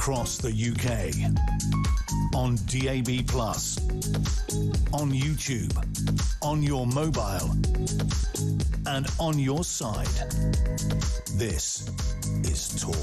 across the UK, on DAB+, on YouTube, on your mobile, and on your side. This is Talk.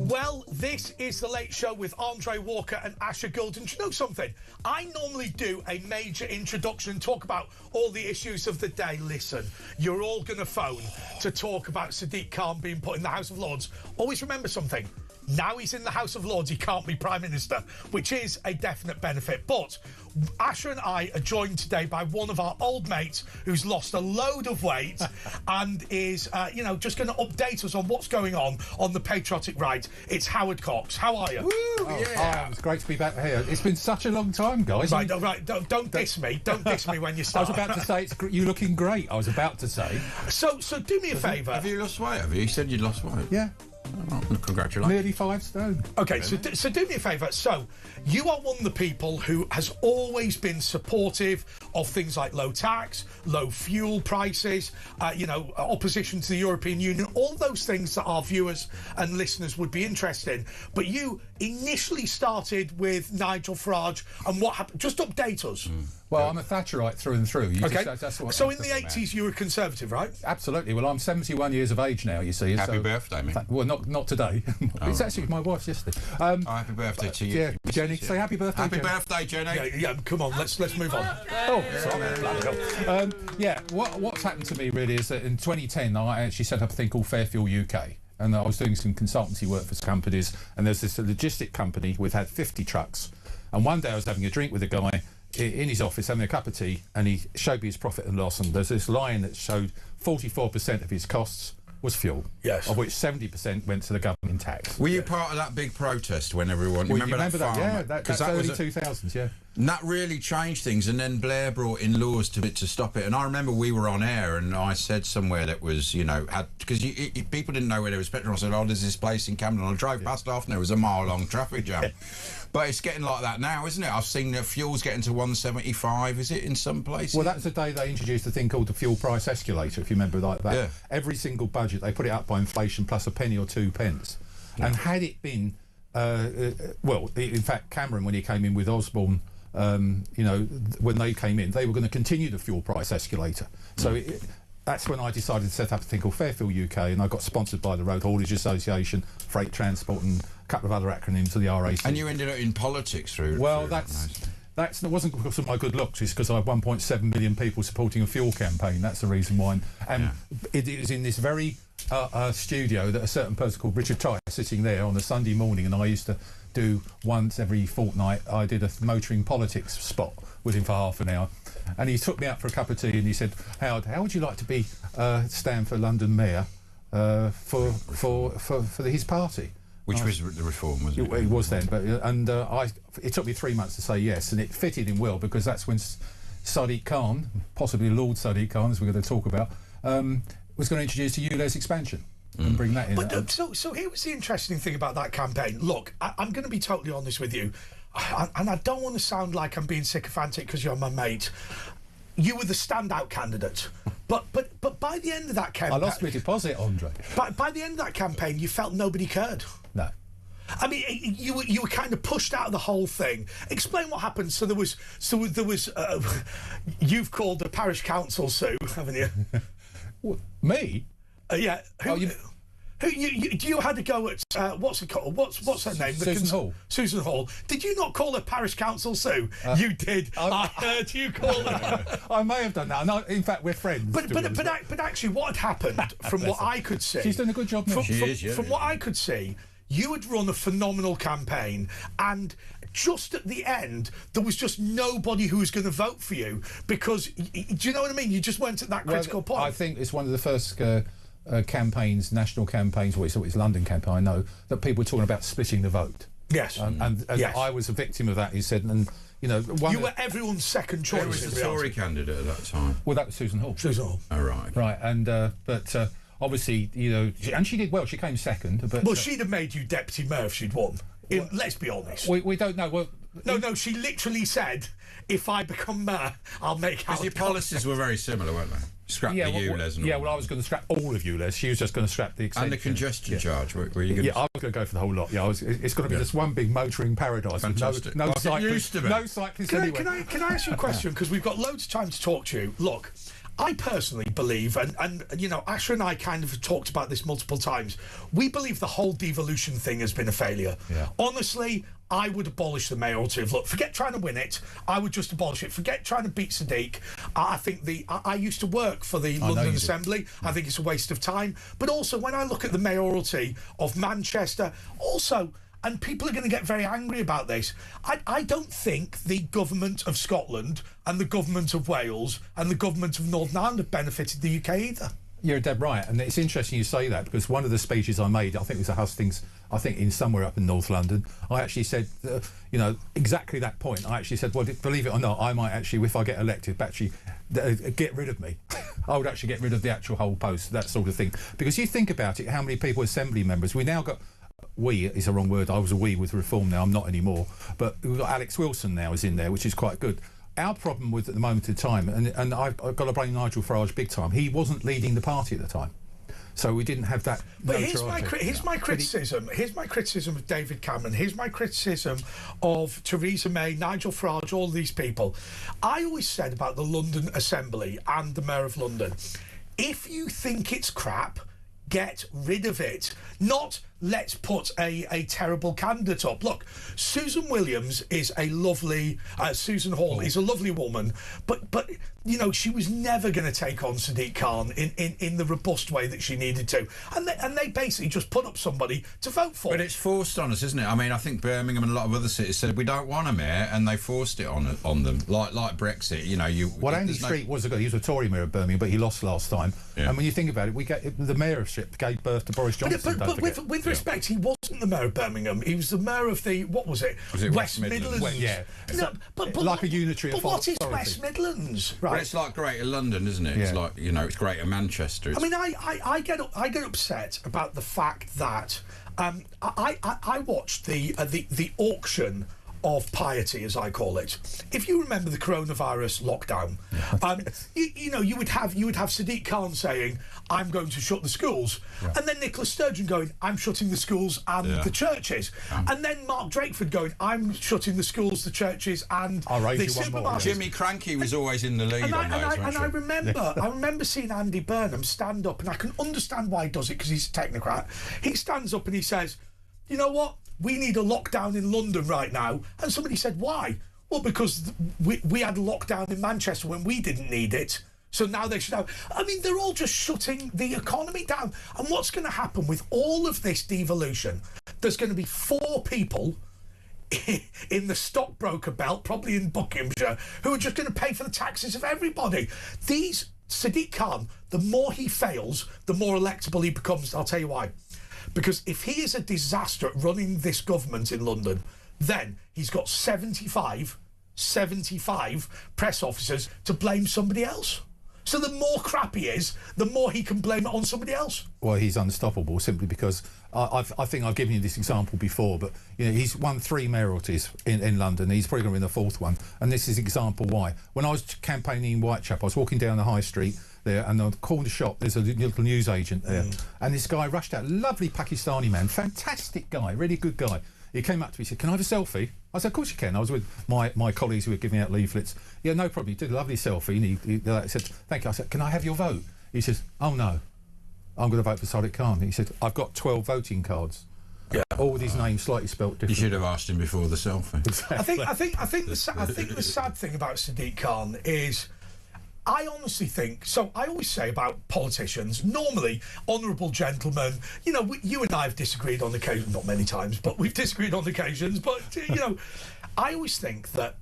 Well, this is The Late Show with Andre Walker and Asher Gould. And do you know something? I normally do a major introduction and talk about all the issues of the day. Listen, you're all going to phone to talk about Sadiq Khan being put in the House of Lords. Always remember something. Now he's in the House of Lords, he can't be Prime Minister, which is a definite benefit. But Asher and I are joined today by one of our old mates who's lost a load of weight and is, just going to update us on what's going on the patriotic right. It's Howard Cox. How are you? Woo, yeah. It's great to be back here. It's been such a long time, guys. Right. Don't diss me. Don't diss me when you start. I was about to say, you're looking great. I was about to say. So do me a favour. Have you lost weight? Have you? You said you'd lost weight. Yeah. Oh, congratulations. Nearly 5 stone. Okay, really? so do me a favour. So, you are one of the people who has always been supportive of things like low tax, low fuel prices, opposition to the European Union, all those things that our viewers and listeners would be interested in. But you initially started with Nigel Farage, and what happened? Just update us. Well, I'm a Thatcherite through and through. That's what so in the 80s, you were Conservative, right? Absolutely. Well, I'm 71 years of age now, you see. Happy birthday, mate. Well, not today. It's actually my wife's yesterday. Happy birthday to you. Yeah, Jenny. Say happy birthday, Happy Jenny. birthday, Jenny. Yeah, come on, let's move on. What's happened to me, really, is that in 2010, I actually set up a thing called Fairfield UK. And I was doing some consultancy work for some companies, and there's this logistic company with had 50 trucks. And one day I was having a drink with a guy in his office having a cup of tea, and he showed me his profit and loss, and there's this line that showed 44% of his costs was fuel, yes, of which 70% went to the government tax. Were you part of that big protest when everyone... remember that? Farm? Yeah, that's early 2000s, yeah. And that really changed things, and then Blair brought in laws to stop it. And I remember we were on air, and I said somewhere that was, because people didn't know where there was petrol. I said, there's this place in Camden. I drove past after, and there was a mile-long traffic jam. But it's getting like that now, isn't it? I've seen that fuel's getting to 175, is it, in some places? Well, that's the day they introduced a thing called the fuel price escalator, if you remember like that. Yeah. Every single budget, they put it up by inflation plus a penny or 2 pence. Yeah. And had it been, in fact, Cameron, when he came in with Osborne, when they came in, they were going to continue the fuel price escalator. So that's when I decided to set up a thing called Fairfield UK, and I got sponsored by the Road Haulage Association, Freight Transport, and a couple of other acronyms of the RAC. And you ended up in politics through... Well, that wasn't because of my good looks, it's because I have 1.7 million people supporting a fuel campaign. That's the reason why. And it is in this very studio that a certain person called Richard Tye sitting there on a Sunday morning, and I used to do once every fortnight, I did a motoring politics spot with him for half an hour. And he took me out for a cup of tea and he said, Howard, how would you like to be stand for London Mayor for his party? Which was the Reform, wasn't it? It was then, but it took me 3 months to say yes, and it fitted in well because that's when Sadiq Khan, possibly Lord Sadiq Khan, as we're going to talk about, was going to introduce the ULEZ expansion and bring that in. But so here was the interesting thing about that campaign. Look, I'm going to be totally honest with you, and I don't want to sound like I'm being sycophantic because you're my mate. You were the standout candidate, but by the end of that campaign, I lost my deposit, Andre. By the end of that campaign, you felt nobody cared. No. I mean, you were kind of pushed out of the whole thing. Explain what happened. So there was you've called the parish council, Sue, haven't you? What, me? Yeah. You had to go at what's it called? What's her name? Susan Hall. Susan Hall. Did you not call her parish council, Sue? You did. I heard you call her. I may have done that. No, in fact, we're friends. But actually, what had happened, from what I could see, she's done a good job. From what I could see, you had run a phenomenal campaign, and just at the end, there was just nobody who was going to vote for you because, do you know what I mean? You just weren't at that critical point. I think it's one of the first campaigns, national campaigns, well, it's London campaign, I know, that people were talking about splitting the vote. Yes. And yes. I was a victim of that, he said, and you were everyone's second choice. Who was the Tory candidate at that time? Well, that was Susan Hall. Susan Hall. Oh, right. Right, and but obviously, and she did well. She came second. But well, she'd have made you deputy mayor if she'd won. Let's be honest. We don't know. Well, no. She literally said, "If I become mayor, I'll make." Because your policies were very similar, weren't they? Scrap the ULEZ and all well, I was going to scrap all of ULEZ. She was just going to scrap the extension. and the congestion charge. Were you going Yeah, I was going to go for the whole lot. Yeah, it's going to be this one big motoring paradise. Fantastic. No Like it cyclists, used to be. no cyclists anywhere. Can I ask you a question? Because we've got loads of time to talk to you. Look, I personally believe, and you know, Asher and I kind of have talked about this multiple times. We believe the whole devolution thing has been a failure. Yeah. Honestly, I would abolish the mayoralty of look. Forget trying to win it. I would just abolish it. Forget trying to beat Sadiq. I think I used to work for the London Assembly. I think it's a waste of time. But also, when I look at the mayoralty of Manchester, also. And people are going to get very angry about this. I don't think the government of Scotland and the government of Wales and the government of Northern Ireland have benefited the UK either. You're dead right, and it's interesting you say that because one of the speeches I made, I think it was a hustings, I think in somewhere up in North London, I actually said, you know, exactly that point. I actually said, well, believe it or not, I might actually, if I get elected, actually get rid of me. I would actually get rid of the actual whole post, that sort of thing. Because you think about it, how many people, assembly members, we now got. We is a wrong word. I was a we with reform now. I'm not anymore. But we've got Alex Wilson now is in there, which is quite good. Our problem with at the moment in time, and I've got to blame Nigel Farage big time. He wasn't leading the party at the time, so we didn't have that. But here's my criticism. Here's my criticism of David Cameron. Here's my criticism of Theresa May, Nigel Farage, all these people. I always said about the London Assembly and the Mayor of London, if you think it's crap, get rid of it. Not let's put a terrible candidate up. Look, Susan Williams is a lovely, Susan Hall is a lovely woman, but you know, she was never going to take on Sadiq Khan in the robust way that she needed to. And they basically just put up somebody to vote for. But it's forced on us, isn't it? I mean, I think Birmingham and a lot of other cities said we don't want a mayor, and they forced it on them, like Brexit. You know, Well, Andy Street was he was a Tory mayor of Birmingham, but he lost last time. Yeah. And when you think about it, the mayorship gave birth to Boris Johnson. But with respect, he wasn't the mayor of Birmingham. He was the mayor of the Was it West Midlands? Well, yeah. No, but like a unitary authority. But what is authority. West Midlands? Right. Well, it's like Greater London, isn't it? Yeah. It's like, you know, it's Greater Manchester. I mean, I get upset about the fact that I watched the auction of piety, as I call it. If you remember the coronavirus lockdown, you know, you would have Sadiq Khan saying, "I'm going to shut the schools," and then Nicola Sturgeon going, "I'm shutting the schools and the churches," and then Mark Drakeford going, "I'm shutting the schools, the churches, and the supermarkets." Jimmy Cranky was always in the lead on those. I remember seeing Andy Burnham stand up, and I can understand why he does it because he's a technocrat. He stands up and he says, "You know what? We need a lockdown in London right now." And somebody said, "Why?" Well, because we had a lockdown in Manchester when we didn't need it. So now they should have... I mean, they're all just shutting the economy down. And what's going to happen with all of this devolution? There's going to be 4 people in the stockbroker belt, probably in Buckinghamshire, who are just going to pay for the taxes of everybody. Sadiq Khan, the more he fails, the more electable he becomes. I'll tell you why. Because if he is a disaster at running this government in London, then he's got 75 press officers to blame somebody else. So the more crap he is, the more he can blame it on somebody else. Well, he's unstoppable simply because I think I've given you this example before, but you know, he's won 3 mayoralties in London. He's probably going to win the 4th one, and this is example why. When I was campaigning in Whitechapel, I was walking down the high street there, and on the corner shop there's a little newsagent there, and this guy rushed out, lovely Pakistani man, fantastic guy, really good guy. He came up to me and said, "Can I have a selfie?" I said, "Of course you can." I was with my colleagues who were giving out leaflets. "Yeah, no problem." He did a lovely selfie, and he said, "Thank you." I said, "Can I have your vote?" He says, "Oh no, I'm going to vote for Sadiq Khan." He said, "I've got 12 voting cards." Yeah, all with his name slightly spelt different. You should have asked him before the selfie. Exactly. I think the sad thing about Sadiq Khan is, I honestly think, so I always say about politicians, normally honourable gentlemen, you know, you and I have disagreed on occasion, not many times, but we've disagreed on occasions, but, you know, I always think that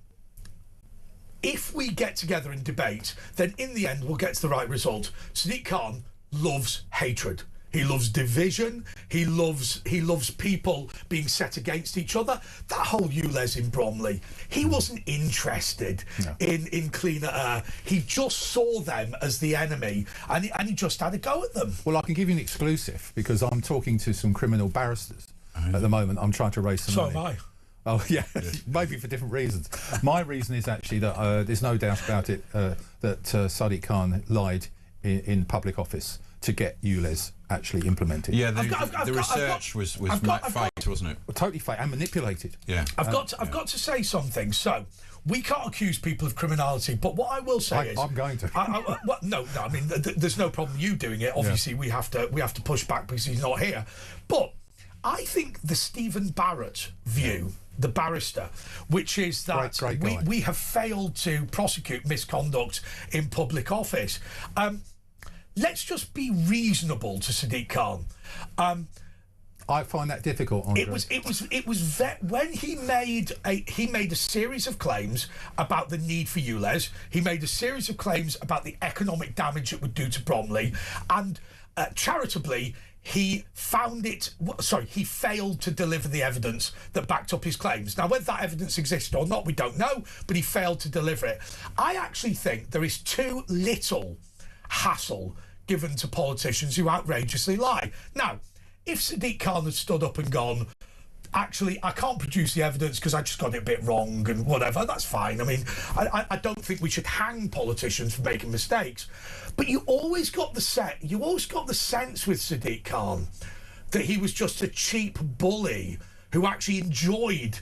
if we get together and debate, then in the end we'll get to the right result. Sadiq Khan loves hatred. He loves division. He loves people being set against each other. That whole ULEZ in Bromley, he wasn't interested in cleaner air. He just saw them as the enemy, and he just had a go at them. Well, I can give you an exclusive because I'm talking to some criminal barristers at the moment. I'm trying to raise some money. So am I. Oh, yeah, maybe for different reasons. My reason is actually that there's no doubt about it that Sadiq Khan lied in public office to get ULEZ actually implemented. Yeah, the research was faked, wasn't it? Totally fake and manipulated. Yeah, I've got to say something. So we can't accuse people of criminality, but what I will say is I'm going to. Well, no. I mean, there's no problem you doing it. Obviously, we have to push back because he's not here. But I think the Stephen Barrett view, the barrister, which is that great we have failed to prosecute misconduct in public office. Let's just be reasonable to Sadiq Khan. I find that difficult, Andre. When he made a series of claims about the need for ULEZ. He made a series of claims about the economic damage it would do to Bromley, and charitably, he failed to deliver the evidence that backed up his claims. Now, whether that evidence existed or not, we don't know, but he failed to deliver it. I actually think there is too little hassle given to politicians who outrageously lie. Now, if Sadiq Khan had stood up and gone, actually, I can't produce the evidence because I just got it a bit wrong and whatever, that's fine. I mean, I don't think we should hang politicians for making mistakes. But you always got the sense with Sadiq Khan that he was just a cheap bully who actually enjoyed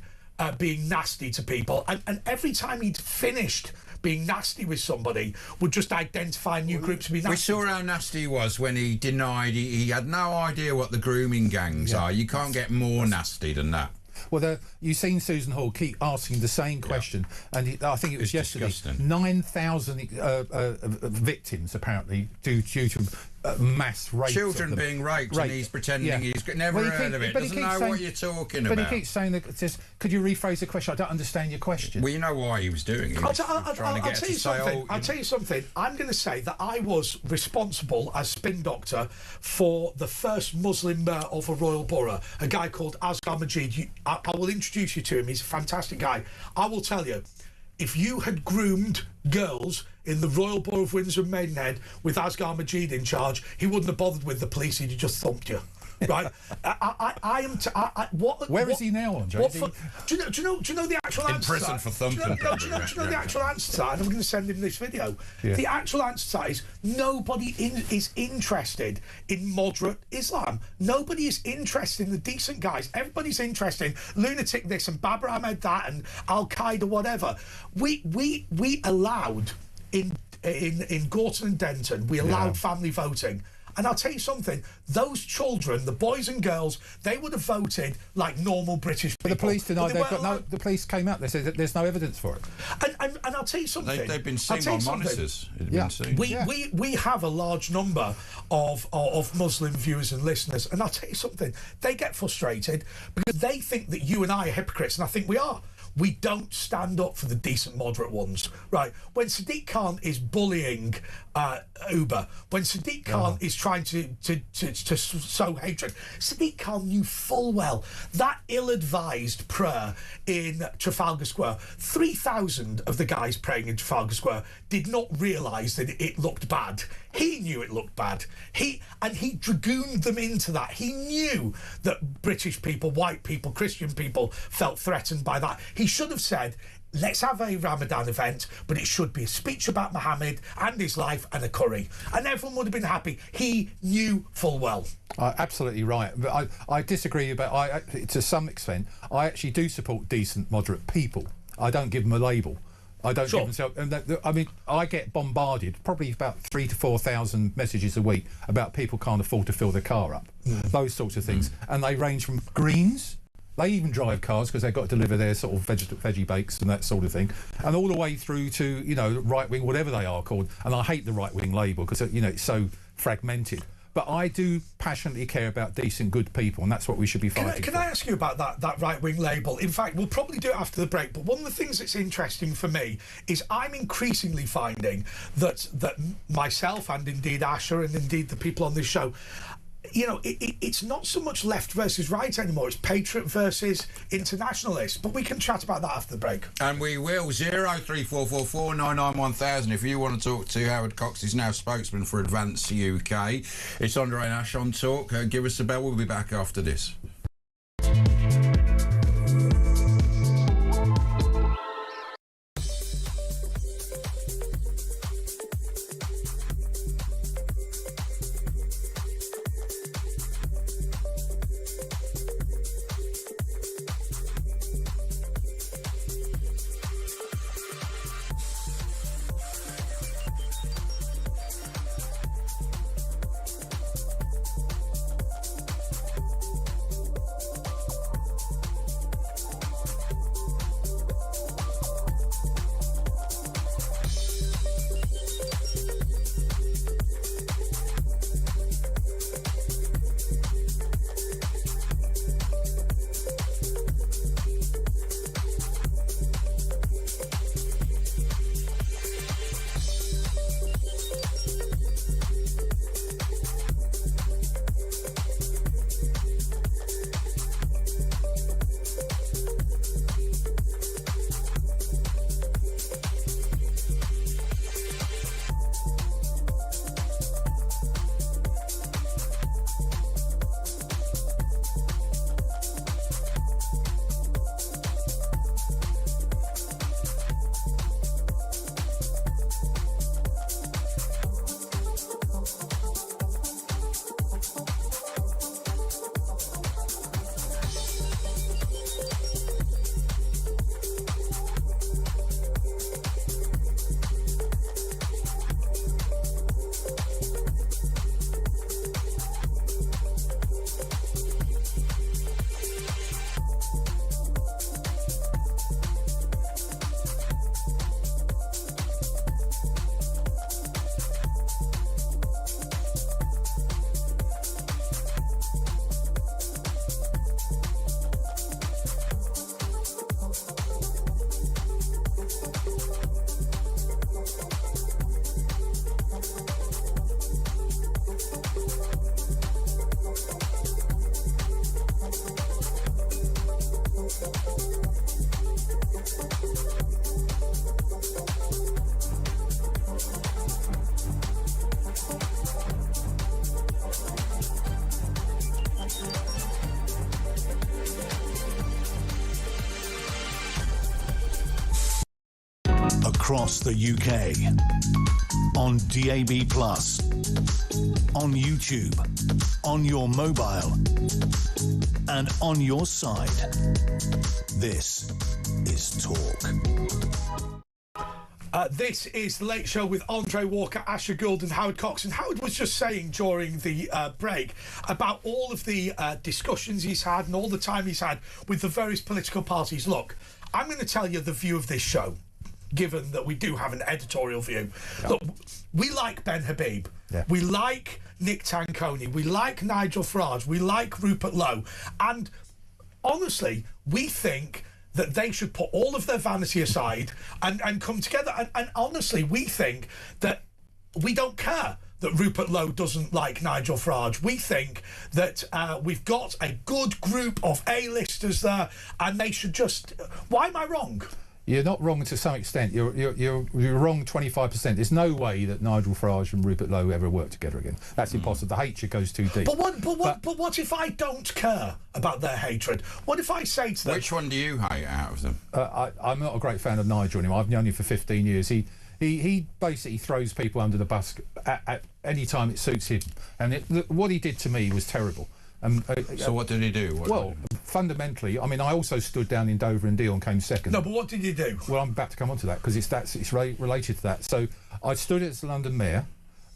being nasty to people. And every time he'd finished being nasty with somebody, would just identify new groups to be nasty. We saw how nasty he was when he denied he had no idea what the grooming gangs are. You can't get more nasty than that. Well, you've seen Susan Hall keep asking the same question, and I think it was yesterday. Disgusting. 9,000 victims apparently due to mass rape. Children being raped, and he's pretending he's never heard of it. Doesn't know what you're talking about. But he keeps saying that. Could you rephrase the question? I don't understand your question. Well, you know why he was doing it. I'll tell you something. I'm going to say that I was responsible as spin doctor for the first Muslim mayor of a royal borough, a guy called Asghar Majid. I will introduce you to him. He's a fantastic guy. I will tell you, if you had groomed girls in the Royal Borough of Windsor and Maidenhead with Asghar Majid in charge, he wouldn't have bothered with the police. He'd have just thumped you. Right? Where is he now, Andre? Do you know the actual answer? In prison for thumping. Do you know the actual answer to that? And I'm going to send him this video. Yeah. The actual answer to that is nobody is interested in moderate Islam. Nobody is interested in the decent guys. Everybody's interested in lunatic this and Babar Ahmed that and Al Qaeda whatever. We allowed in Gorton and Denton, we allowed family voting. And I'll tell you something, those children, the boys and girls, they would have voted like normal British people. But the police denied the police came out, they said that there's no evidence for it. And I'll tell you something. They've been seen on monitors. We have a large number of Muslim viewers and listeners, and I'll tell you something, they get frustrated because they think that you and I are hypocrites, and I think we are. We don't stand up for the decent, moderate ones, right? When Sadiq Khan is bullying Uber, when Sadiq Khan is trying to sow hatred, Sadiq Khan knew full well that ill-advised prayer in Trafalgar Square. 3,000 of the guys praying in Trafalgar Square did not realise that it looked bad. He knew it looked bad. He dragooned them into that. He knew that British people, white people, Christian people felt threatened by that. He should have said, let's have a Ramadan event, but it should be a speech about Muhammad and his life and a curry. And everyone would have been happy. He knew full well. Absolutely right. But I disagree about, to some extent, I actually do support decent, moderate people. I don't give them a label. I don't give myself. I mean, I get bombarded probably about 3,000 to 4,000 messages a week about people can't afford to fill their car up, those sorts of things, and they range from Greens. They even drive cars because they've got to deliver their sort of veggie bakes and that sort of thing, and all the way through to right wing, whatever they are called. And I hate the right wing label because it's so fragmented. But I do passionately care about decent, good people, and that's what we should be fighting for. Can I ask you about that right-wing label? In fact, we'll probably do it after the break, but one of the things that's interesting for me is I'm increasingly finding that myself and indeed Asher and indeed the people on this show, it's not so much left versus right anymore. It's patriot versus internationalist. But we can chat about that after the break. And we will. 03444 991,000 if you want to talk to Howard Cox. He's now spokesman for Advance UK. It's Andre and Ash on Talk. Give us a bell. We'll be back after this. across the UK, on DAB+, on YouTube, on your mobile, and on your side. This is Talk. This is The Late Show with Andre Walker, Asher Gould and Howard Cox. And Howard was just saying during the break about all of the discussions he's had and all the time he's had with the various political parties. Look, I'm going to tell you the view of this show, given that we do have an editorial view. Yeah. Look, we like Ben Habib. Yeah. We like Nick Tanconi. We like Nigel Farage. We like Rupert Lowe. And honestly, we think that they should put all of their vanity aside and come together. And honestly, we think that we don't care that Rupert Lowe doesn't like Nigel Farage. We think that we've got a good group of A-listers there, and they should just... Why am I wrong? You're not wrong to some extent. You're wrong 25%. There's no way that Nigel Farage and Rupert Lowe ever work together again. That's impossible. The hatred goes too deep. But what if I don't care about their hatred? What if I say to them... Which one do you hate out of them? I'm not a great fan of Nigel anymore. I've known him for 15 years. He basically throws people under the bus at any time it suits him. And what he did to me was terrible. So what did he do? Fundamentally, I mean, I also stood down in Dover and Deal and came second. No, but what did he do? Well, I'm about to come on to that because it's related to that. So I stood as the London Mayor,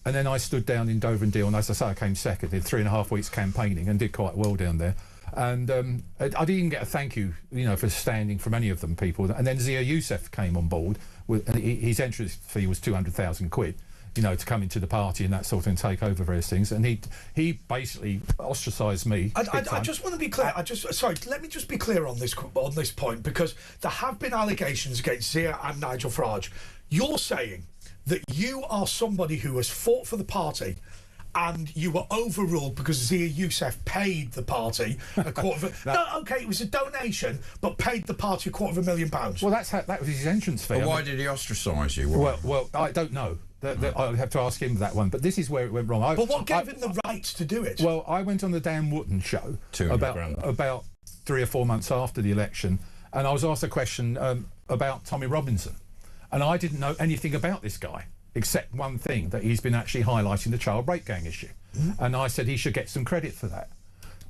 and then I stood down in Dover and Deal, and as I say, I came second. Did 3.5 weeks campaigning and did quite well down there. And I didn't even get a thank you, for standing from any of them people. And then Zia Youssef came on board, and his entrance fee was 200,000 quid. To come into the party and that sort of and take over various things, and he basically ostracised me. I just want to be clear. Let me just be clear on this point, because there have been allegations against Zia and Nigel Farage. You're saying that you are somebody who has fought for the party, and you were overruled because Zia Youssef paid the party a quarter of it was a donation, but paid the party £250,000. Well, that was his entrance fee. But why did he ostracise you? Well, I don't know. I'd have to ask him that one, but this is where it went wrong. But what gave him the right to do it? Well, I went on the Dan Wootton show about 3 or 4 months after the election, and I was asked a question about Tommy Robinson, and I didn't know anything about this guy except one thing, that he's been actually highlighting the child rape gang issue, and I said he should get some credit for that.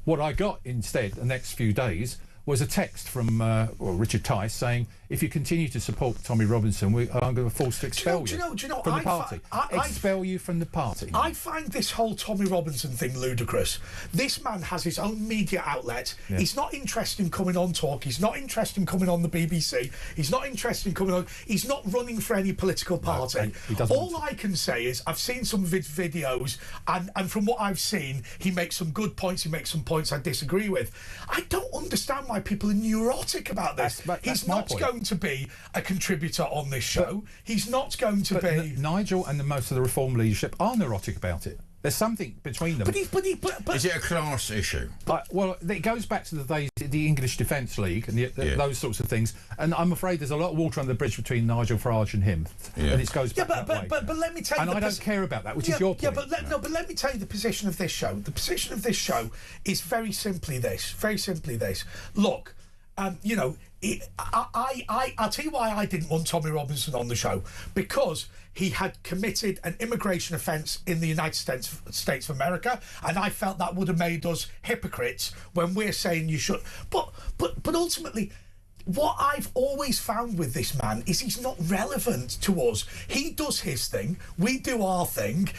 What I got instead the next few days was a text from Richard Tice saying, if you continue to support Tommy Robinson, I'm going to force to expel you from the party. Expel you from the party. I find this whole Tommy Robinson thing ludicrous. This man has his own media outlet. Yeah. He's not interested in coming on Talk. He's not interested in coming on the BBC. He's not interested in coming on... He's not running for any political party. No, all I can say is I've seen some of his videos, and from what I've seen, he makes some good points. He makes some points I disagree with. I don't understand why people are neurotic about this. He's not going to be a contributor on this show. He's not going to be... Nigel and most of the Reform leadership are neurotic about it. There's something between them. But is it a class issue? Well, it goes back to the days of the English Defence League and those sorts of things. And I'm afraid there's a lot of water under the bridge between Nigel Farage and him. Yeah. And it goes back that way. But let me tell you... And I don't care about that, which is your point. But let me tell you the position of this show. The position of this show is very simply this. Look, I'll tell you why I didn't want Tommy Robinson on the show. Because he had committed an immigration offence in the United States of America, and I felt that would have made us hypocrites when we're saying you should. But ultimately, what I've always found with this man is he's not relevant to us. He does his thing, we do our thing.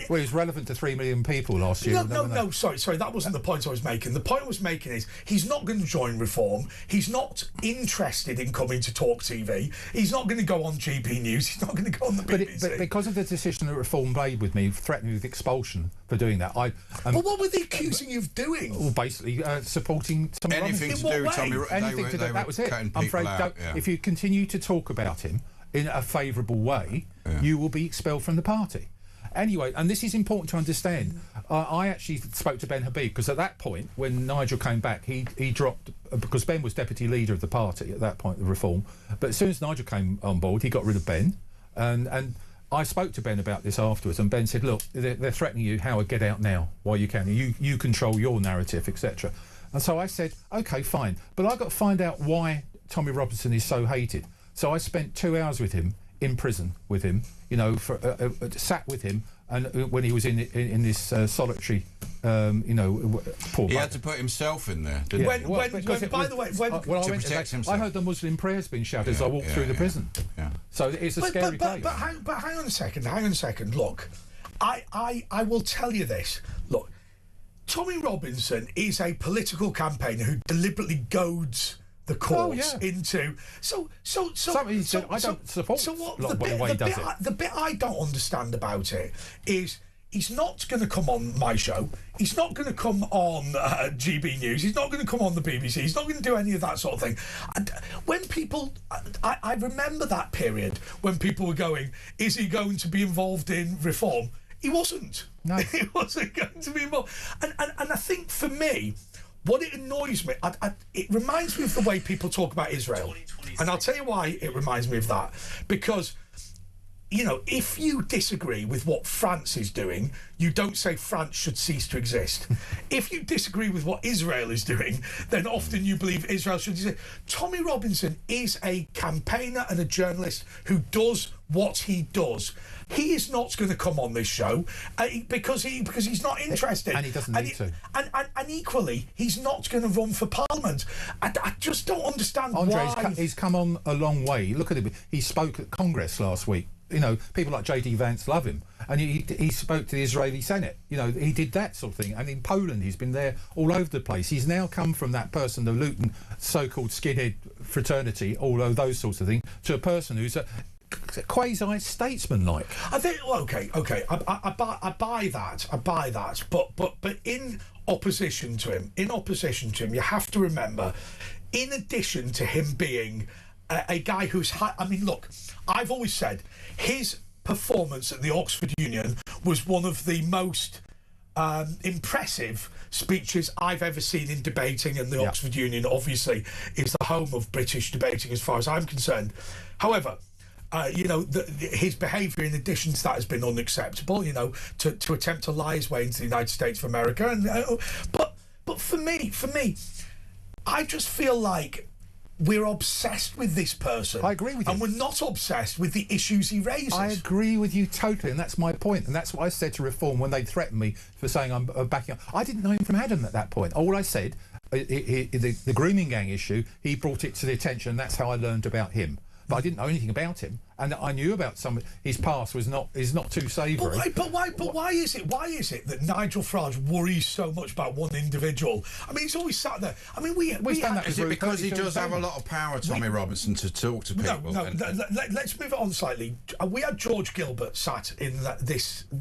Well, he's relevant to 3 million people last year. No, sorry, that wasn't the point I was making. The point I was making is he's not going to join Reform. He's not interested in coming to Talk TV. He's not going to go on GB News. He's not going to go on the BBC. But because of the decision that Reform made with me, threatening with expulsion for doing that, but what were they accusing you of doing? Well, basically supporting Tommy Robinson. Anything to do with Tommy Robinson. That was it. I'm afraid if you continue to talk about him in a favourable way, you will be expelled from the party. Anyway, and this is important to understand. I actually spoke to Ben Habib because at that point, when Nigel came back, he dropped, because Ben was deputy leader of the party at that point, the Reform. But as soon as Nigel came on board, he got rid of Ben. And I spoke to Ben about this afterwards, and Ben said, look, they're threatening you, Howard, get out now while you can. You control your narrative, etc. And so I said, OK, fine. But I've got to find out why Tommy Robinson is so hated. So I spent 2 hours with him in prison with him, you know, sat with him, and when he was in this solitary, you know, poor. He had to put himself in there. Didn't he? By the way, when I went to that, I heard the Muslim prayers being shouted as I walked through the prison. Yeah. So it's a scary place. But hang on a second. Look, I will tell you this. Look, Tommy Robinson is a political campaigner who deliberately goads the courts into. I don't support. So what? The bit I don't understand about it is he's not going to come on my show. He's not going to come on GB News. He's not going to come on the BBC. He's not going to do any of that sort of thing. And when people, I remember that period when people were going, "Is he going to be involved in reform?" He wasn't. No. He wasn't going to be involved. And I think for me, what it annoys me, it reminds me of the way people talk about Israel. And I'll tell you why it reminds me of that. Because, you know, if you disagree with what France is doing, you don't say France should cease to exist. If you disagree with what Israel is doing, then often you believe Israel should exist. Tommy Robinson is a campaigner and a journalist who does what he does. He is not going to come on this show because he's not interested, and he doesn't need to. And equally, he's not going to run for Parliament. I just don't understand why. He's come on a long way. Look at him. He spoke at Congress last week. You know, people like J.D. Vance love him, and he spoke to the Israeli Senate. You know, he did that sort of thing. And in Poland, he's been there all over the place. He's now come from that person, the Luton so-called skinhead fraternity, all of those sorts of things, to a person who's a quasi-statesman-like. I think, okay, I buy that, but in opposition to him, you have to remember, in addition to him being a guy who's I mean, look, I've always said his performance at the Oxford Union was one of the most impressive speeches I've ever seen in debating, and the Oxford Union obviously is the home of British debating as far as I'm concerned. However, you know, his behaviour in addition to that has been unacceptable, you know, to attempt to lie his way into the United States of America. And but for me, I just feel like we're obsessed with this person. I agree with you. And we're not obsessed with the issues he raises. I agree with you totally, and that's my point. And that's what I said to Reform when they threatened me for saying I'm backing up. I didn't know him from Adam at that point. All I said, the grooming gang issue, he brought it to the attention, and that's how I learned about him. But I didn't know anything about him, and I knew about his past is not too savoury. But why is it that Nigel Farage worries so much about one individual? I mean, he's always sat there. I mean, is it because he does have a lot of power, Tommy Robinson, to talk to people? No. Let's move it on slightly. We had George Gilbert sat in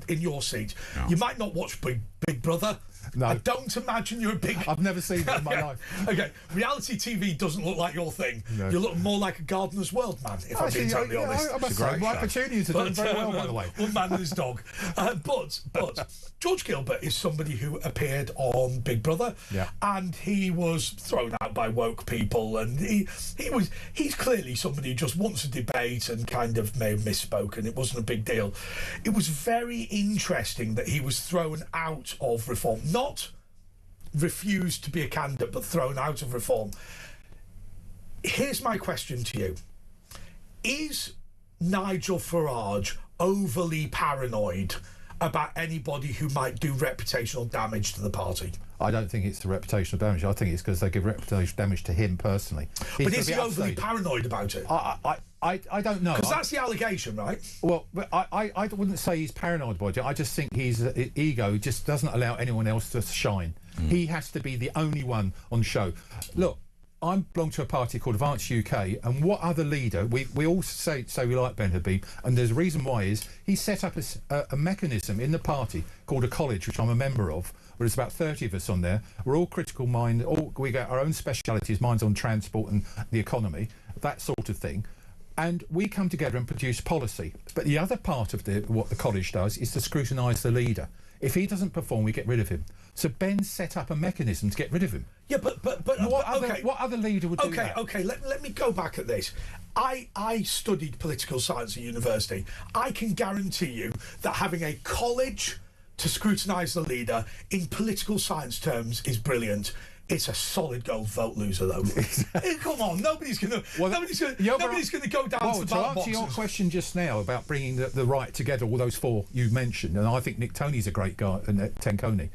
your seat. No. You might not watch Big Brother. No. I don't imagine you're a big... I've never seen it in my life. Okay, reality TV doesn't look like your thing. No. You look more like a Gardener's World man, if I'm being totally honest. I must say, my opportunities are doing very well, by the way. One man and his dog. But George Gilbert is somebody who appeared on Big Brother, and he was thrown out by woke people, and he's clearly somebody who just wants a debate and kind of may have misspoken. It wasn't a big deal. It was very interesting that he was thrown out of Reform. Not refused to be a candidate, but thrown out of Reform. Here's my question to you. Is Nigel Farage overly paranoid about anybody who might do reputational damage to the party? I don't think it's the reputational damage. I think it's because they give reputational damage to him personally. But is he overly paranoid about it? I don't know. Because that's the allegation, right? Well, I wouldn't say he's paranoid about it. I just think his ego just doesn't allow anyone else to shine. He has to be the only one on show. Look, I belong to a party called Advance UK, and what other leader, we all say we like Ben Habib, and there's a reason why is he set up a mechanism in the party called a college, which I'm a member of, where there's about 30 of us on there. We're all critical mind, we got our own specialities, mine's on transport and the economy, that sort of thing. And we come together and produce policy. But the other part of what the college does is to scrutinise the leader. If he doesn't perform, we get rid of him. So Ben set up a mechanism to get rid of him. Yeah, but what other leader would do that? Okay, let me go back at this. I studied political science at university. I can guarantee you that having a college to scrutinise the leader in political science terms is brilliant. It's a solid gold vote loser, though. Come on, nobody's going to go down to the ballot to answer your boxes. question just now about bringing the right together, all those four you mentioned, and I think Nick Toney's a great guy, Tenconi.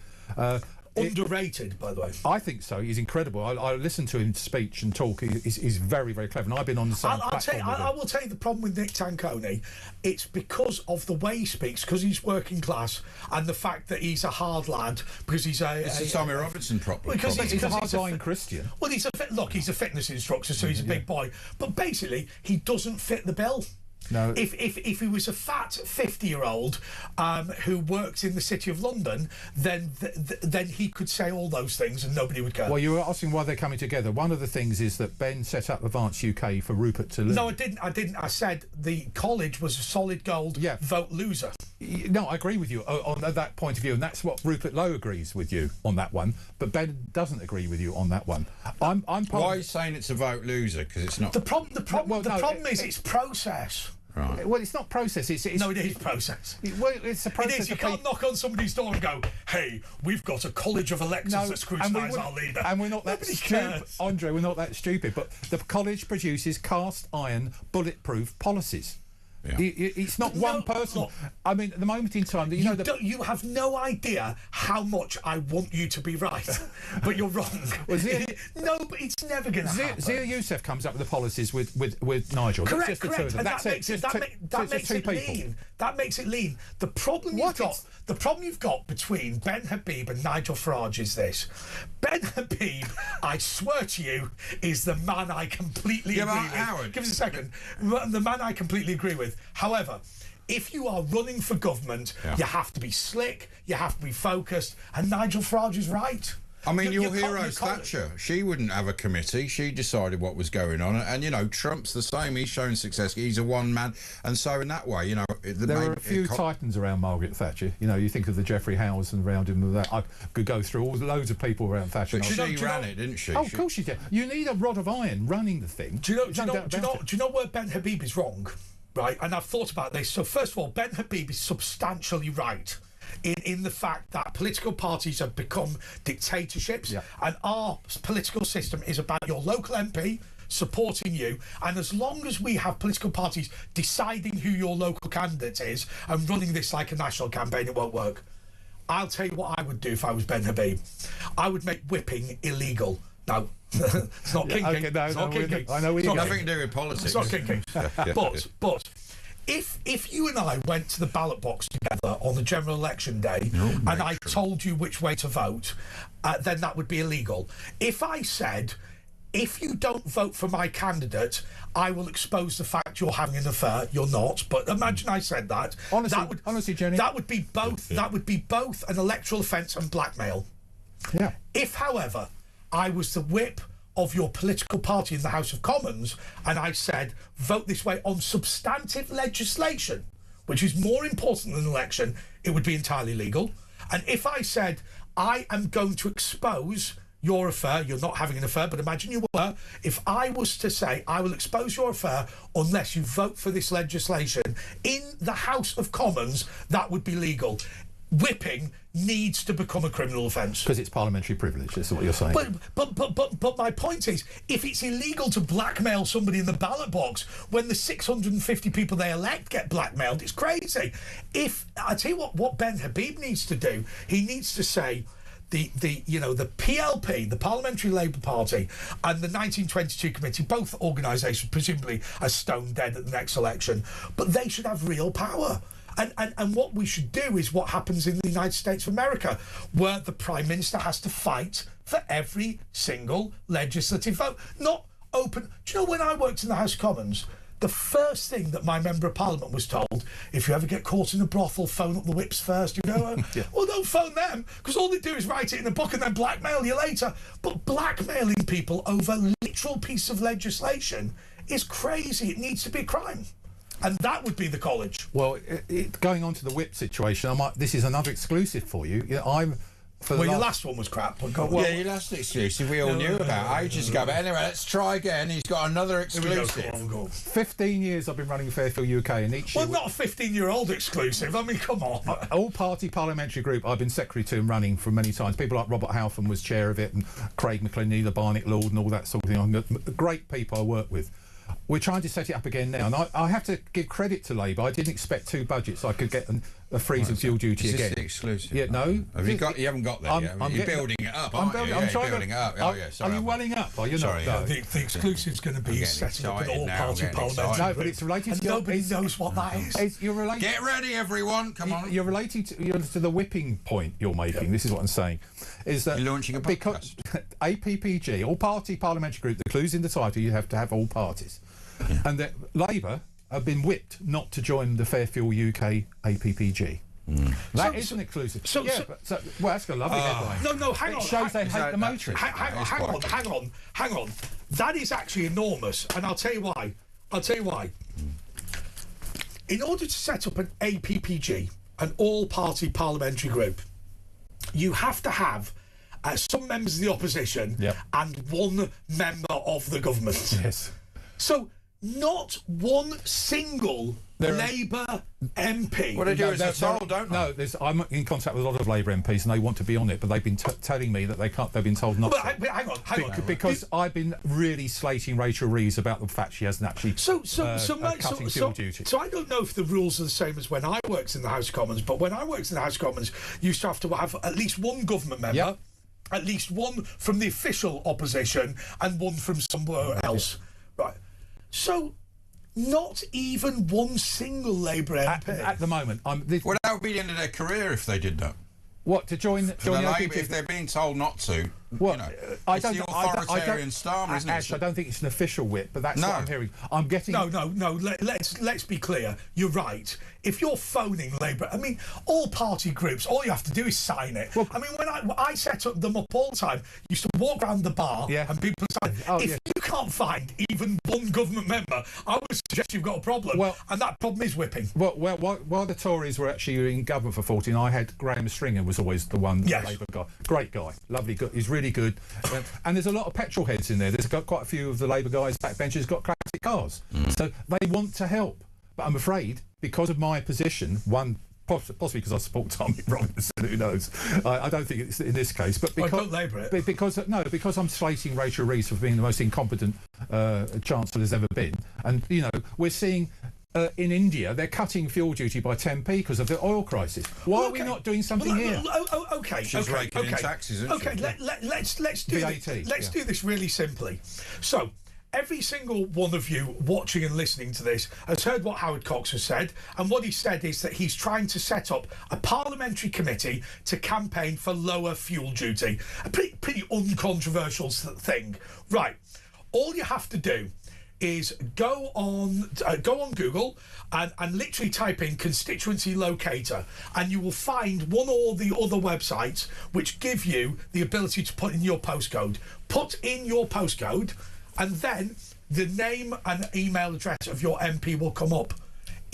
Underrated, by the way. I think so. He's incredible. I listen to him speak and talk. He's very, very clever. And I've been on the same platform with him. I will tell you the problem with Nick Tanconi. It's because of the way he speaks, because he's working class, and the fact that he's a hard lad, because he's It's a Tommy Robinson problem. Because he's a hardline Christian. Well, he's a fitness instructor, so he's a big boy. But basically, he doesn't fit the bill. No. If he was a fat 50-year-old who works in the City of London, then he could say all those things and nobody would care. Well, you were asking why they're coming together. One of the things is that Ben set up Advance UK for Rupert to lead. No, I didn't. I said the college was a solid gold vote loser. No, I agree with you on that point of view, and that's what Rupert Lowe agrees with you on that one. But Ben doesn't agree with you on that one. Why are you saying it's a vote loser? Because it's not. The problem is it's process. Right. Well, it's not process. It's no, it is process. Well, it's a process. It is. You can't knock on somebody's door and go, "Hey, we've got a college of electors that scrutinise our leader." And we're not that stupid, Andre. We're not that stupid. But the college produces cast iron, bulletproof policies. Yeah. It's not one person. Look, I mean, at the moment in time, you have no idea how much I want you to be right, but you're wrong. No, but it's never going to happen. Zia Youssef comes up with the policies with Nigel. Correct. And that makes it lean. That makes it lean. The problem you've got between Ben Habib and Nigel Farage is this: Ben Habib, I swear to you, is the man I completely agree with. Howard. Give us a second. The man I completely agree with. However, if you are running for government, you have to be slick, you have to be focused, and Nigel Farage is right. I mean, your hero Thatcher, she wouldn't have a committee. She decided what was going on. And, Trump's the same. He's shown success. He's a one-man. And so in that way, there are a few titans around Margaret Thatcher. You think of the Jeffrey Howes and around him. That I could go through loads of people around Thatcher. But she ran it, didn't she? Oh, of course she did. You need a rod of iron running the thing. Do you know where Ben Habib is wrong? Right, and I've thought about this. So first of all, Ben Habib is substantially right in the fact that political parties have become dictatorships, and our political system is about your local MP supporting you, and as long as we have political parties deciding who your local candidate is and running this like a national campaign, it won't work. I'll tell you what I would do if I was Ben Habib. I would make whipping illegal. No, it's not kinking. Okay, it's not kinking. I know it's nothing to do with politics. It's not kinking. But if you and I went to the ballot box together on the general election day and I told you which way to vote, then that would be illegal. If I said, if you don't vote for my candidate, I will expose the fact you're having an affair. You're not, but imagine I said that. Honestly, Jenny, that would be both. That would be both an electoral offence and blackmail. Yeah. If, however, I was the whip of your political party in the House of Commons and I said, vote this way on substantive legislation, which is more important than an election, it would be entirely legal. And if I said, I am going to expose your affair, you're not having an affair, but imagine you were, if I was to say, I will expose your affair unless you vote for this legislation in the House of Commons, that would be legal. Whipping needs to become a criminal offence because it's parliamentary privilege. That's what you're saying. But my point is, if it's illegal to blackmail somebody in the ballot box when the 650 people they elect get blackmailed, it's crazy. If I tell you what Ben Habib needs to do, he needs to say, the PLP, the Parliamentary Labour Party, and the 1922 Committee, both organisations presumably are stone dead at the next election, but they should have real power. And what we should do is what happens in the United States of America, where the Prime Minister has to fight for every single legislative vote. Not open. Do you know when I worked in the House of Commons, the first thing that my Member of Parliament was told, if you ever get caught in a brothel, phone up the whips first. You go, well, don't phone them, because all they do is write it in a book and then blackmail you later. But blackmailing people over a literal piece of legislation is crazy. It needs to be a crime. And that would be the college. Well, going on to the whip situation, this is another exclusive for you. Well, your last one was crap. But go Yeah, your last exclusive we all knew about ages ago. But anyway, let's try again. He's got another exclusive. Go on. 15 years I've been running Fairfield UK, and each year... Well, not a 15-year-old exclusive. I mean, come on. All-party parliamentary group I've been secretary to and running for many times. People like Robert Halfon was chair of it, and Craig McLean, Neither Barnett Lord, and all that sort of thing. Great people I work with. We're trying to set it up again now, and I have to give credit to Labour. I didn't expect 2 budgets. I could get a freeze of fuel duty Is again. this the exclusive? Yeah, no. Have you got? You haven't got that yet. You're building it up. I'm building it up. Oh yeah. Sorry, are you welling up? Are you sorry, not? The exclusive's going to be setting up an all-party parliament. No, but it's related and to... nobody knows what that is. You're related... Get ready, everyone. Come on. You're relating to the whipping point you're making. Yeah. This is what I'm saying. Is that you're launching a podcast? Because APPG, all-party parliamentary group, the clue's in the title, you have to have all parties. Yeah. And that Labour have been whipped not to join the Fairfield UK APPG. That is an exclusive. Well, that's got a lovely headline. No, hang on. It shows they hate the motorists. Hang on. That is actually enormous, and I'll tell you why. In order to set up an APPG, an all-party parliamentary group, you have to have some members of the opposition and 1 member of the government. Yes. So... not one single Labour MP. What they do is they're told, don't they? No, I'm in contact with a lot of Labour MPs, and they want to be on it, but they've been telling me that they can't. They've been told not to. But hang on. Because I've been really slating Rachel Reeves about the fact she hasn't actually cutting fuel duty. So I don't know if the rules are the same as when I worked in the House of Commons, but when I worked in the House of Commons, you used to have to have at least 1 government member, at least 1 from the official opposition, and 1 from somewhere else. Right. So, not even 1 single Labour MP. At the moment. Well, that would be the end of their career if they did that. What, to join the Labour, if they're being told not to, well, it's the authoritarian style, isn't it? Ash, I don't think it's an official whip, but that's what I'm hearing. I'm getting... No, let's be clear. You're right. If you're phoning Labour, I mean, all party groups, all you have to do is sign it. Well, I mean, when I set them up all the time, used to walk around the bar and people sign. If you can't find even 1 government member, I would suggest you've got a problem. Well, and that problem is whipping. Well, while the Tories were actually in government for 14, I had Graham Stringer was always the one, the Labour guy. Great guy, lovely, good. He's really good. And there's a lot of petrol heads in there. There's got quite a few of the Labour guys, backbenchers, got classic cars. So they want to help. But I'm afraid, because of my position, possibly because I support Tommy Robinson, who knows? I don't think it's in this case. But because, don't Labour it. Because I'm slating Rachel Reeves for being the most incompetent chancellor there's ever been. And, we're seeing... in India, they're cutting fuel duty by 10p because of the oil crisis. Why are we not doing something here? She's raking in taxes, isn't she? Let's do VAT, let's do this really simply. So, every single one of you watching and listening to this has heard what Howard Cox has said, and what he said is that he's trying to set up a parliamentary committee to campaign for lower fuel duty. A pretty uncontroversial thing. Right. All you have to do is go on Google and literally type in constituency locator, and you will find one or the other websites which give you the ability to put in your postcode. Put in your postcode, and then the name and email address of your MP will come up.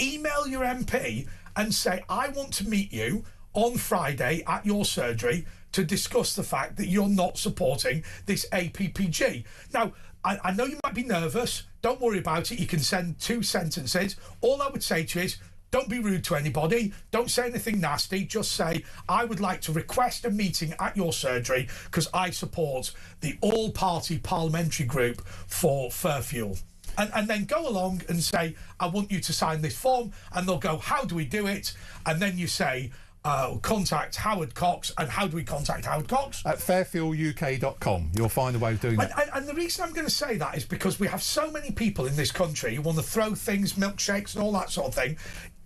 Email your MP and say, I want to meet you on Friday at your surgery to discuss the fact that you're not supporting this APPG. Now, I know you might be nervous. Don't worry about it. You can send 2 sentences. All I would say to you is, don't be rude to anybody. Don't say anything nasty. Just say, I would like to request a meeting at your surgery because I support the all-party parliamentary group for Fairfield. And then go along and say, I want you to sign this form. And they'll go, how do we do it? And then you say, contact Howard Cox. And how do we contact Howard Cox? At fairfielduk.com. You'll find a way of doing that. And the reason I'm going to say that is because we have so many people in this country who want to throw things, milkshakes and all that sort of thing.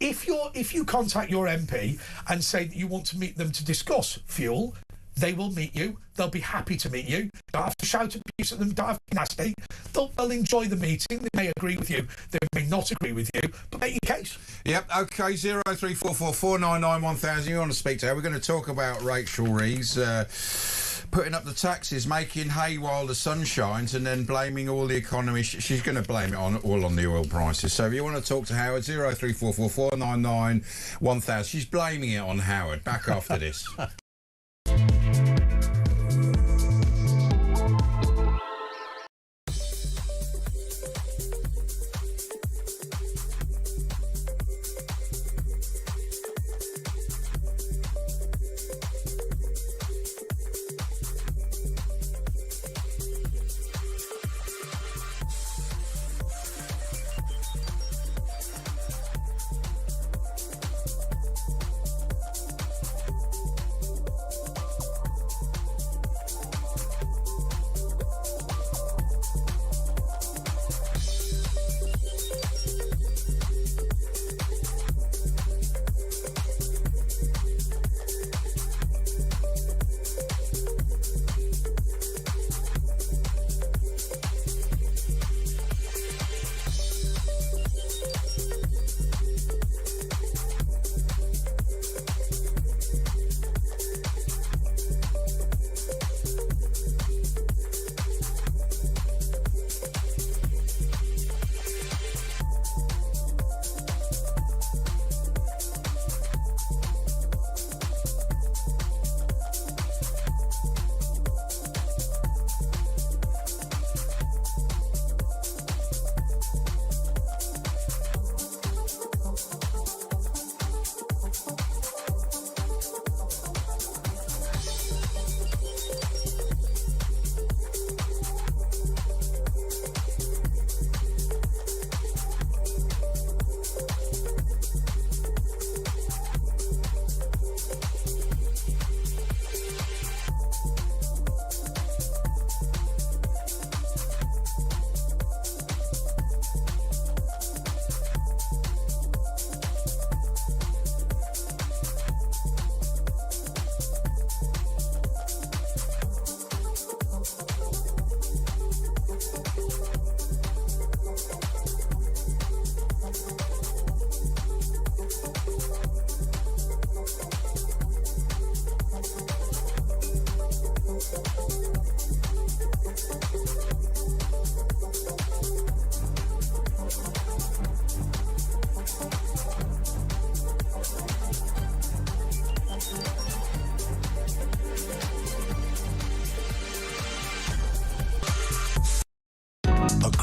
If you contact your MP and say that you want to meet them to discuss fuel, they will meet you. They'll be happy to meet you. Don't have to shout abuse at them. Don't have to be nasty. They'll enjoy the meeting. They may agree with you. They may not agree with you. But make your case. Yep. Okay. 03444991000. You want to speak to her? We're going to talk about Rachel Reeves putting up the taxes, making hay while the sun shines, and then blaming all the economy. She's going to blame it all on the oil prices. So if you want to talk to Howard, 03444991000. She's blaming it on Howard. Back after this.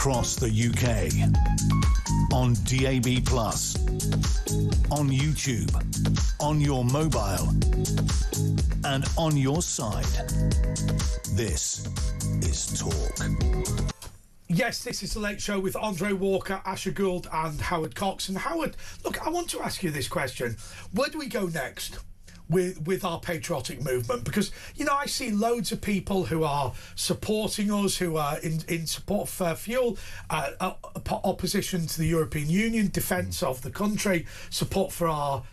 across the UK. On DAB+, on YouTube, on your mobile, and on your side. This is Talk. Yes, this is the Late Show with Andre Walker, Asher Gould and Howard Cox. And Howard, look, I want to ask you this question. Where do we go next with our patriotic movement? Because, you know, I see loads of people who are supporting us, who are in support for fuel, opposition to the European Union, defence of the country, support for our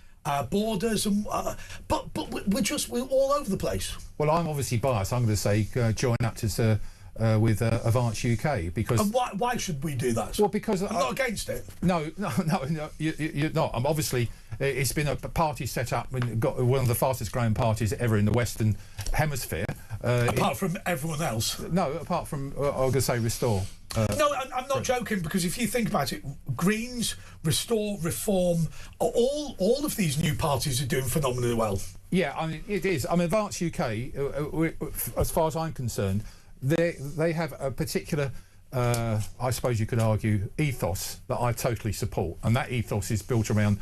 borders, and but we're all over the place. Well, I'm obviously biased. I'm going to say join up to with Advance UK, because. And why should we do that? Well, because I'm not against it. No, you're not. Obviously, it's been a party set up and got one of the fastest growing parties ever in the Western Hemisphere. Apart from everyone else. No, apart from I was going to say Restore. No, I'm not joking, because if you think about it, Greens, Restore, Reform, all of these new parties are doing phenomenally well. Yeah, I mean, it is. I mean, Advance UK, as far as I'm concerned, they have a particular, I suppose you could argue, ethos that I totally support. And that ethos is built around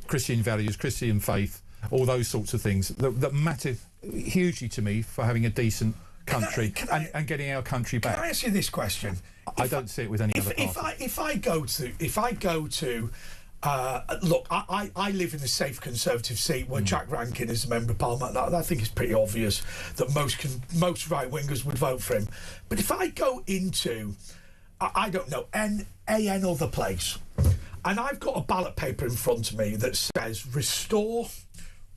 Christian values, Christian faith, all those sorts of things that matter hugely to me for having a decent country and getting our country back. Can I ask you this question? I don't see it with any other party. If I go to look, I live in a safe Conservative seat where Jack Rankin is a member of Parliament. I think it's pretty obvious that most right-wingers would vote for him. But if I go into, I don't know, AN other place, and I've got a ballot paper in front of me that says Restore,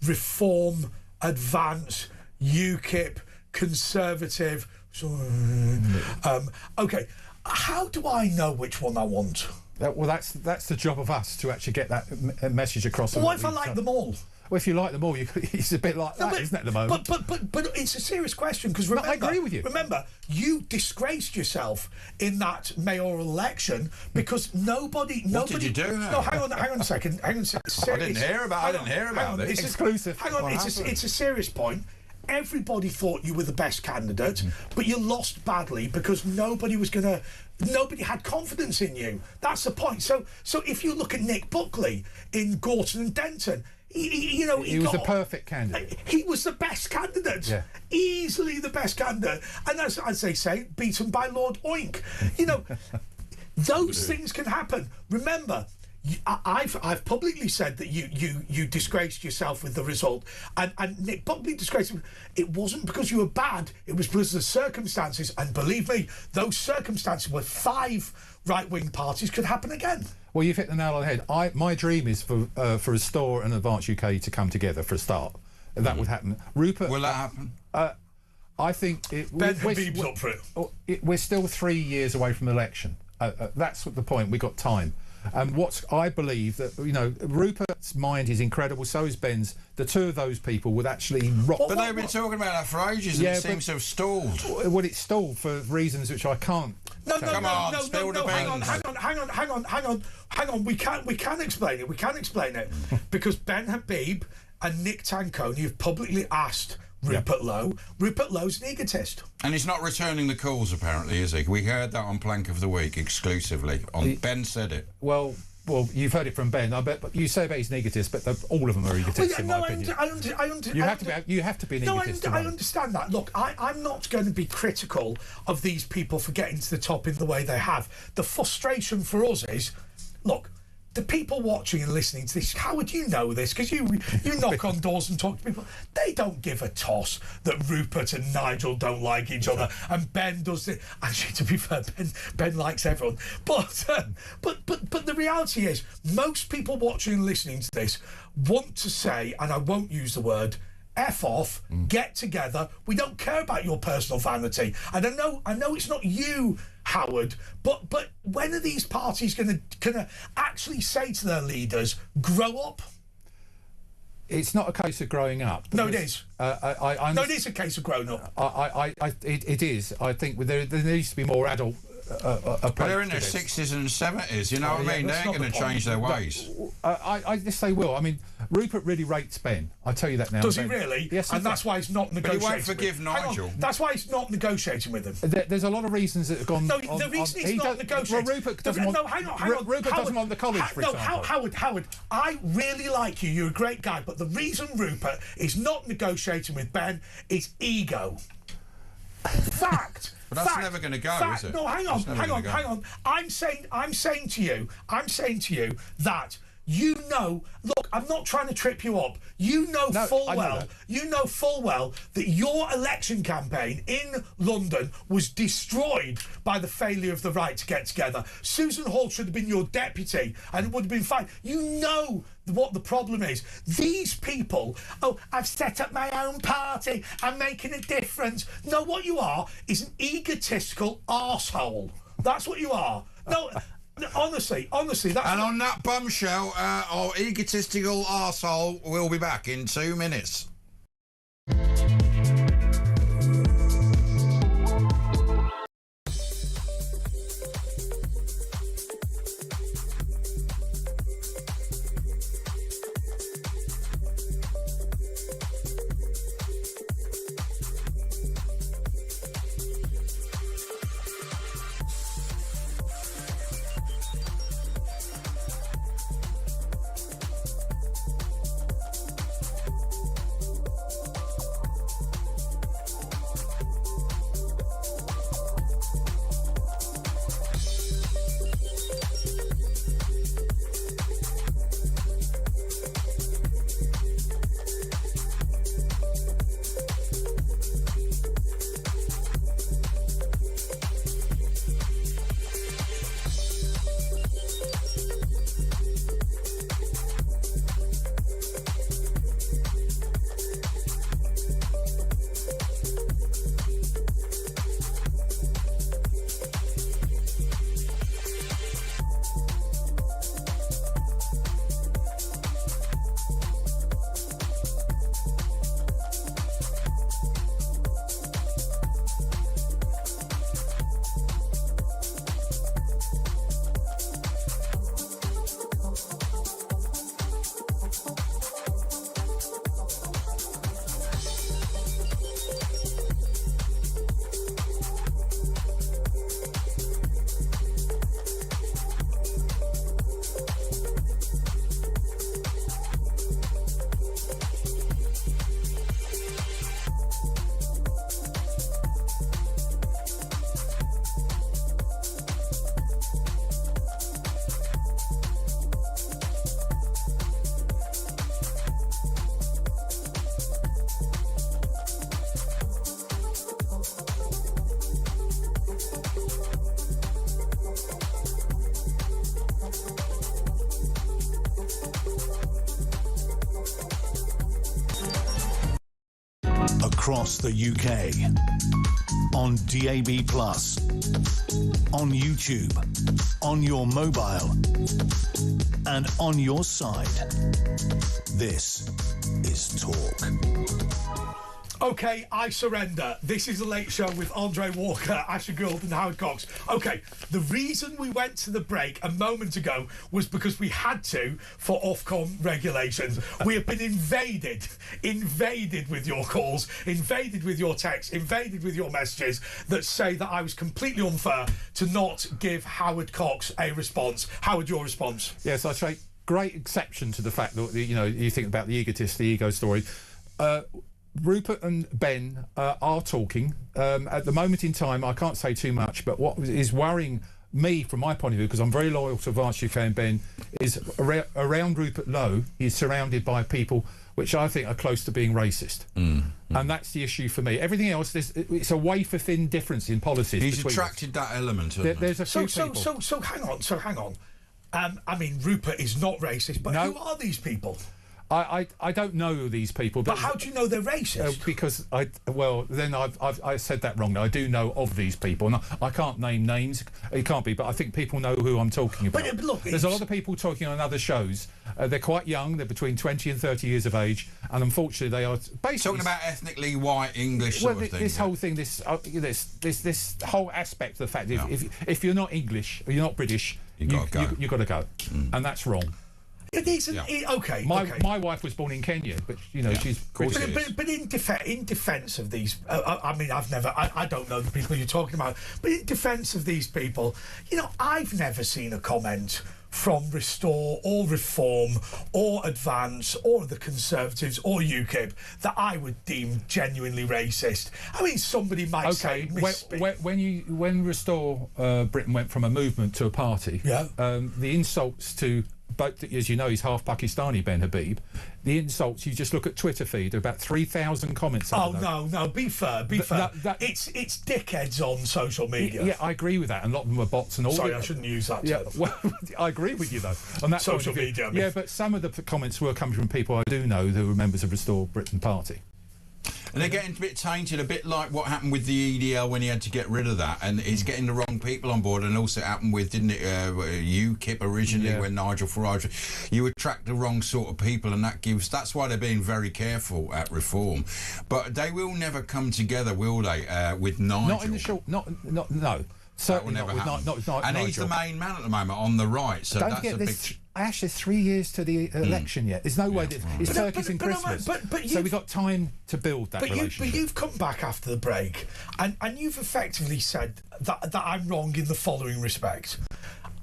Reform, Advance, UKIP, Conservative. Okay, how do I know which one I want? Well, that's the job of us to actually get that message across. Well, what if I like them all? Well, if you like them all, it's a bit like that, isn't it, at the moment? But it's a serious question, because remember, I agree with you. Remember, you disgraced yourself in that mayoral election because nobody. What did you do? No, hang on a second. I didn't hear about it. It's exclusive. Hang on, it's a serious point. Everybody thought you were the best candidate, but you lost badly because nobody had confidence in you. That's the point. So if you look at Nick Buckley in Gorton and Denton, he was a perfect candidate. He was the best candidate, easily the best candidate, and as they say, beaten by Lord Oink. Those things can happen. Remember, I've publicly said that you disgraced yourself with the result, and Nick Buckley disgraced him. It wasn't because you were bad, it was because of the circumstances, and believe me, those circumstances where 5 right-wing parties could happen again. Well, you've hit the nail on the head. My dream is for Restore and Advance UK to come together for a start. That would happen. Rupert, will that happen? I think Ben Habib's up for it. We're still 3 years away from election. That's the point. We got time. And I believe that, Rupert's mind is incredible, so is Ben's. The two of those people would actually rock. But they've been talking about that for ages, and it seems to have stalled. Well, it's stalled for reasons which I can't. No, hang on. We can explain it. We can explain it because Ben Habib and Nick Tanconi have publicly asked Rupert Lowe. Rupert Lowe's an egotist. And he's not returning the calls, apparently, is he? We heard that on Plank of the Week exclusively. Ben said it. Well, you've heard it from Ben. I bet. But you say about he's an egotist, but all of them are egotists, in my opinion. You have to be an egotist. I understand that. Look, I'm not going to be critical of these people for getting to the top in the way they have. The frustration for us is, look, the people watching and listening to this, how would you know this? Because you knock on doors and talk to people. They don't give a toss that Rupert and Nigel don't like each other, and Ben does it. Actually, to be fair, Ben likes everyone. But the reality is, most people watching and listening to this want to say, and I won't use the word, F off, get together. We don't care about your personal vanity. And I know it's not you, Howard, but when are these parties going to actually say to their leaders, grow up? It's not a case of growing up. No, it is. It is a case of growing up. It is. I think there needs to be more adult approach. But they're in their 60s and 70s, you know what I mean? They ain't going to change their ways. I guess they will. I mean, Rupert really rates Ben. I tell you that now. Does he Ben. really? Yes, and that's why he's not negotiating. But he won't forgive with. Hang on, Nigel. that's why he's not negotiating with him. There's a lot of reasons that have gone. No, the reason he's not negotiating. Well, Rupert doesn't want. No, hang on. Rupert doesn't want the college, for example. Howard, I really like you. You're a great guy, but the reason Rupert is not negotiating with Ben is ego. Fact. But that's never going to go, is it? No, hang on. I'm saying to you that you know. Look, I'm not trying to trip you up. You know full well that your election campaign in London was destroyed by the failure of the right to get together. Susan Hall should have been your deputy, and it would have been fine. You know what the problem is. These people, I've set up my own party, I'm making a difference. No, what you are is an egotistical arsehole. That's what you are. No, honestly, that's... And on that bombshell, our egotistical arsehole will be back in 2 minutes. Across the UK, on DAB+, on YouTube, on your mobile, and on your side. This is Talk. OK, I surrender. This is The Late Show with Andre Walker, Asher Gould and Howard Cox. OK, the reason we went to the break a moment ago was because we had to for Ofcom regulations. We have been invaded with your calls, invaded with your texts, invaded with your messages that say that I was completely unfair to not give Howard Cox a response. Howard, your response? Yes, I take great exception to the fact that, you know, you think about the egotist, the ego story. Rupert and Ben are talking. At the moment in time, I can't say too much, but what is worrying me from my point of view, because I'm very loyal to Varsity fan Ben, is around Rupert Lowe, he's surrounded by people which I think are close to being racist. And that's the issue for me. Everything else, it's a wafer-thin difference in policies. He's attracted that element, hasn't there's a few people. So hang on. I mean, Rupert is not racist, but who are these people? I don't know these people, but how do you know they're racist? Because I said that wrong. I do know of these people, and I can't name names. It can't be, but I think people know who I'm talking about. But look, there's a lot of people talking on other shows. They're quite young. They're between 20 and 30 years of age, and unfortunately, they are basically talking about ethnically white English sort of thing. This whole thing, this whole aspect of the fact if you're not English, or you're not British, you've got to go, and that's wrong. It isn't. Yeah. Okay. My wife was born in Kenya, but you know she's British. But in defence of these, I mean, I don't know the people you're talking about, but in defence of these people, you know, I've never seen a comment from Restore or Reform or Advance or the Conservatives or UKIP that I would deem genuinely racist. I mean, somebody might say when Restore Britain went from a movement to a party, the insults to, but as you know, he's half Pakistani, Ben Habib. The insults, you just look at Twitter feed, about 3,000 comments. No, be fair. It's dickheads on social media. Yeah, I agree with that, and a lot of them are bots and all. Sorry, I shouldn't use that term. Well, I agree with you though on that social media. I mean. Yeah, but some of the comments were coming from people I do know who were members of Restore Britain Party. And they're getting a bit tainted, a bit like what happened with the EDL when he had to get rid of that, and he's getting the wrong people on board. And also happened with, didn't it, UKIP originally, when Nigel Farage, you attract the wrong sort of people, and that's why they're being very careful at Reform. But they will never come together, will they? With Nigel, not in the short, no. Certainly that will never happen. Not with and Nigel. he's the main man at the moment on the right. So Don't that's forget a big. this. Actually, 3 years to the election yet. There's no way that it's turkeys and Christmas. So we've got time to build that relationship. But you've come back after the break, and you've effectively said that I'm wrong in the following respect.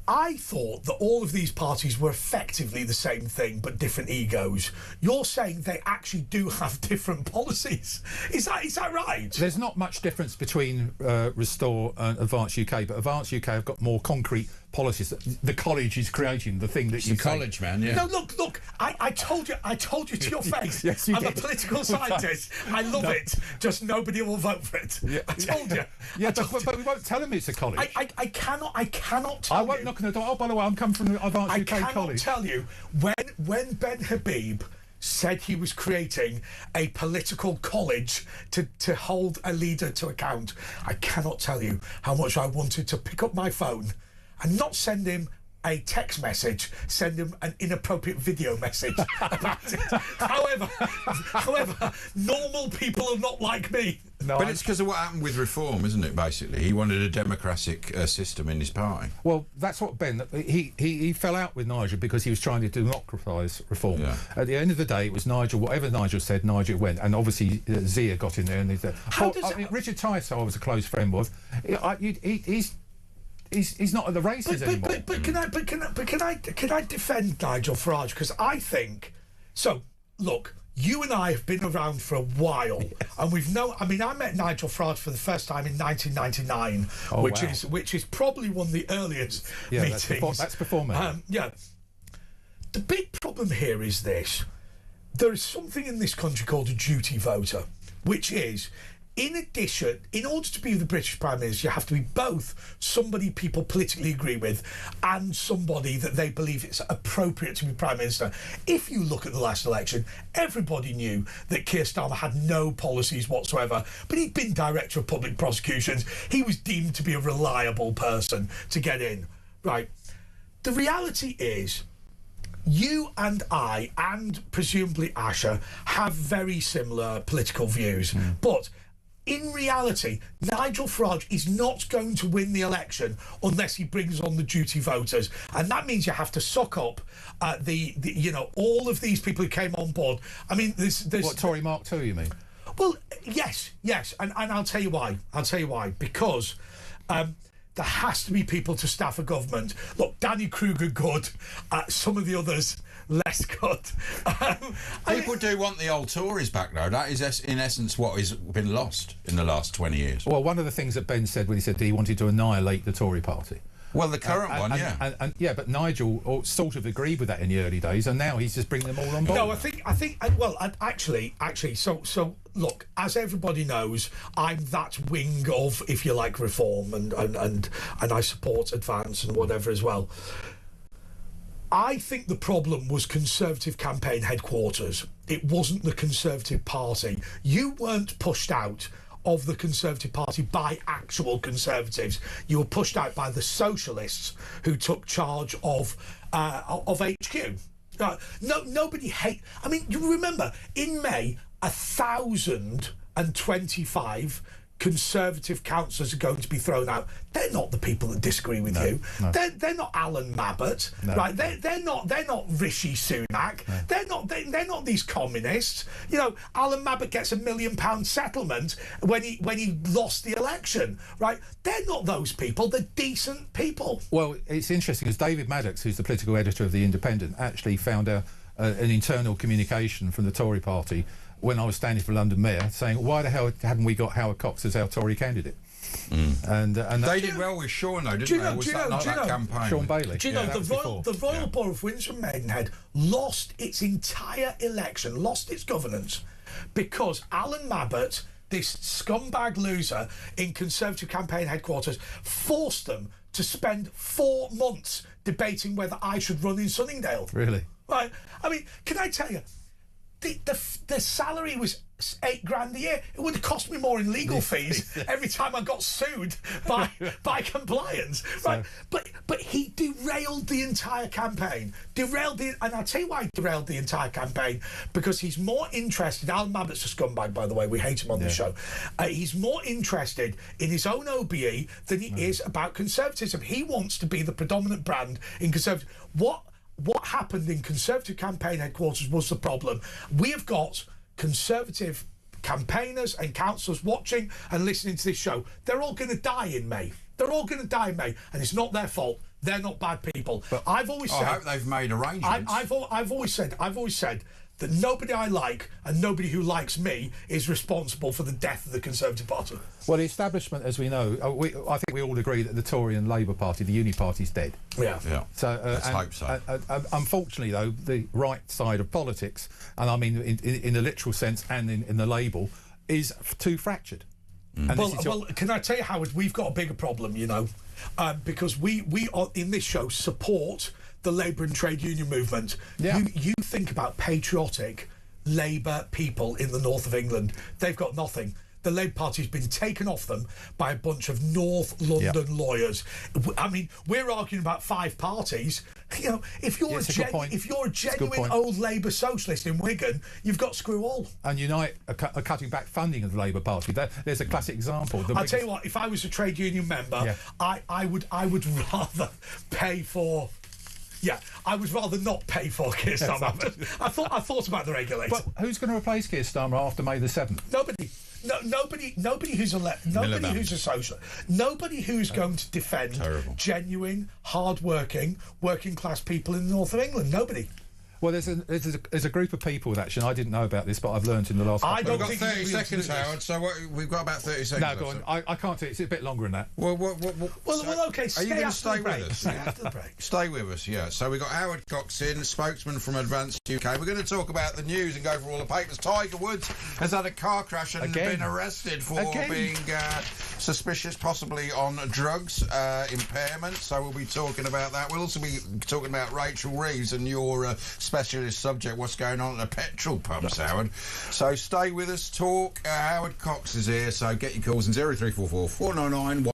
I thought that all of these parties were effectively the same thing, but different egos. You're saying they actually do have different policies. Is that right? There's not much difference between Restore and Advance UK, but Advance UK have got more concrete policies. The college is creating the thing that it's you the college, man. Yeah. No, look. I told you to your face. Yes, you I'm did. a political scientist. I love it. Just nobody will vote for it. Yeah. I told you. Yeah, but we won't tell them it's a college. I cannot tell you. I won't knock on the door. Oh, by the way, I'm coming from the Advance UK college. I cannot tell you when Ben Habib said he was creating a political college to hold a leader to account. I cannot tell you how much I wanted to pick up my phone and not send him a text message, send him an inappropriate video message about it. However, normal people are not like me. No, but it's because of what happened with Reform, isn't it, basically? He wanted a democratic system in his party. Well, that's what Ben... He fell out with Nigel because he was trying to democratise Reform. Yeah. At the end of the day, it was Nigel. Whatever Nigel said, Nigel went. And obviously, Zia got in there. And Richard Tice, I was a close friend with. He's not at the races anymore. But can I defend Nigel Farage? Because I think so. Look, you and I have been around for a while, and I met Nigel Farage for the first time in 1999, which is probably one of the earliest meetings. That's before me. The big problem here is this: there is something in this country called a duty voter, which is, in addition, in order to be the British Prime Minister, you have to be both somebody people politically agree with and somebody that they believe it's appropriate to be Prime Minister. If you look at the last election, everybody knew that Keir Starmer had no policies whatsoever, but he'd been Director of Public Prosecutions. He was deemed to be a reliable person to get in. Right. The reality is, you and I, and presumably Asher, have very similar political views, but in reality, Nigel Farage is not going to win the election unless he brings on the duty voters, and that means you have to suck up the all of these people who came on board. I mean, there's what, Tory Mark II, you mean? Well, yes, and I'll tell you why. Because there has to be people to staff a government. Look, Danny Kruger good, some of the others less good. People do want the old Tories back, though. That is, in essence, what has been lost in the last 20 years. Well, one of the things that Ben said when he said he wanted to annihilate the Tory party. Well, the current one, but Nigel sort of agreed with that in the early days, and now he's just bringing them all on board. No, I think. Well, actually, so look, as everybody knows, I'm that wing of, if you like, Reform, and I support Advance and whatever as well. I think the problem was Conservative campaign headquarters. It wasn't the Conservative Party. You weren't pushed out of the Conservative Party by actual Conservatives. You were pushed out by the Socialists who took charge of HQ. Nobody hate. I mean, you remember in May, 1,025 Conservative councillors are going to be thrown out. They're not the people that disagree with you. No. They're not Alan Mabbott, right? They're not Rishi Sunak. No. They're not these communists. You know, Alan Mabbott gets £1 million settlement when he lost the election, right? They're not those people. They're decent people. Well, it's interesting because David Maddox, who's the political editor of The Independent, actually found an internal communication from the Tory party when I was standing for London Mayor, saying, why the hell haven't we got Howard Cox as our Tory candidate? And they did well with Sean, though, didn't they? Was that not that campaign? Sean Bailey. Do you know, the Royal Borough of Windsor and Maidenhead lost its entire election, lost its governance, because Alan Mabbott, this scumbag loser in Conservative campaign headquarters, forced them to spend 4 months debating whether I should run in Sunningdale. Really? Right. I mean, can I tell you, the salary was $8,000 a year. It would have cost me more in legal fees every time I got sued by compliance. Right? But he derailed the entire campaign. And I'll tell you why he derailed the entire campaign, because he's more interested. Alan Mabbott's a scumbag, by the way. We hate him on the show. He's more interested in his own OBE than he is about conservatism. He wants to be the predominant brand in conservative. What happened in Conservative campaign headquarters was the problem. We have got Conservative campaigners and councillors watching and listening to this show. They're all going to die in May. They're all going to die in May, and it's not their fault. They're not bad people. But I've always said, I hope they've made arrangements. I've always said that nobody I like and nobody who likes me is responsible for the death of the Conservative Party. Well, the establishment, as we know, I think we all agree that the Tory and Labour Party, the Uni Party, is dead. Yeah. So let's hope so. Unfortunately, though, the right side of politics, and I mean in the literal sense and in the label, is too fractured. And well, can I tell you, Howard, we've got a bigger problem, you know, because we are, in this show, support the Labour and trade union movement. Yeah. You think about patriotic Labour people in the north of England. They've got nothing. The Labour Party's been taken off them by a bunch of North London lawyers. I mean, we're arguing about 5 parties. You know, if you're a genuine old Labour socialist in Wigan, you've got screw all. And Unite are cutting back funding of the Labour Party. There's a classic example. I'll tell you what, if I was a trade union member, I would rather pay for... Yeah, I would rather not pay for Keir Starmer. I thought about the regulator. But who's going to replace Keir Starmer after May the 7th? Nobody. No, nobody who's a socialist, nobody who's going to defend genuine, hard-working, working-class people in the north of England. Nobody. Well, there's a group of people, actually, I didn't know about this, but I've learned in the last couple We've got 30 seconds, Howard, so we've got about 30 seconds. No, go on. I can't do it. It's a bit longer than that. Well, okay, are you going to stay with us? Stay after the break. Stay with us, yeah. So we've got Howard Cox in, spokesman from Advanced UK. We're going to talk about the news and go through all the papers. Tiger Woods has had a car crash and been arrested for being suspicious, possibly on drugs, impairment. So we'll be talking about that. We'll also be talking about Rachel Reeves and your specialist subject, what's going on at the petrol pumps, Howard. So stay with us, talk. Howard Cox is here, so get your calls in 0344 499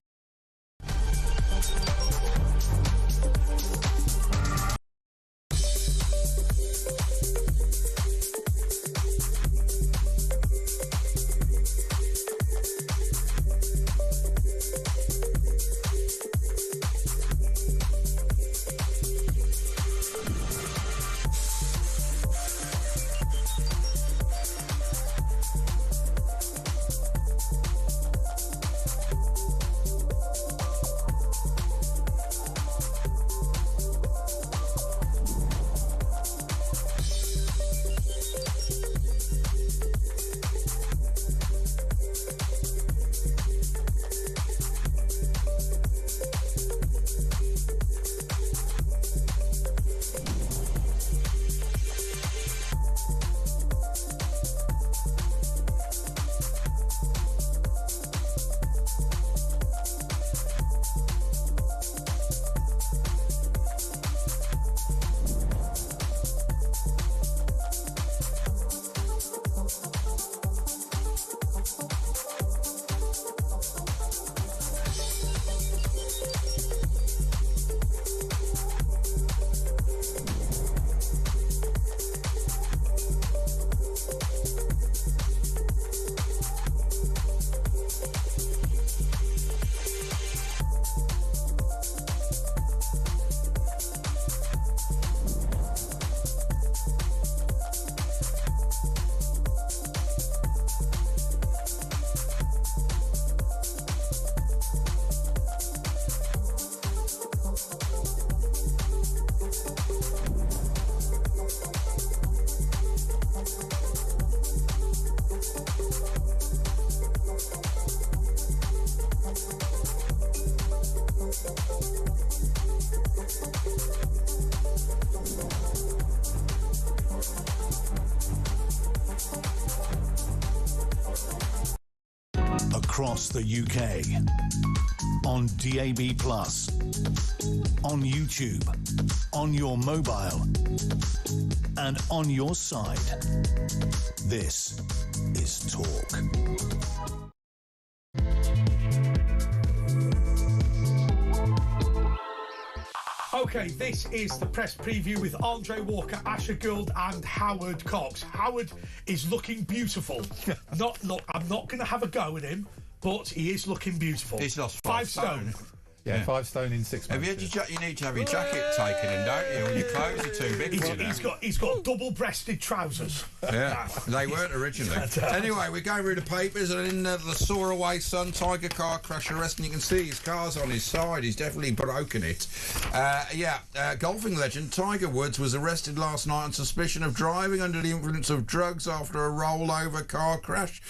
across the UK. On DAB+, on YouTube, on your mobile, and on your side. This is Talk. Okay, this is the press preview with Andre Walker, Asher Gould and Howard Cox. Howard is looking beautiful. I'm not going to have a go at him, but he is looking beautiful. He's lost 5 stone. Yeah, 5 stone in 6 months. You need to have your jacket taken in, don't you? When your clothes are too big. He's got double-breasted trousers. Yeah, they weren't originally. Anyway, we're going through the papers, and in the Soaraway Sun Tiger car crash arrest, and you can see his car's on his side. He's definitely broken it. Golfing legend Tiger Woods was arrested last night on suspicion of driving under the influence of drugs after a rollover car crash.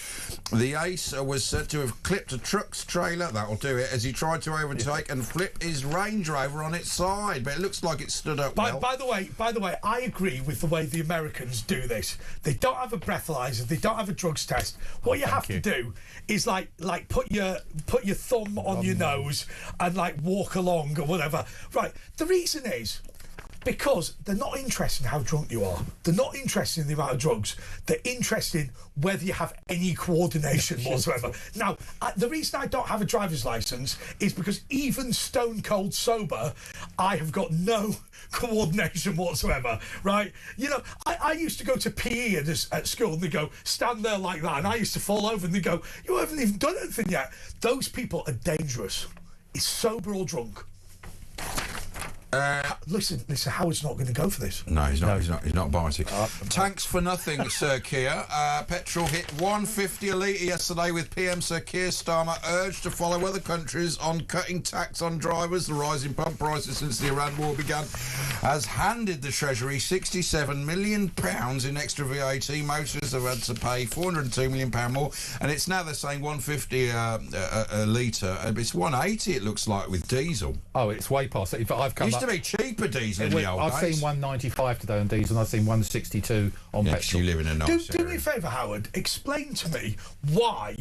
The ace was said to have clipped a truck's trailer, that'll do it, as he tried to overtake and flip his Range Rover on its side, but it looks like it stood up well. By the way, I agree with the way the Americans do this. They don't have a breathalyzer, they don't have a drugs test. What you have to do is like put your thumb on your nose and like walk along or whatever. Right. The reason is because they're not interested in how drunk you are. They're not interested in the amount of drugs. They're interested in whether you have any coordination whatsoever. Now, the reason I don't have a driver's licence is because even stone cold sober, I have got no coordination whatsoever, right? You know, I used to go to PE at school and they go, stand there like that, and I used to fall over and they go, you haven't even done anything yet. Those people are dangerous. It's sober or drunk. Listen, Howard's not going to go for this. No, he's not. He's not biting. Tanks for nothing, Sir Keir. Petrol hit 150 a litre yesterday, with PM Sir Keir Starmer urged to follow other countries on cutting tax on drivers. The rise in pump prices since the Iran war began has handed the Treasury £67 million in extra VAT. Motorists have had to pay £402 million more, and it's now they're saying 150 a litre. It's 180. It looks like with diesel. Oh, it's way past it. I've come to be cheaper diesel in the old I've days. seen 195 today on diesel, and I've seen 162 on petrol. You live in a nice Do me a favour, Howard. Explain to me why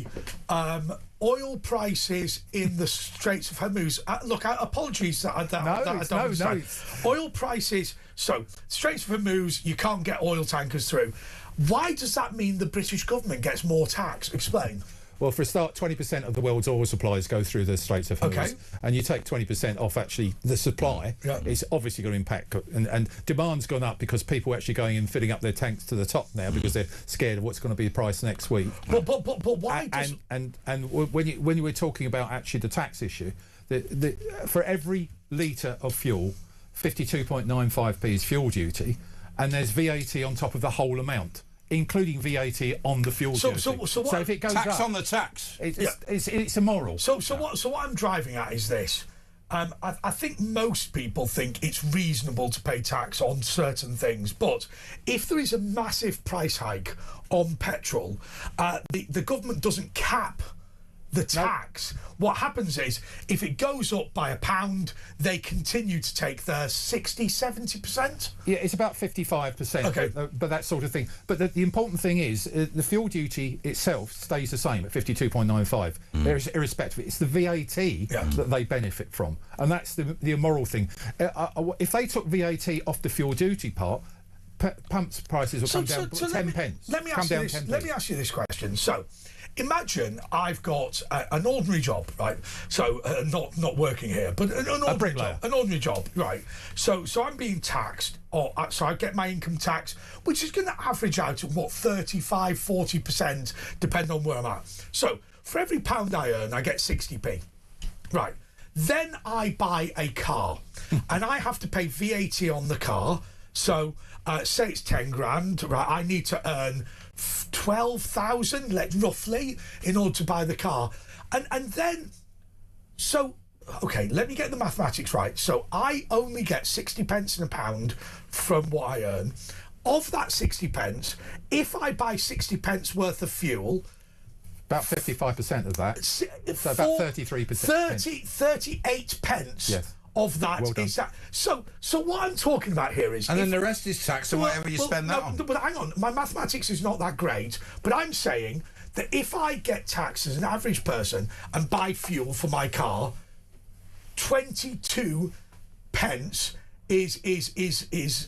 oil prices in the Straits of Hormuz. Look, apologies that I don't understand. Oil prices. So, Straits of Hormuz, you can't get oil tankers through. Why does that mean the British government gets more tax? Explain. Well, for a start, 20% of the world's oil supplies go through the Straits of Hormuz. Okay. And you take 20% off actually the supply, it's obviously going to impact. And demand's gone up because people are actually going and filling up their tanks to the top now because they're scared of what's going to be the price next week. But why does... And when you were talking about actually the tax issue, for every litre of fuel, 52.95p is fuel duty, and there's VAT on top of the whole amount, including VAT on the fuel duty. So if it goes tax up, on the tax, it's immoral. So what I'm driving at is this. I think most people think it's reasonable to pay tax on certain things, but if there is a massive price hike on petrol, the government doesn't cap the tax. What happens is, if it goes up by £1, they continue to take their 60-70%. Yeah, it's about 55%. Okay. But that sort of thing. But the important thing is the fuel duty itself stays the same at 52.95, irrespective. It's the VAT that they benefit from, and that's the immoral thing. If they took VAT off the fuel duty part, pumps prices will come down 10 pence. Let me ask you this question. So, imagine I've got an ordinary job, right? So not working here, but an ordinary job, right? So I'm being taxed, so I get my income tax, which is going to average out at 35-40%, depending on where I'm at. So for every £1 I earn, I get 60p, right? Then I buy a car, and I have to pay VAT on the car. So say it's 10 grand, right? I need to earn 12,000, roughly, in order to buy the car, and then, so okay, let me get the mathematics right. So I only get 60 pence in a pound from what I earn. Of that 60 pence, if I buy 60 pence worth of fuel, about 55% of that, so about 33%. 38 pence. Yes. Of that is that. So what I'm talking about here is, and then the rest is tax on whatever you spend that on. But hang on, my mathematics is not that great. But I'm saying that if I get taxed as an average person and buy fuel for my car, 22 pence is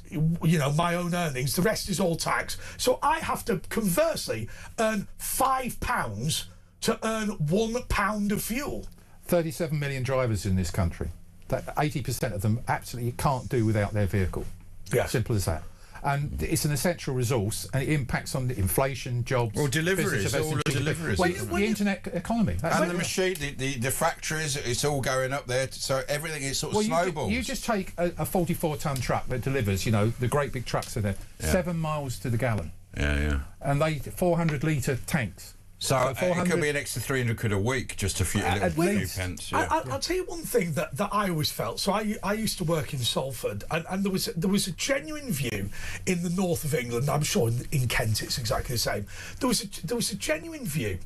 you know, my own earnings. The rest is all tax. So I have to conversely earn £5 to earn £1 of fuel. 37 million drivers in this country. That 80% of them absolutely can't do without their vehicle. Yeah. Simple as that. And it's an essential resource, and it impacts on the inflation, jobs, or deliveries, business all the investment, deliveries. the internet economy. And the machine, the factories, it's all going up there. So everything is sort of snowballs. You just take a 44-ton truck that delivers, you know, the great big trucks are there, 7 miles to the gallon. Yeah. And they 400-litre tanks. So it could be an extra 300 quid a week just a few pence. Yeah. I'll tell you one thing that I always felt. So I used to work in Salford, and there was a genuine view in the north of England. I'm sure in Kent it's exactly the same. There was a genuine view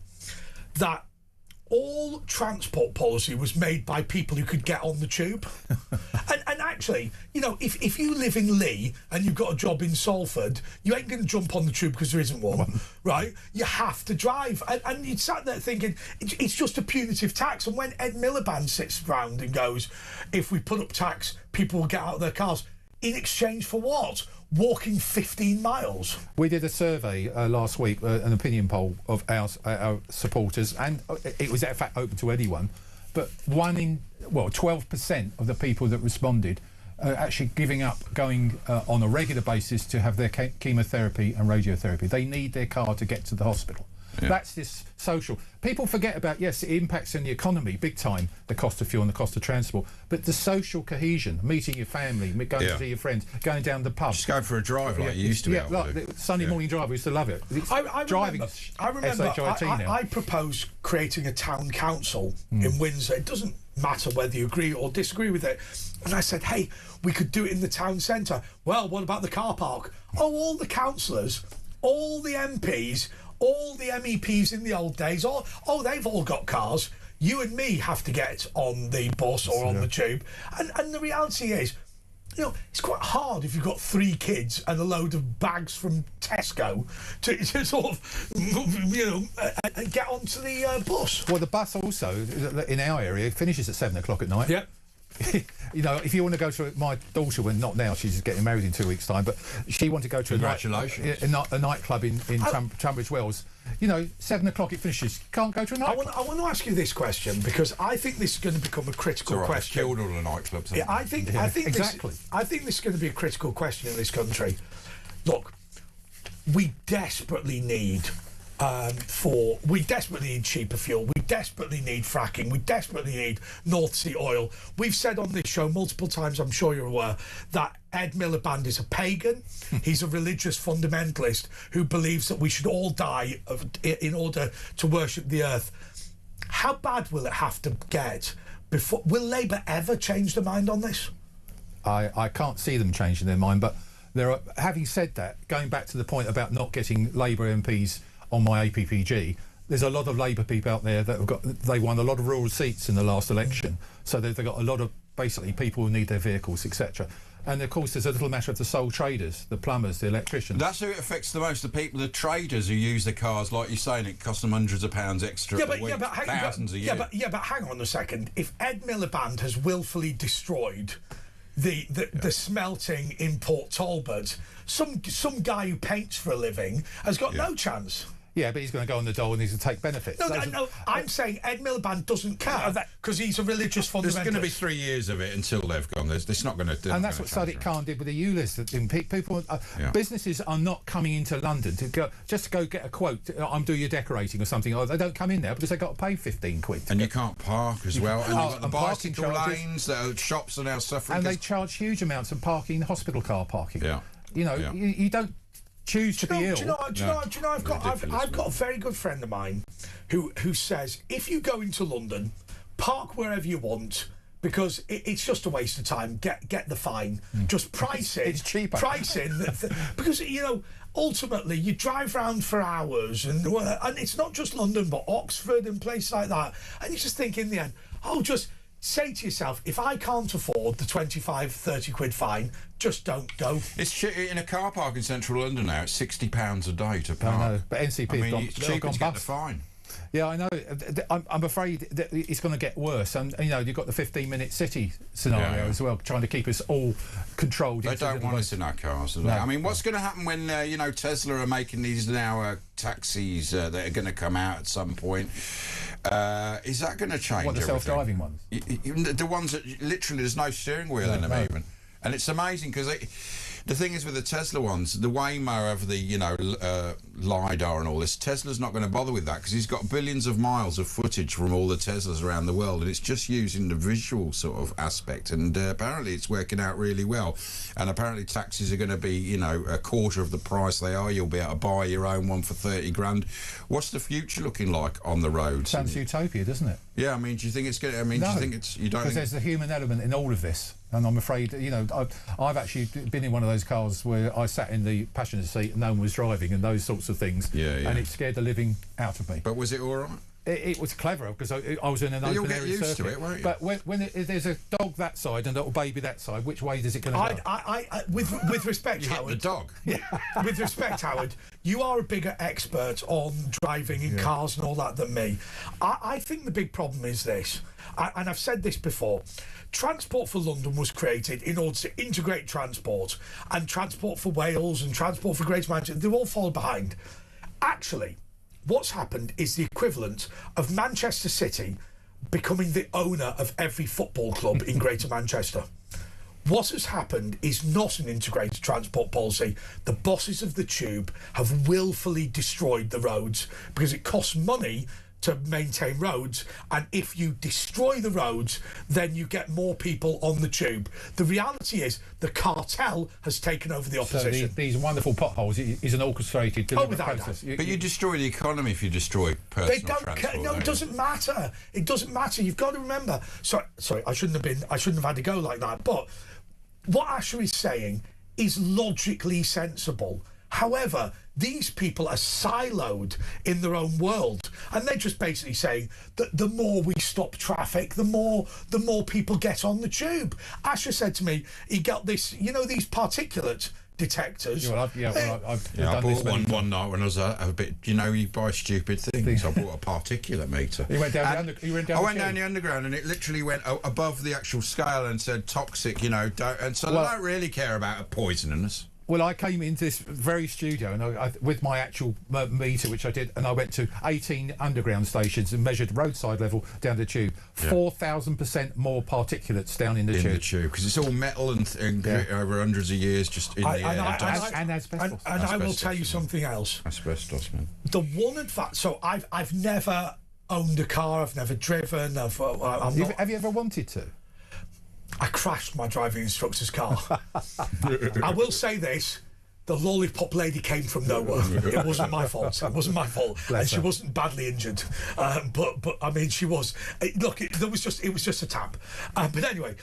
that all transport policy was made by people who could get on the tube. and actually, you know, if you live in Lee and you've got a job in Salford, you ain't going to jump on the tube because there isn't one, right? You have to drive. And you sat there thinking, it's just a punitive tax. And when Ed Miliband sits round and goes, if we put up tax, people will get out of their cars. In exchange for what? Walking 15 miles. We did a survey last week, an opinion poll of our supporters, and it was in fact open to anyone. But 12% of the people that responded are actually giving up going on a regular basis to have their chemotherapy and radiotherapy. They need their car to get to the hospital. Yeah. That's this social. People forget about, yes, it impacts on the economy big time, the cost of fuel and the cost of transport, but the social cohesion, meeting your family, going to see your friends, going down the pub. Just going for a drive like you used to be able to do. The Sunday morning drive, we used to love it. I remember I proposed creating a town council in Windsor. It doesn't matter whether you agree or disagree with it. And I said, hey, we could do it in the town centre. Well, what about the car park? Oh, all the councillors, all the MPs, all the MEPs in the old days, they've all got cars. You and me have to get on the bus or on the tube. And the reality is, you know, it's quite hard if you've got 3 kids and a load of bags from Tesco to sort of, you know, get onto the bus. Well, the bus also, in our area, finishes at 7 o'clock at night. Yep. You know, if you want to go to my daughter, well, not now, she's getting married in 2 weeks' time, but she wanted to go to a nightclub in Tunbridge Wells. You know, 7 o'clock it finishes. Can't go to a nightclub. I want to ask you this question because I think this is going to become a critical question. Killed all the nightclubs. Yeah, I think exactly. I think this is going to be a critical question in this country. Look, we desperately need. We desperately need cheaper fuel. We desperately need fracking. We desperately need North Sea oil. We've said on this show multiple times, I'm sure you're aware, that Ed Miliband is a pagan. He's a religious fundamentalist who believes that we should all die in order to worship the earth. How bad will it have to get before? Will Labour ever change their mind on this? I can't see them changing their mind, but there are. Having said that, going back to the point about not getting Labour MPs on my APPG, there's a lot of Labour people out there that they won a lot of rural seats in the last election, so they've got a lot of basically people who need their vehicles, etc. And of course, there's a little matter of the sole traders, the plumbers, the electricians. That's who it affects the most. The people, the traders who use the cars, like you're saying, it costs them hundreds of pounds extra a week, thousands a year. But hang on a second. If Ed Miliband has willfully destroyed the smelting in Port Talbot, some guy who paints for a living has got no chance. Yeah, but he's going to go on the dole and he's going to take benefits. No, I'm saying Ed Miliband doesn't care because he's a religious fundamentalist. There's going to be 3 years of it until they've gone. It's not going to. And that's what Sadiq Khan did with the U-list. People, businesses are not coming into London to go get a quote. I'm doing your decorating or something. Or they don't come in there because they've got to pay 15 quid. And you can't park as well. And you've got the bicycle lanes. Shops are now suffering. And they charge huge amounts of parking, hospital car parking. Yeah. You know, you don't choose to be ill. Do you know? I've got a very good friend of mine who says if you go into London, park wherever you want because it's just a waste of time. Get the fine. Just price it. It's cheaper. Price in because you know ultimately you drive around for hours and it's not just London but Oxford and places like that, and you just think in the end, just say to yourself, if I can't afford the 25, 30 quid fine, just don't go. It's in a car park in central London now. It's £60 a day to park. I know, but NCP I mean, have it's cheaper to get the fine. Yeah, I know. I'm afraid that it's going to get worse. And, you know, you've got the 15-minute city scenario as well, trying to keep us all controlled. They don't want us in our cars, do they? I mean, what's going to happen when, you know, Tesla are making these now taxis that are going to come out at some point? Is that going to change What, the self-driving ones? The ones that literally there's no steering wheel in them even. And it's amazing because the thing is with the Tesla ones, the Waymo of the, you know, LiDAR and all this, Tesla's not going to bother with that because he's got billions of miles of footage from all the Teslas around the world, and it's just using the visual sort of aspect, and apparently it's working out really well. And apparently taxis are going to be, you know, a quarter of the price they are. You'll be able to buy your own one for 30 grand. What's the future looking like on the roads? Sounds utopia, doesn't it? Yeah, I mean, do you think it's going to... I mean, do you think it's... You don't... Because there's the human element in all of this. And I'm afraid, you know, I've actually been in one of those cars where I sat in the passenger seat and no one was driving and those sorts of things. Yeah. And it scared the living out of me. But was it all right? It was clever because I was in an open area used circuit. to it, won't you? But when there's a dog that side and a little baby that side, which way is it going to go? With respect, You hit Howard. the dog. With respect, Howard, you are a bigger expert on driving in cars and all that than me. I think the big problem is this, and I've said this before. Transport for London was created in order to integrate transport, and Transport for Wales and Transport for Greater Manchester, they've all followed behind. Actually, what's happened is the equivalent of Manchester City becoming the owner of every football club in Greater Manchester. What has happened is not an integrated transport policy. The bosses of the Tube have willfully destroyed the roads because it costs money to maintain roads, and if you destroy the roads, then you get more people on the Tube. The reality is the cartel has taken over the opposition. So these wonderful potholes is an orchestrated deliberate process. But you destroy the economy if you destroy personal transport. No, it doesn't matter. It doesn't matter. You've got to remember. Sorry, I shouldn't have had to go like that. But what Asher is saying is logically sensible. However, these people are siloed in their own world, and they're just basically saying that the more we stop traffic, the more people get on the Tube. Asher said to me he got this, you know, these particulate detectors. I've I bought one night when I was a bit, you know, you buy stupid things. I bought a particulate meter. You went down I went down the underground, and it literally went above the actual scale and said toxic, you know, and so they don't really care about it poisoning us. Well, I came into this very studio and I with my actual meter, which I did, and I went to 18 underground stations and measured roadside level down the Tube. 4,000% more particulates down in the Tube. Because it's all metal and over hundreds of years just in the air. And asbestos. And I will tell you something else. Asbestos, man. The one advantage. So I've never owned a car. I've never driven. Have you ever wanted to? I crashed my driving instructor's car. I will say this. The lollipop lady came from nowhere. It wasn't my fault. It wasn't my fault, and she wasn't badly injured. But I mean, she was. Look, it was just a tap. But anyway,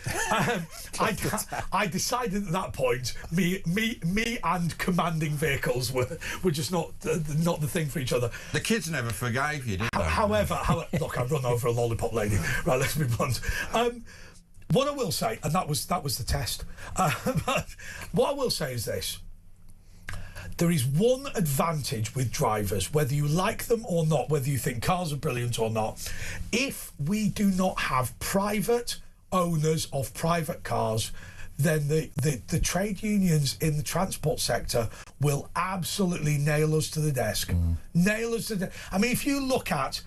I decided at that point, me and commanding vehicles were just not the thing for each other. The kids never forgave you, did they? However, look, I run over a lollipop lady. Right, let's be blunt. What I will say, and that was the test. But what I will say is this. There is one advantage with drivers, whether you like them or not, whether you think cars are brilliant or not. If we do not have private owners of private cars, then the trade unions in the transport sector will absolutely nail us to the desk. Nail us to the... I mean, if you look at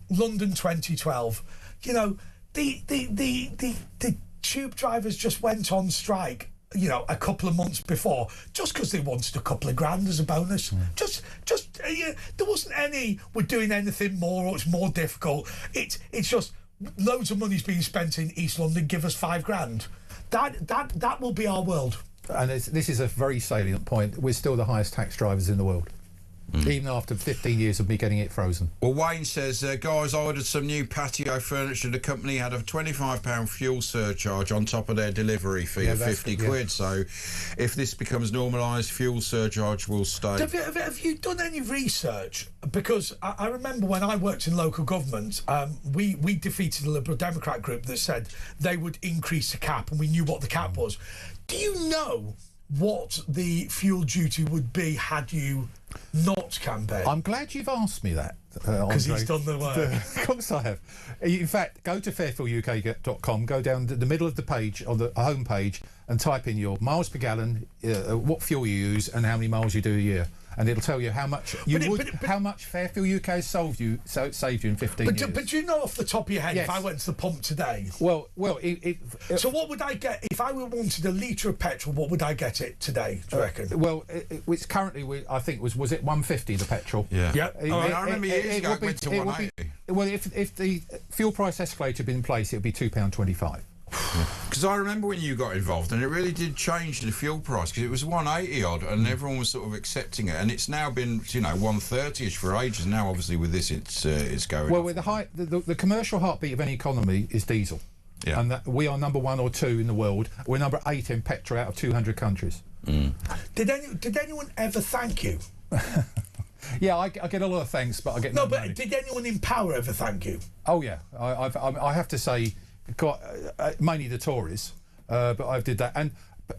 London 2012, you know, the Tube drivers just went on strike, you know, a couple of months before, just because they wanted a couple of grand as a bonus. Just there wasn't any, we're doing anything more or it's more difficult. It's just loads of money's being spent in East London, give us £5,000. That will be our world. And this is a very salient point. We're still the highest tax drivers in the world. even after 15 years of me getting it frozen. Well, Wayne says, guys, I ordered some new patio furniture. The company had a £25 fuel surcharge on top of their delivery fee of 50 quid. So if this becomes normalised, fuel surcharge will stay. Have you done any research? Because I remember when I worked in local government, we defeated a Liberal Democrat group that said they would increase the cap, and we knew what the cap was. Do you know what the fuel duty would be had you not campaigned? I'm glad you've asked me that. Because he's done the work. Of course I have. In fact, go to fairfielduk.com, go down to the middle of the page, on the home page, and type in your miles per gallon, what fuel you use, and how many miles you do a year. And it'll tell you how much how much Fairfield UK has saved you in 15 years. But do you know off the top of your head, yes, if I went to the pump today? Well, so what would I get if I wanted a litre of petrol? What would I get it today? Do you reckon? Well, it's currently, I think was it 150 the petrol? Yeah. Yeah. I remember years ago it went to 180. Well, if the fuel price escalator had been in place, it would be £2.25. Because I remember when you got involved, and it really did change the fuel price, because it was 180 odd, and everyone was sort of accepting it, and it's now been 130ish for ages. Now, obviously, with this, it's going. Well, with the commercial heartbeat of any economy is diesel, and that we are number 1 or 2 in the world. We're number 8 in petrol out of 200 countries. Did anyone ever thank you? Yeah, I get a lot of thanks, but I get no. No But money. did anyone in power ever thank you? Oh yeah, I have to say, mainly the Tories, but I did that, and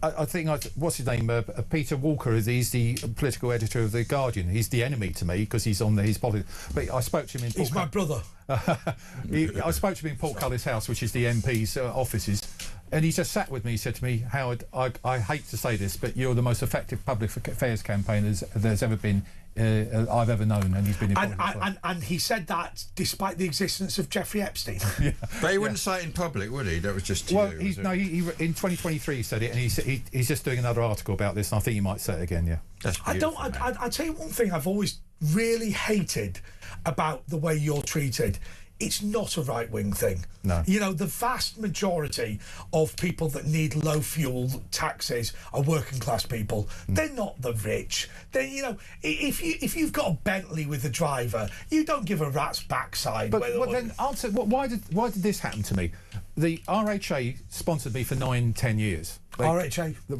I think what's his name? Peter Walker. He's the political editor of the Guardian. He's the enemy to me because he's on his politics. But I spoke to him in. He's my brother. I spoke to him in Portcullis House, which is the MP's offices, and he just sat with me. He said to me, "Howard, I hate to say this, but you're the most effective public affairs campaigner there's ever been." I've ever known, and he's been involved. And he said that despite the existence of Jeffrey Epstein. Yeah. But he wouldn't say it in public, would he? That was just to you, he in 2023 he said it, and he's just doing another article about this, and I think he might say it again. Yeah, That's beautiful, I tell you one thing I've always really hated about the way you're treated. It's not a right-wing thing. No. You know, the vast majority of people that need low fuel taxes are working class people. They're not the rich. They, you know, if you've got a Bentley with a driver, you don't give a rat's backside. But then answer. Why did this happen to me? The RHA sponsored me for 9-10 years. RHA, the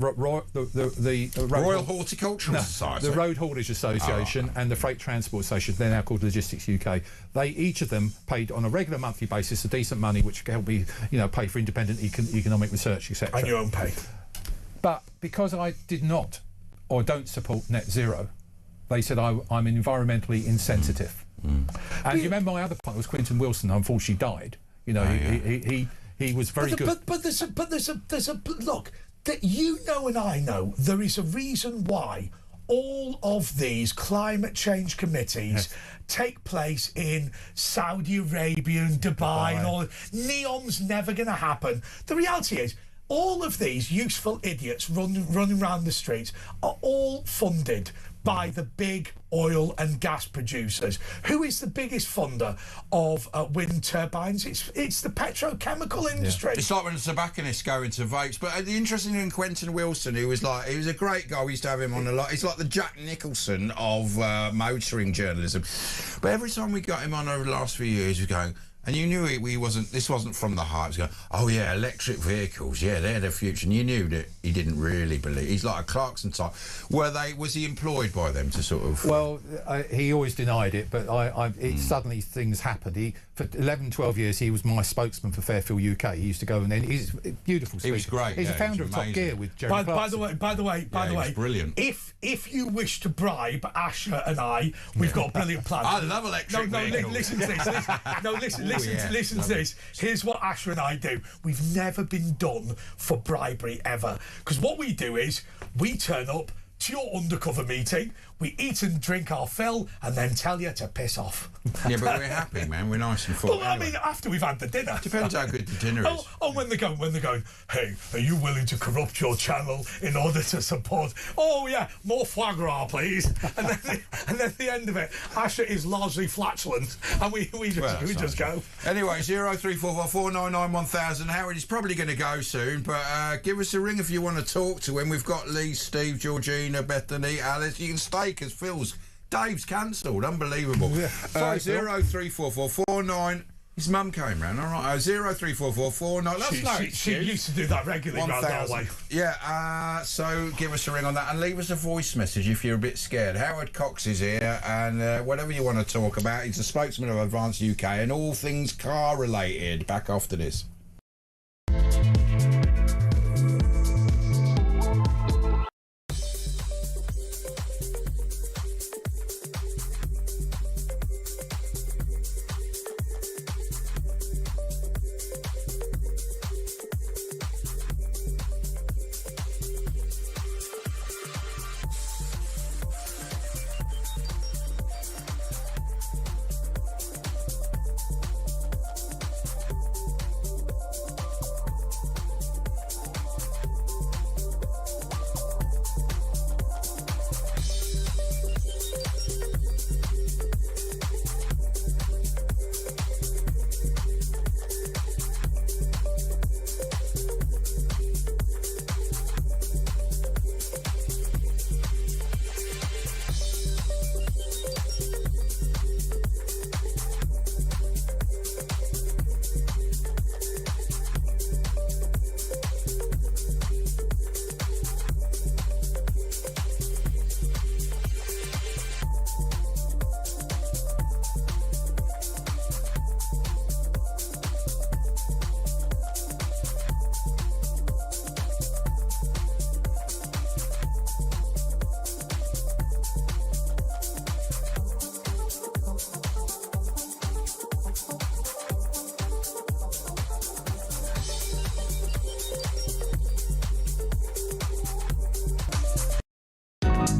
Royal Horticultural Society, the Road Haulage Association, and the Freight Transport Association. They're now called Logistics UK. They each of them paid on a regular monthly basis a decent money, which helped me, pay for independent economic research, etc. and your own pay. But because I did not or don't support net zero, they said I'm environmentally insensitive. And you remember my other partner was Quinton Wilson. Unfortunately, died. He was very good. But there's a look that you know and I know. There is a reason why all of these climate change committees take place in Saudi Arabia and Dubai. And all. NEOM's never going to happen. The reality is, all of these useful idiots running around the streets are all funded by the big oil and gas producers. Who is the biggest funder of wind turbines? It's the petrochemical industry. It's like when the tobacconists go into vapes. But the interesting thing, Quentin Wilson, he was a great guy. We used to have him on a lot. He's like the Jack Nicholson of motoring journalism. But every time we got him on over the last few years, we're going. And you knew this wasn't from the heart. He was going, oh yeah, electric vehicles, yeah, they're the future. And you knew that he didn't really believe. He's like a Clarkson type. Was he employed by them to sort of? Well, he always denied it, but suddenly things happened. For 11, 12 years, he was my spokesman for Fairfield UK. He used to go and then he's a beautiful speaker. He was great. He's a founder of Top Gear with Jeremy Clarkson. By the way, brilliant. If you wish to bribe Asher and I, we've got a brilliant plan. I love electric vehicles. Listen to this. Listen to this. Here's what Asher and I do. We've never been done for bribery ever. Because what we do is we turn up to your undercover meeting, we eat and drink our fill, and then tell you to piss off. Yeah, but we're happy, man. We're nice and full. Well, anyway. I mean, after we've had the dinner. Depends how good the dinner is. When they're going, hey, are you willing to corrupt your channel in order to support? Oh, yeah, more foie gras, please. And then at the end of it, Asher is largely flatulent, and we just go. Anyway, 03444991000. Howard is probably going to go soon, but give us a ring if you want to talk to him. We've got Lee, Steve, Georgina, Bethany, Alice. You can stay because Phil's Dave's cancelled. Unbelievable. Yeah. Sorry, 034449. His mum came round. All right. 034449. That's no She excuse. used to do that regularly round our way. Yeah, so give us a ring on that and leave us a voice message if you're a bit scared. Howard Cox is here, and whatever you want to talk about, he's the spokesman of Advance UK and all things car related. Back after this.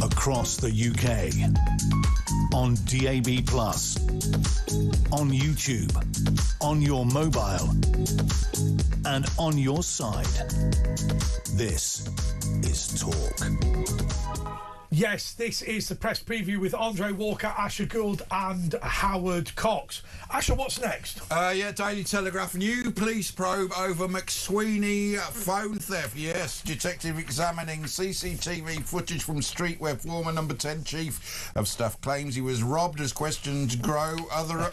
Across the UK, on DAB+, on YouTube, on your mobile, and on your side. This is Talk. Yes, this is the press preview with Andre Walker, Asher Gould and Howard Cox. Asher, what's next? Daily Telegraph. New police probe over McSweeney phone theft. Yes, detective examining CCTV footage from street where former number 10 chief of staff claims he was robbed as questions grow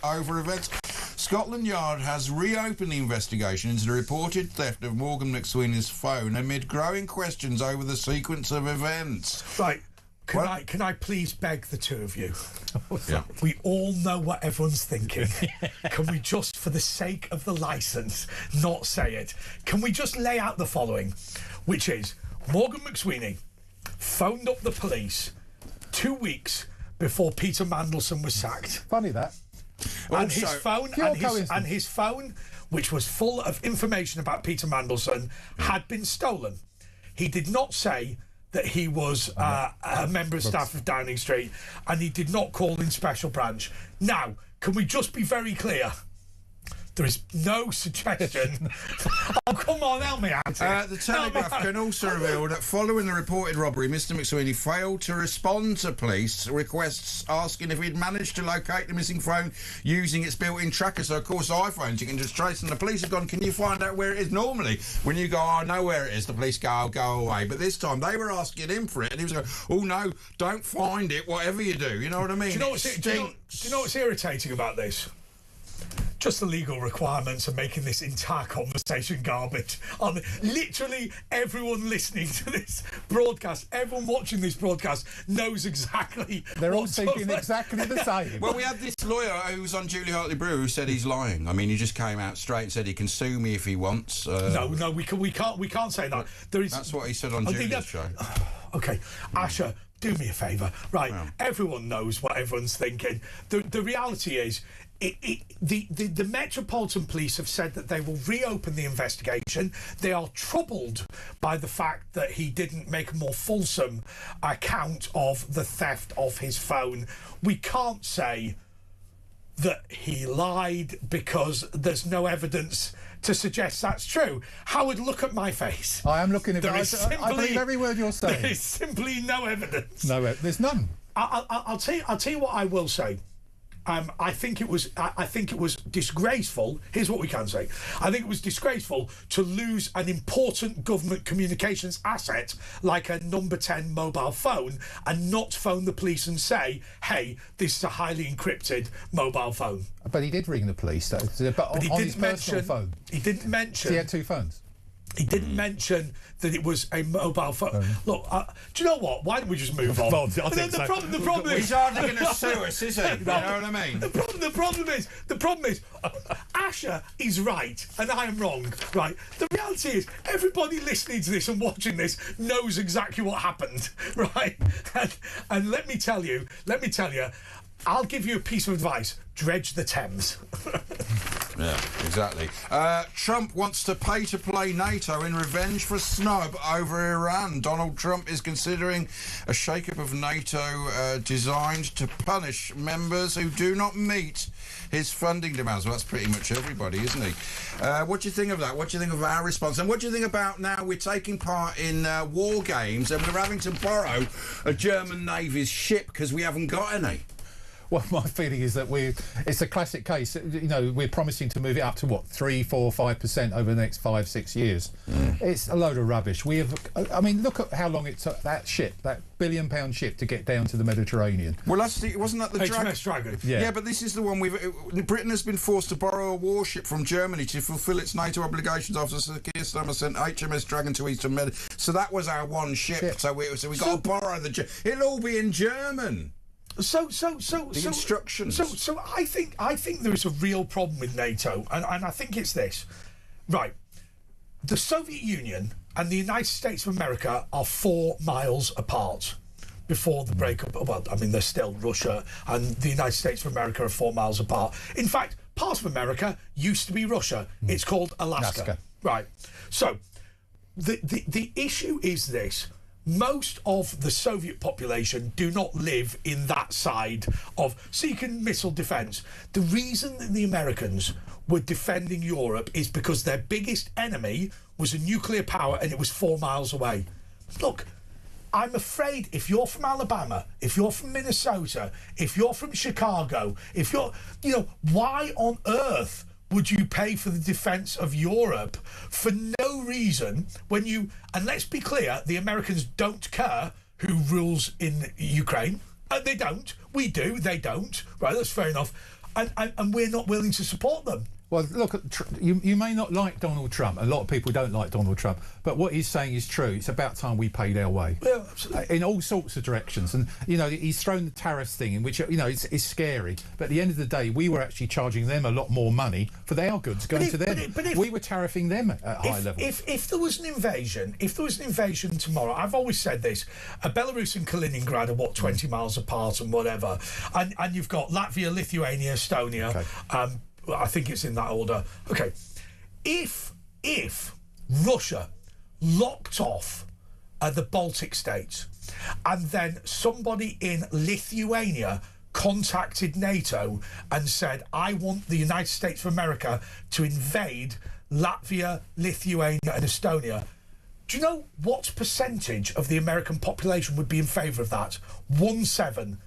over events. Scotland Yard has reopened the investigation into the reported theft of Morgan McSweeney's phone amid growing questions over the sequence of events. Right. Can I please beg the two of you? Yeah. We all know what everyone's thinking. Can we just, for the sake of the licence, not say it? Can we just lay out the following, which is Morgan McSweeney phoned up the police 2 weeks before Peter Mandelson was sacked. Funny that. And his Also, his phone, which was full of information about Peter Mandelson, had been stolen. He did not say that he was a member of staff of Downing Street, and he did not call in Special Branch. Now, can we just be very clear? There is no suggestion. Oh, come on, help me out here. The Telegraph can also reveal that following the reported robbery, Mr McSweeney failed to respond to police requests asking if he'd managed to locate the missing phone using its built-in tracker. So, of course, iPhones, you can just trace them. The police have gone, can you find out where it is? Normally, when you go, I know where it is, the police go, I'll go away. But this time, they were asking him for it, and he was going, oh, no, don't find it, whatever you do. You know what I mean? Do you know what's irritating about this? Just the legal requirements of making this entire conversation garbage. Literally everyone listening to this broadcast, everyone watching this broadcast knows exactly. They're all thinking exactly the same. Well, we had this lawyer who was on Julie Hartley-Brewer who said he's lying. I mean, he just came out straight and said he can sue me if he wants. No, we can't say that. That's what he said on Julie's show. Okay, Asher, do me a favour. Right, everyone knows what everyone's thinking. The reality is, the Metropolitan Police have said that they will reopen the investigation. They are troubled by the fact that he didn't make a more fulsome account of the theft of his phone. We can't say that he lied because there's no evidence to suggest that's true. Howard, look at my face. I am looking at it. I believe every word you're saying. There is simply no evidence. No, there's none. I'll tell you what I will say. I think it was disgraceful. Here's what we can say. I think it was disgraceful to lose an important government communications asset like a number 10 mobile phone and not phone the police and say, hey, this is a highly encrypted mobile phone. But he did ring the police, though. But on his personal phone. He didn't mention... So he had two phones? He didn't mention that it was a mobile phone. Look, do you know what? Why don't we just move on? The problem is... He's hardly going to sue us, is he? You know what I mean? The problem is, Asher is right and I am wrong, right? The reality is, everybody listening to this and watching this knows exactly what happened, right? And let me tell you, I'll give you a piece of advice. Dredge the Thames. Yeah, exactly. Trump wants to pay to play NATO in revenge for a snub over Iran. Donald Trump is considering a shake-up of NATO designed to punish members who do not meet his funding demands. Well, that's pretty much everybody, isn't he? What do you think of that? What do you think of our response? And what do you think about now we're taking part in war games and we're having to borrow a German Navy's ship because we haven't got any? Well, my feeling is that it's a classic case. You know, we're promising to move it up to what, 3, 4, 5% over the next 5-6 years. It's a load of rubbish. We have, I mean, look at how long it took that ship, that £1 billion ship, to get down to the Mediterranean. Well, wasn't that the HMS Dragon? Yeah, but this is the one Britain has been forced to borrow a warship from Germany to fulfil its NATO obligations after Sir Keir Starmer sent HMS Dragon to Eastern Med. So that was our one ship. So we got to borrow it'll all be in German. So instructions. So I think there is a real problem with NATO, and I think it's this. Right. The Soviet Union and the United States of America are 4 miles apart before the breakup. Well, I mean, they're still Russia, and the United States of America are 4 miles apart. In fact, part of America used to be Russia. It's called Alaska. Right. So the issue is this. Most of the Soviet population do not live in that side of seeking missile defence. The reason that the Americans were defending Europe is because their biggest enemy was a nuclear power and it was 4 miles away. Look, I'm afraid if you're from Alabama, if you're from Minnesota, if you're from Chicago, if you're, why on earth would you pay for the defence of Europe for no reason and let's be clear, the Americans don't care who rules in Ukraine. They don't. We do. They don't. Right, that's fair enough. And we're not willing to support them. Well, look, you may not like Donald Trump. A lot of people don't like Donald Trump. But what he's saying is true. It's about time we paid our way. Yeah, absolutely. In all sorts of directions. And, he's thrown the tariffs thing in which, it's scary. But at the end of the day, we were actually charging them a lot more money for their goods going to them. We were tariffing them at high levels. If there was an invasion tomorrow, I've always said this, Belarus and Kaliningrad are, 20 miles apart and whatever. And you've got Latvia, Lithuania, Estonia. Okay. I think it's in that order. Okay, if Russia locked off the Baltic states and then somebody in Lithuania contacted NATO and said, I want the United States of America to invade Latvia, Lithuania and Estonia, do you know what percentage of the American population would be in favour of that?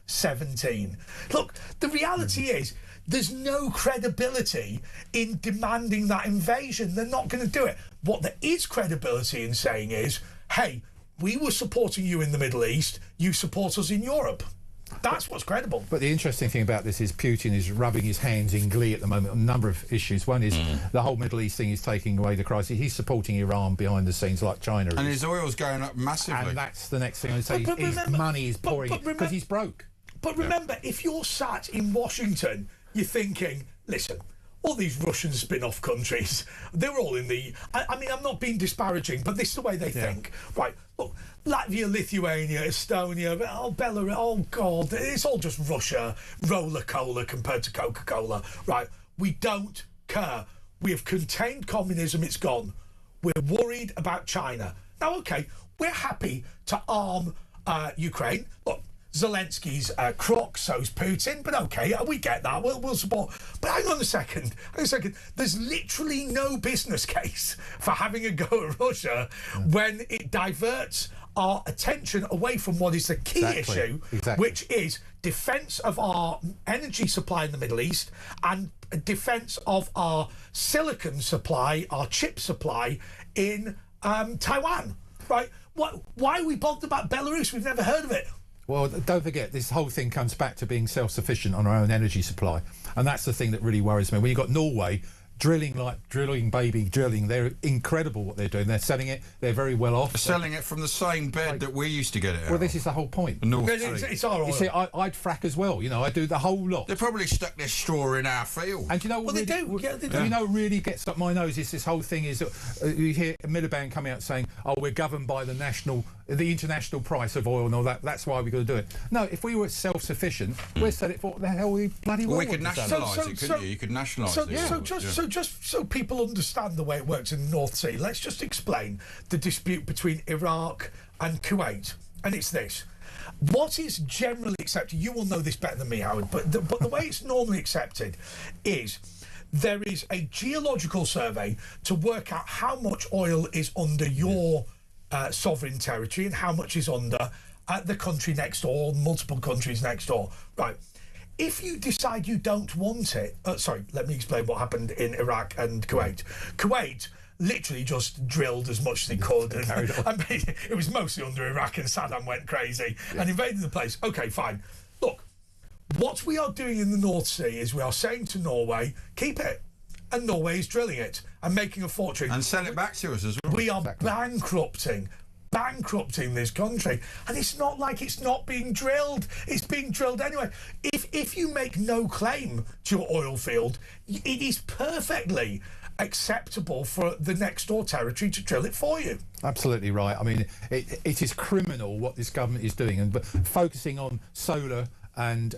17. Look, the reality is there's no credibility in demanding that invasion. They're not going to do it. What there is credibility in saying is, hey, we were supporting you in the Middle East, you support us in Europe. That's what's credible. But the interesting thing about this is Putin is rubbing his hands in glee at the moment on a number of issues. One is the whole Middle East thing is taking away the crisis. He's supporting Iran behind the scenes like China is. And his oil's going up massively. And that's the next thing I say. His money is pouring because he's broke. But remember, if you're sat in Washington, you're thinking, listen, all these Russian spin-off countries, they're all in the... I mean, I'm not being disparaging, but this is the way they think. Right, look, Latvia, Lithuania, Estonia, Belarus, oh, God, it's all just Russia, roller cola compared to Coca-Cola. Right, we don't care. We have contained communism, it's gone. We're worried about China. Now, OK, we're happy to arm Ukraine. Look, Zelensky's crook, so's Putin, but OK, we get that, we'll support. But hang on a second, there's literally no business case for having a go at Russia when it diverts our attention away from what is the key issue, which is defence of our energy supply in the Middle East and defence of our silicon supply, our chip supply in Taiwan, right? Why are we bothered about Belarus? We've never heard of it. Well, don't forget, this whole thing comes back to being self-sufficient on our own energy supply. And that's the thing that really worries me. When you've got Norway drilling, they're incredible what they're doing. They're selling it, they're very well off. Selling it from the same bed that we used to get it out. Well, this is the whole point. It's our oil. You see, I'd frack as well, I do the whole lot. They probably stuck their straw in our field. And you know what they do. You know what really gets up my nose is this whole thing is you hear Miliband coming out saying, oh, we're governed by the international price of oil and all that. That's why we've got to do it. No, if we were self-sufficient, we'd sell it for what the hell we bloody well. We could nationalise it, couldn't you? You could nationalise it. Just so people understand the way it works in the North Sea, let's just explain the dispute between Iraq and Kuwait. And it's this. What is generally accepted, you will know this better than me, Howard, but the way it's normally accepted is there is a geological survey to work out how much oil is under your sovereign territory and how much is under the country next door, multiple countries next door. Right. If you decide you don't want it, let me explain what happened in Iraq and Kuwait. Kuwait literally just drilled as much as they could, and it was mostly under Iraq, and Saddam went crazy and invaded the place. Okay, fine. Look, what we are doing in the North Sea is we are saying to Norway, keep it. And Norway is drilling it and making a fortune. And sell it back to us as well. We are bankrupting this country, and it's not like it's not being drilled. It's being drilled anyway. If you make no claim to your oil field, it is perfectly acceptable for the next door territory to drill it for you. Absolutely right. I mean, it is criminal what this government is doing, but focusing on solar and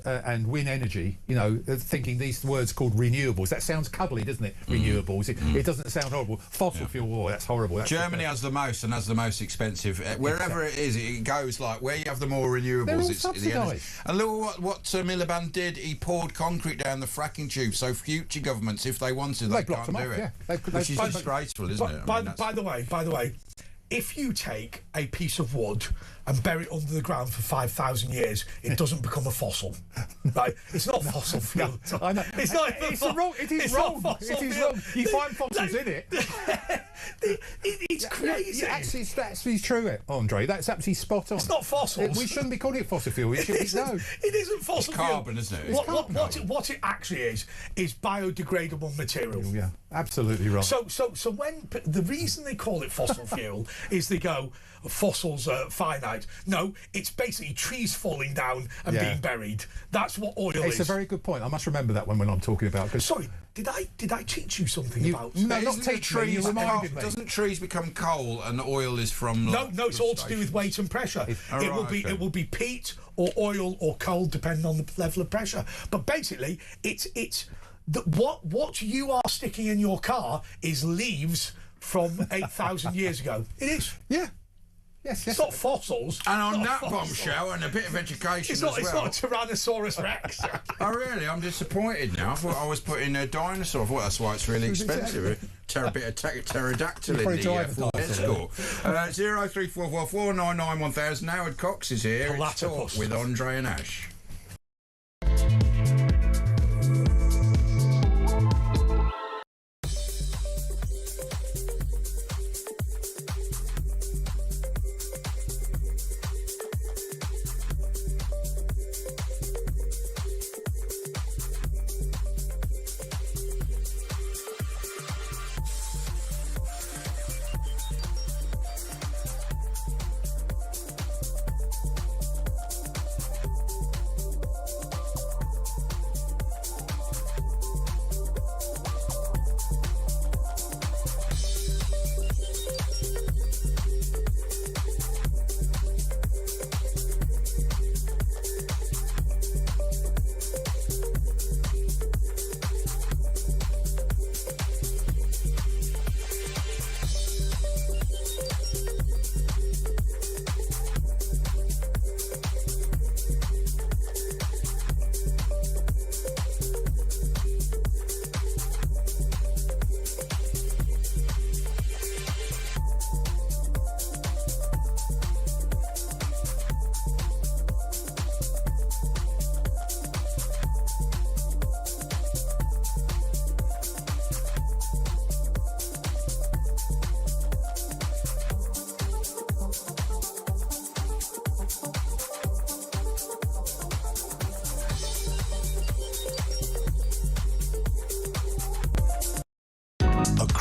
wind energy, thinking these words called renewables. That sounds cuddly, doesn't it? Renewables. It doesn't sound horrible. Fossil fuel, that's horrible. Germany has the most and has the most expensive. Wherever it is, it goes like where you have the more renewables. They're all it's subsidised. And look what Miliband did. He poured concrete down the fracking tube, so future governments, if they wanted, they can't do it. Yeah. Which is disgraceful, isn't it? By the way, if you take a piece of wood and bury it under the ground for 5,000 years, it doesn't become a fossil. Right? It's not fossil fuel. I know. It's not. It's wrong. It is wrong. It is wrong. You find fossils in it. It's crazy. Actually, it's actually true, Andre. That's absolutely spot on. It's not fossils. We shouldn't be calling it fossil fuel. It should be no. It isn't fossil fuel. It's carbon, isn't it? What it actually is biodegradable material. Yeah, absolutely right. So when the reason they call it fossil fuel is they go, fossils are finite. No, it's basically trees falling down and being buried. That's what oil is. It's a very good point. I must remember that when I'm talking about. Sorry, did I teach you something about? No, not teach trees. You reminded me. Doesn't trees become coal and oil is from? No, it's all to do with weight and pressure. It will be peat or oil or coal depending on the level of pressure. But basically, it's what you are sticking in your car is leaves from 8,000 years ago. It is. Yeah. Yes. It's not fossils. And on that bombshell and a bit of education it's not a Tyrannosaurus Rex. Oh, really? I'm disappointed now. I thought I was putting a dinosaur. I thought that's why it's really expensive. A bit of pterodactyl in the escort. 03444991000. Howard Cox is here. It's Talk with Andre and Ash.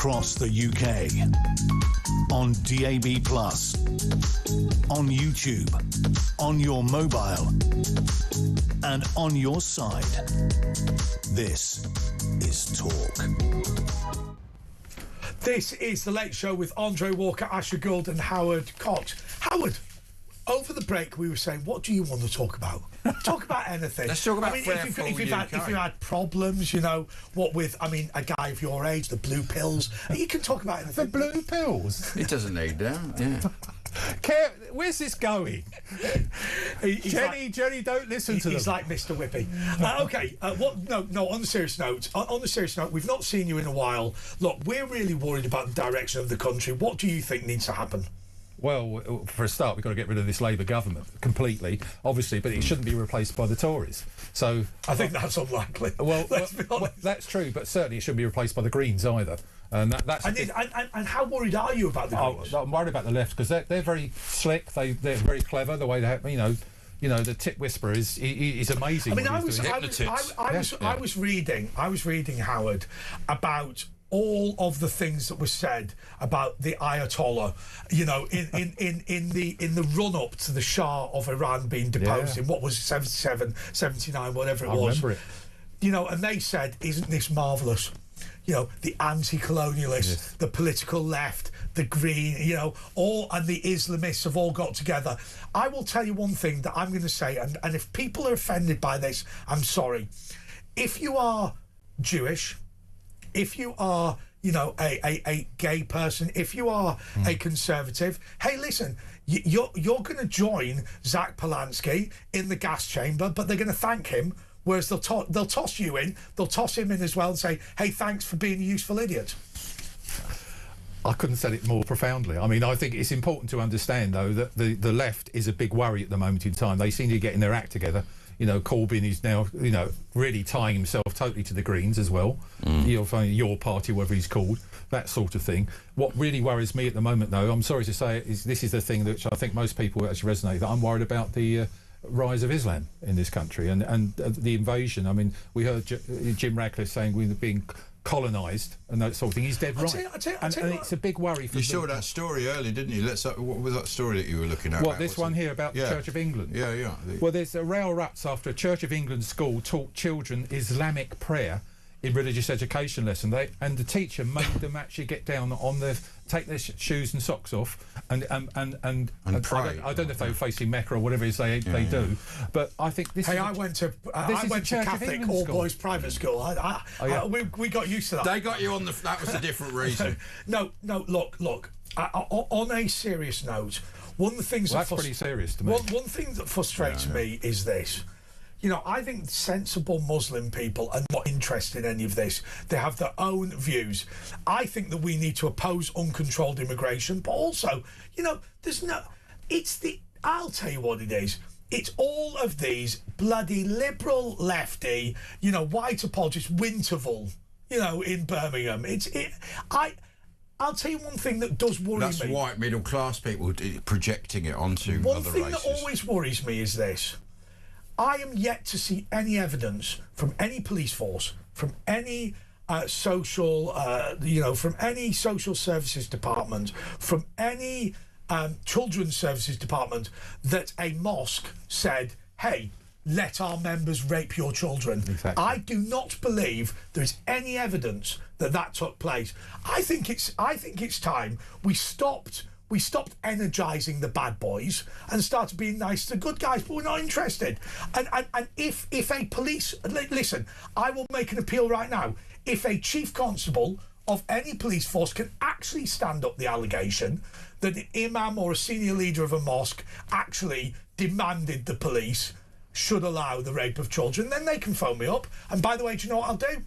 across the UK. On DAB+, on YouTube, on your mobile, and on your side. This is Talk. This is The Late Show with Andre Walker, Asher Gould and Howard Cox. Howard, over the break we were saying, what do you want to talk about? Talk about anything. Let's talk about if you've had problems, you know, what with, I mean, a guy of your age, the blue pills, you can talk about anything. The blue pills? It doesn't need that, yeah. Where's this going? Jenny, don't listen to them. He's like Mr. Whippy. Okay, no. On the serious note, we've not seen you in a while. Look, we're really worried about the direction of the country. What do you think needs to happen? Well, for a start, we've got to get rid of this Labour government completely, obviously, but it shouldn't be replaced by the Tories. So I think that's unlikely. Well, that's true, but certainly it shouldn't be replaced by the Greens either. And and how worried are you about the Greens? I'm worried about the left because they're very slick. They're very clever. The way they, you know, the tit whisperer is amazing. I mean, I was reading Howard about all of the things that were said about the Ayatollah, you know, in the run up to the Shah of Iran being deposed in what was 77, 79, whatever it was. I remember it. You know, and they said, "Isn't this marvellous?" You know, the anti-colonialists, the political left, the Green, you know, and the Islamists have all got together. I will tell you one thing that I'm going to say, and if people are offended by this, I'm sorry. If you are Jewish, if you are, you know, a gay person, if you are a conservative, hey, listen, you're going to join Zach Polanski in the gas chamber, but they're going to thank him. Whereas they'll toss you in, they'll toss him in as well and say, hey, thanks for being a useful idiot. I couldn't say it more profoundly. I mean, I think it's important to understand, though, that the left is a big worry at the moment in time. They seem to be getting their act together. You know, Corbyn is now, you know, really tying himself totally to the Greens as well. You'll find your party, whatever he's called, that sort of thing. What really worries me at the moment, though, I'm sorry to say it, is this is the thing which I think most people actually resonate, that I'm worried about the rise of Islam in this country and the invasion. I mean, we heard Jim Radcliffe saying we're being colonised and that sort of thing. He's dead right. And it's a big worry for you. Saw that story earlier, didn't you? What was that story that you were looking at? What, this one here about the Church of England? Yeah. Well, there's a row ruts after a Church of England school taught children Islamic prayer in religious education lesson. And the teacher made them actually get down on take their shoes and socks off and pray. I don't know if they were facing Mecca or whatever it is they do, but I think this. Hey, I went to Catholic all boys private school. We got used to that. They got you on that was a different reason. No. Look. On a serious note, one of the things that's pretty serious to me. One thing that frustrates me is this. You know, I think sensible Muslim people are not interested in any of this. They have their own views. I think that we need to oppose uncontrolled immigration, but also, you know, I'll tell you what it is. It's all of these bloody liberal lefty, you know, white apologists, Winterval, you know, in Birmingham. I'll tell you one thing that does worry me. That's white middle class people projecting it onto other races. One thing that always worries me is this. I am yet to see any evidence from any police force, from any social services department, from any children's services department, that a mosque said, hey, let our members rape your children. Exactly. I do not believe there is any evidence that took place. I think it's time we stopped energising the bad boys and started being nice to good guys, but we're not interested. And if a police... Listen, I will make an appeal right now. If a chief constable of any police force can actually stand up the allegation that an imam or a senior leader of a mosque actually demanded the police should allow the rape of children, then they can phone me up. And by the way, do you know what I'll do?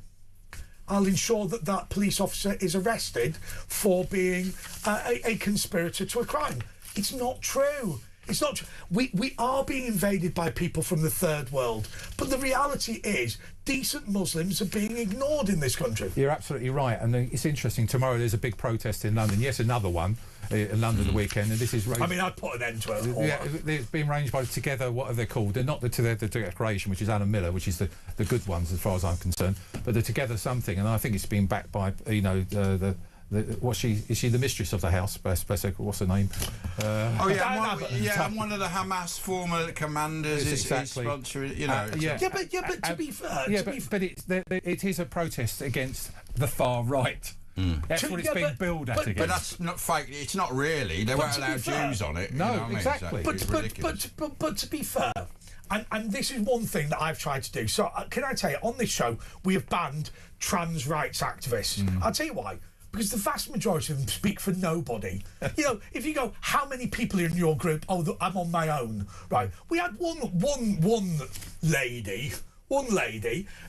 I'll ensure that police officer is arrested for being a conspirator to a crime. It's not true. It's not true. We are being invaded by people from the third world, but the reality is decent Muslims are being ignored in this country. You're absolutely right, and it's interesting. Tomorrow there's a big protest in London. Yes, another one in London the weekend, and this is. I mean, I'd put an end to it. Yeah, it's been arranged by Together. What are they called? They're not the Declaration, which is Alan Miller, which is the good ones as far as I'm concerned, but the Together something, and I think it's been backed by the Is she the mistress of the house? Basically, what's her name? I'm one of the Hamas former commanders. Is sponsoring, you know. But to be fair, it is a protest against the far right. That's what it's being billed at against. But that's not fake. It's not really. They won't allow Jews on it. No, you know exactly. I mean? But to be fair, and this is one thing that I've tried to do. So can I tell you, on this show, we have banned trans rights activists. I'll tell you why. Because the vast majority of them speak for nobody. You know, if you go, how many people are in your group? Oh, I'm on my own, right? We had one lady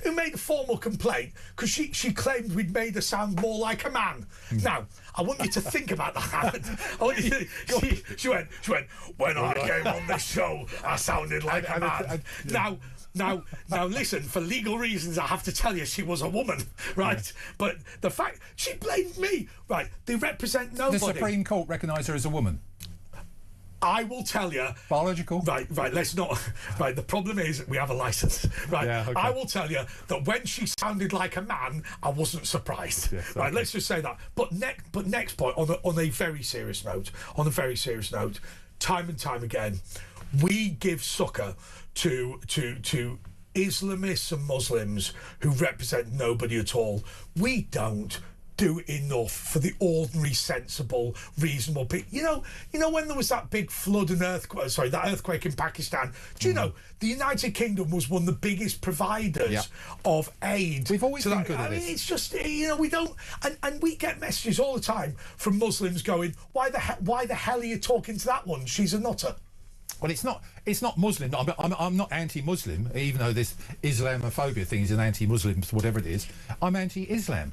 who made a formal complaint because she claimed we'd made her sound more like a man. Now, I want you to think about that. She went, when I came on this show, I sounded like a man. Now, listen, for legal reasons, I have to tell you she was a woman, right? Yeah. But the fact, she blamed me, right? They represent nobody. The Supreme Court recognised her as a woman. I will tell you. Biological? Right, let's not. Right, the problem is we have a licence. Right, yeah, okay. I will tell you that when she sounded like a man, I wasn't surprised. Yes, okay. Right, let's just say that. But next point, on a very serious note, time and time again, we give succour to Islamists and Muslims who represent nobody at all. We don't do enough for the ordinary, sensible, reasonable people. You know when there was that big flood and that earthquake in Pakistan, do you know the United Kingdom was one of the biggest providers of aid? We've always been good at this. I mean, it's just, we don't, and we get messages all the time from Muslims going, why the hell are you talking to that one? She's a nutter. Well, it's not Muslim. I'm not anti-Muslim, even though this Islamophobia thing is an anti-Muslim, whatever it is. I'm anti-Islam.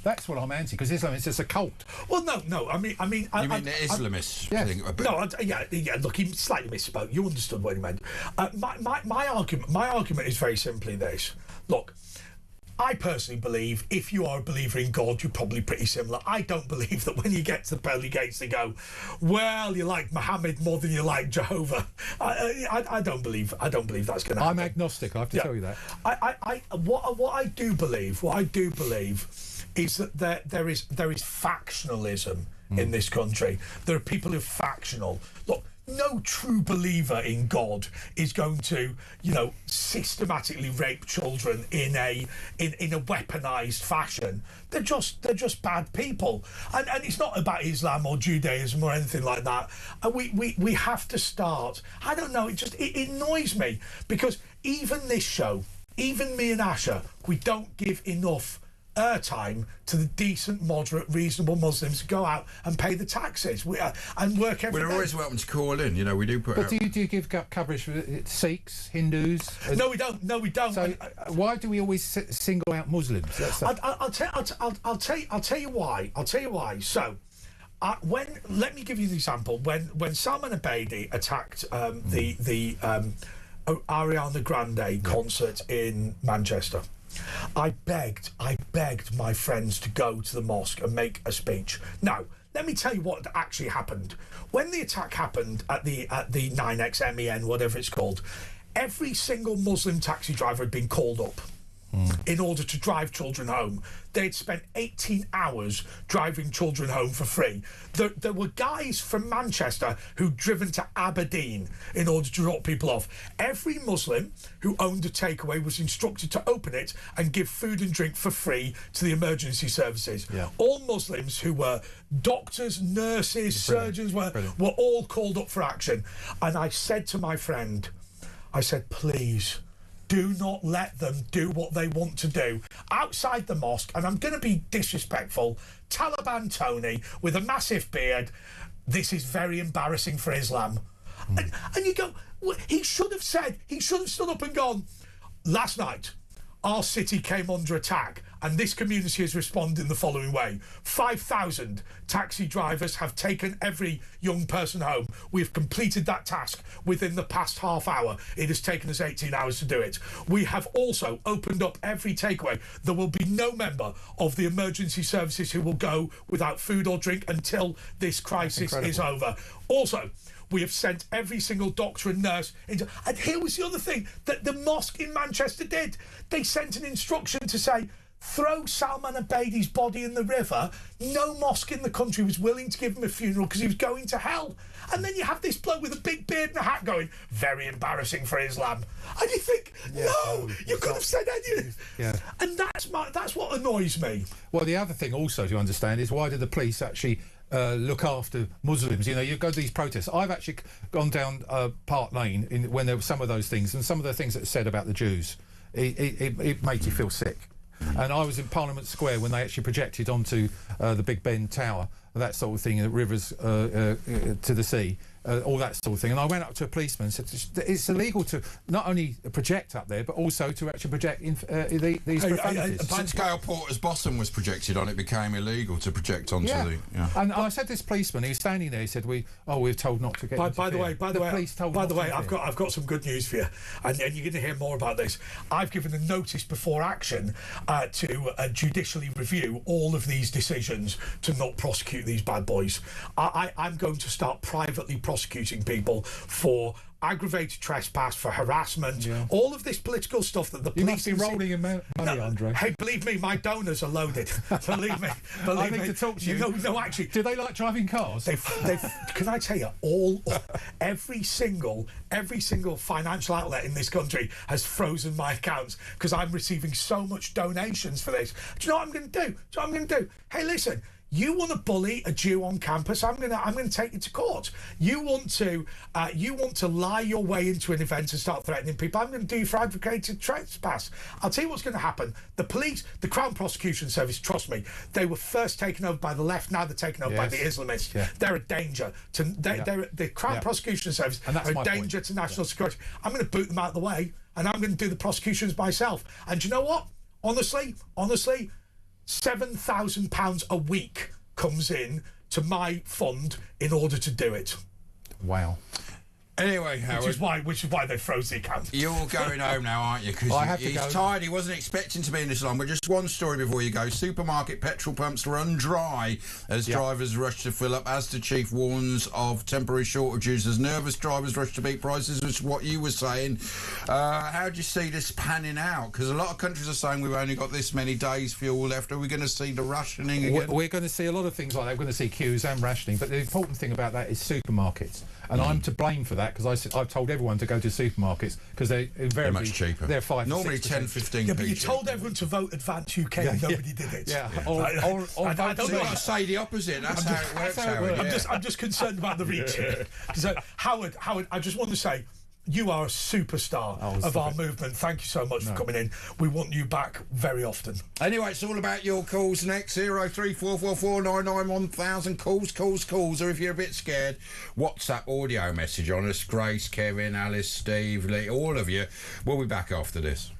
That's what I'm anti, because Islam is just a cult. Well, no. I mean, you mean the Islamists thing? No, look, he slightly misspoke. You understood what he meant. My argument is very simply this. Look, I personally believe if you are a believer in God, you're probably pretty similar. I don't believe that when you get to the pearly gates, they go, well, you like Muhammad more than you like Jehovah. I don't believe that's going to happen. I'm agnostic. I have to tell you that. What I do believe is that there is factionalism in this country. There are people who are factional. Look, no true believer in God is going to, systematically rape children in a weaponized fashion. They're just bad people, and it's not about Islam or Judaism or anything like that. And we have to start. I don't know. It annoys me because even this show, even me and Asha, we don't give enough airtime to the decent, moderate, reasonable Muslims who go out and pay the taxes and work every day. We're always welcome to call in. We do put. But do you give coverage for Sikhs, Hindus? No, we don't. So why do we always single out Muslims? I'll tell you why. So. Let me give you an example. When Salman Abedi attacked the Ariana Grande concert in Manchester, I begged my friends to go to the mosque and make a speech. Now, let me tell you what actually happened. When the attack happened at the 9X MEN, whatever it's called, every single Muslim taxi driver had been called up in order to drive children home. They'd spent 18 hours driving children home for free. There were guys from Manchester who'd driven to Aberdeen in order to drop people off. Every Muslim who owned a takeaway was instructed to open it and give food and drink for free to the emergency services. Yeah. All Muslims who were doctors, nurses, surgeons were all called up for action. And I said to my friend, please, do not let them do what they want to do outside the mosque. And I'm going to be disrespectful. Taliban Tony with a massive beard. This is very embarrassing for Islam. And you go, he should have stood up and gone, last night, our city came under attack and this community has responded in the following way. 5,000 taxi drivers have taken every young person home. We've completed that task within the past half hour. It has taken us 18 hours to do it. We have also opened up every takeaway. There will be no member of the emergency services who will go without food or drink until this crisis is over. Also, we have sent every single doctor and nurse into... And here was the other thing that the mosque in Manchester did. They sent an instruction to say, throw Salman Abedi's body in the river. No mosque in the country was willing to give him a funeral because he was going to hell. And then you have this bloke with a big beard and a hat going, very embarrassing for Islam. And you think, no, you could have said anything. Yeah. And that's what annoys me. Well, the other thing also to understand is, why did the police actually look after Muslims? You know, you go to these protests. I've actually gone down Park Lane when there were some of those things, and some of the things that are said about the Jews, it made you feel sick. And I was in Parliament Square when they actually projected onto the Big Ben Tower, that sort of thing, rivers to the sea, all that sort of thing. And I went up to a policeman and said, it's illegal to not only project up there, but also to actually project these profanities. Since Gail Porter's Bosom was projected on, it became illegal to project onto the... Yeah. And I said, this policeman, he was standing there, he said, we're told not to get By the way, I've got some good news for you, and you're going to hear more about this. I've given a notice before action to judicially review all of these decisions to not prosecute these bad boys. I'm going to start privately prosecuting people for aggravated trespass, for harassment, all of this political stuff that the police... You must be rolling in money, Andre. Hey, believe me, my donors are loaded. Believe me. I need to talk to you. No, actually... Do they like driving cars? Can I tell you, every single financial outlet in this country has frozen my accounts because I'm receiving so much donations for this. Do you know what I'm going to do? Hey, listen... You want to bully a Jew on campus? I'm gonna take you to court. You want to lie your way into an event and start threatening people? I'm going to do you for advocated trespass. I'll tell you what's going to happen. The police, the Crown Prosecution Service, trust me, they were first taken over by the left. Now they're taken over by the Islamists. Yeah. They're a danger to the Crown Prosecution Service are a danger to national security. I'm going to boot them out of the way, and I'm going to do the prosecutions myself. And you know what? Honestly. £7,000 a week comes in to my fund in order to do it. Wow. Anyway, Howard, which is why they froze the account. You're going home now, aren't you? Because he's tired. He wasn't expecting to be in this long. But just one story before you go. Supermarket petrol pumps run dry as drivers rush to fill up. Asda chief warns of temporary shortages as nervous drivers rush to beat prices, which is what you were saying. How do you see this panning out? Because a lot of countries are saying we've only got this many days fuel left. Are we going to see the rationing again? We're going to see a lot of things like that. We're going to see queues and rationing. But the important thing about that is supermarkets. And I'm to blame for that, because I've told everyone to go to supermarkets because they're much cheaper. They're 5 normally 6%. 10, 15. Yeah, but you told everyone to vote Advance UK and nobody did it. Yeah. I don't know. I say the opposite. That's how it works. Howard. I'm just concerned about the reach here. So, Howard, I just want to say, you are a superstar of our movement. Thank you so much for coming in. We want you back very often. Anyway, it's all about your calls next. 03444991000. Calls. Or if you're a bit scared, WhatsApp audio message on us. Grace, Kevin, Alice, Steve, Lee, all of you. We'll be back after this.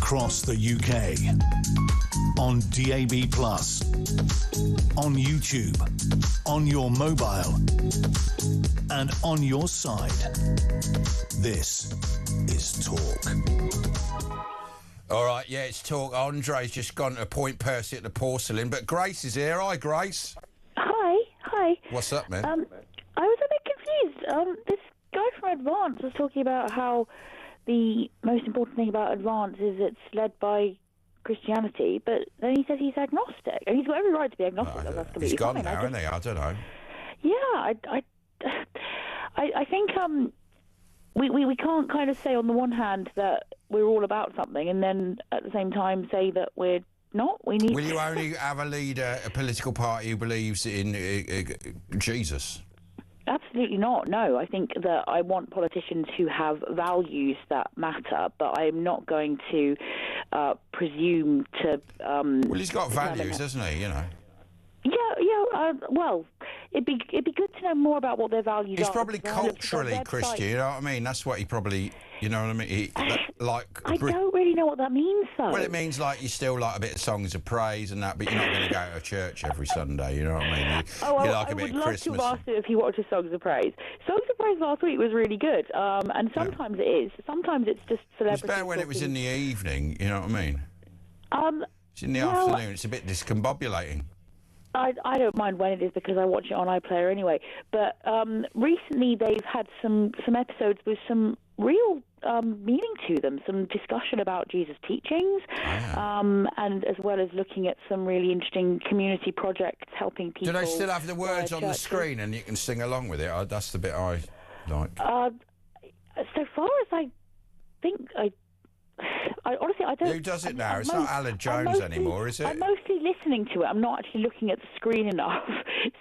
across the UK. On DAB+, on YouTube, on your mobile, and on your side. This is Talk. All right, yeah, it's Talk. Andre's just gone to Point Percy at the Porcelain, but Grace is here. Hi, Grace. Hi. What's up, man? I was a bit confused. This guy from Advance was talking about how the most important thing about Advance is it's led by Christianity, but then he said he's agnostic, and he's got every right to be agnostic. That's completely He's gone fine. now, isn't he? I don't know. Yeah, I think we can't kind of say on the one hand that we're all about something, and then at the same time say that we're not. We need. Will you only have a leader, a political party who believes in Jesus? Absolutely not. No, I think that I want politicians who have values that matter, but I'm not going to presume to. Well, he's got values, hasn't he? You know. Yeah. Well, it'd be good to know more about what their values are. He's probably culturally Christian. You know what I mean? That's what he probably. You know what I mean? I don't really know what that means, though. Well, it means like you still like a bit of songs of praise and that, but you're not going to go to church every Sunday. You know what I mean? You like a bit of Christmas. I would love to have asked him if he watches Songs of Praise. Songs of Praise last week was really good, and sometimes it is. Sometimes it's just celebrity. It's better when it was in the evening. You know what I mean? It's in the well, afternoon. It's a bit discombobulating. I don't mind when it is because I watch it on iPlayer anyway. But recently they've had some episodes with some real meaning to them, some discussion about Jesus' teachings, and as well as looking at some really interesting community projects helping people. Do they still have the words on the screen and you can sing along with it? That's the bit I like. So far as I think, I honestly, I don't. Who does it now? It's not Alan Jones anymore, is it? I'm mostly listening to it. I'm not actually looking at the screen enough.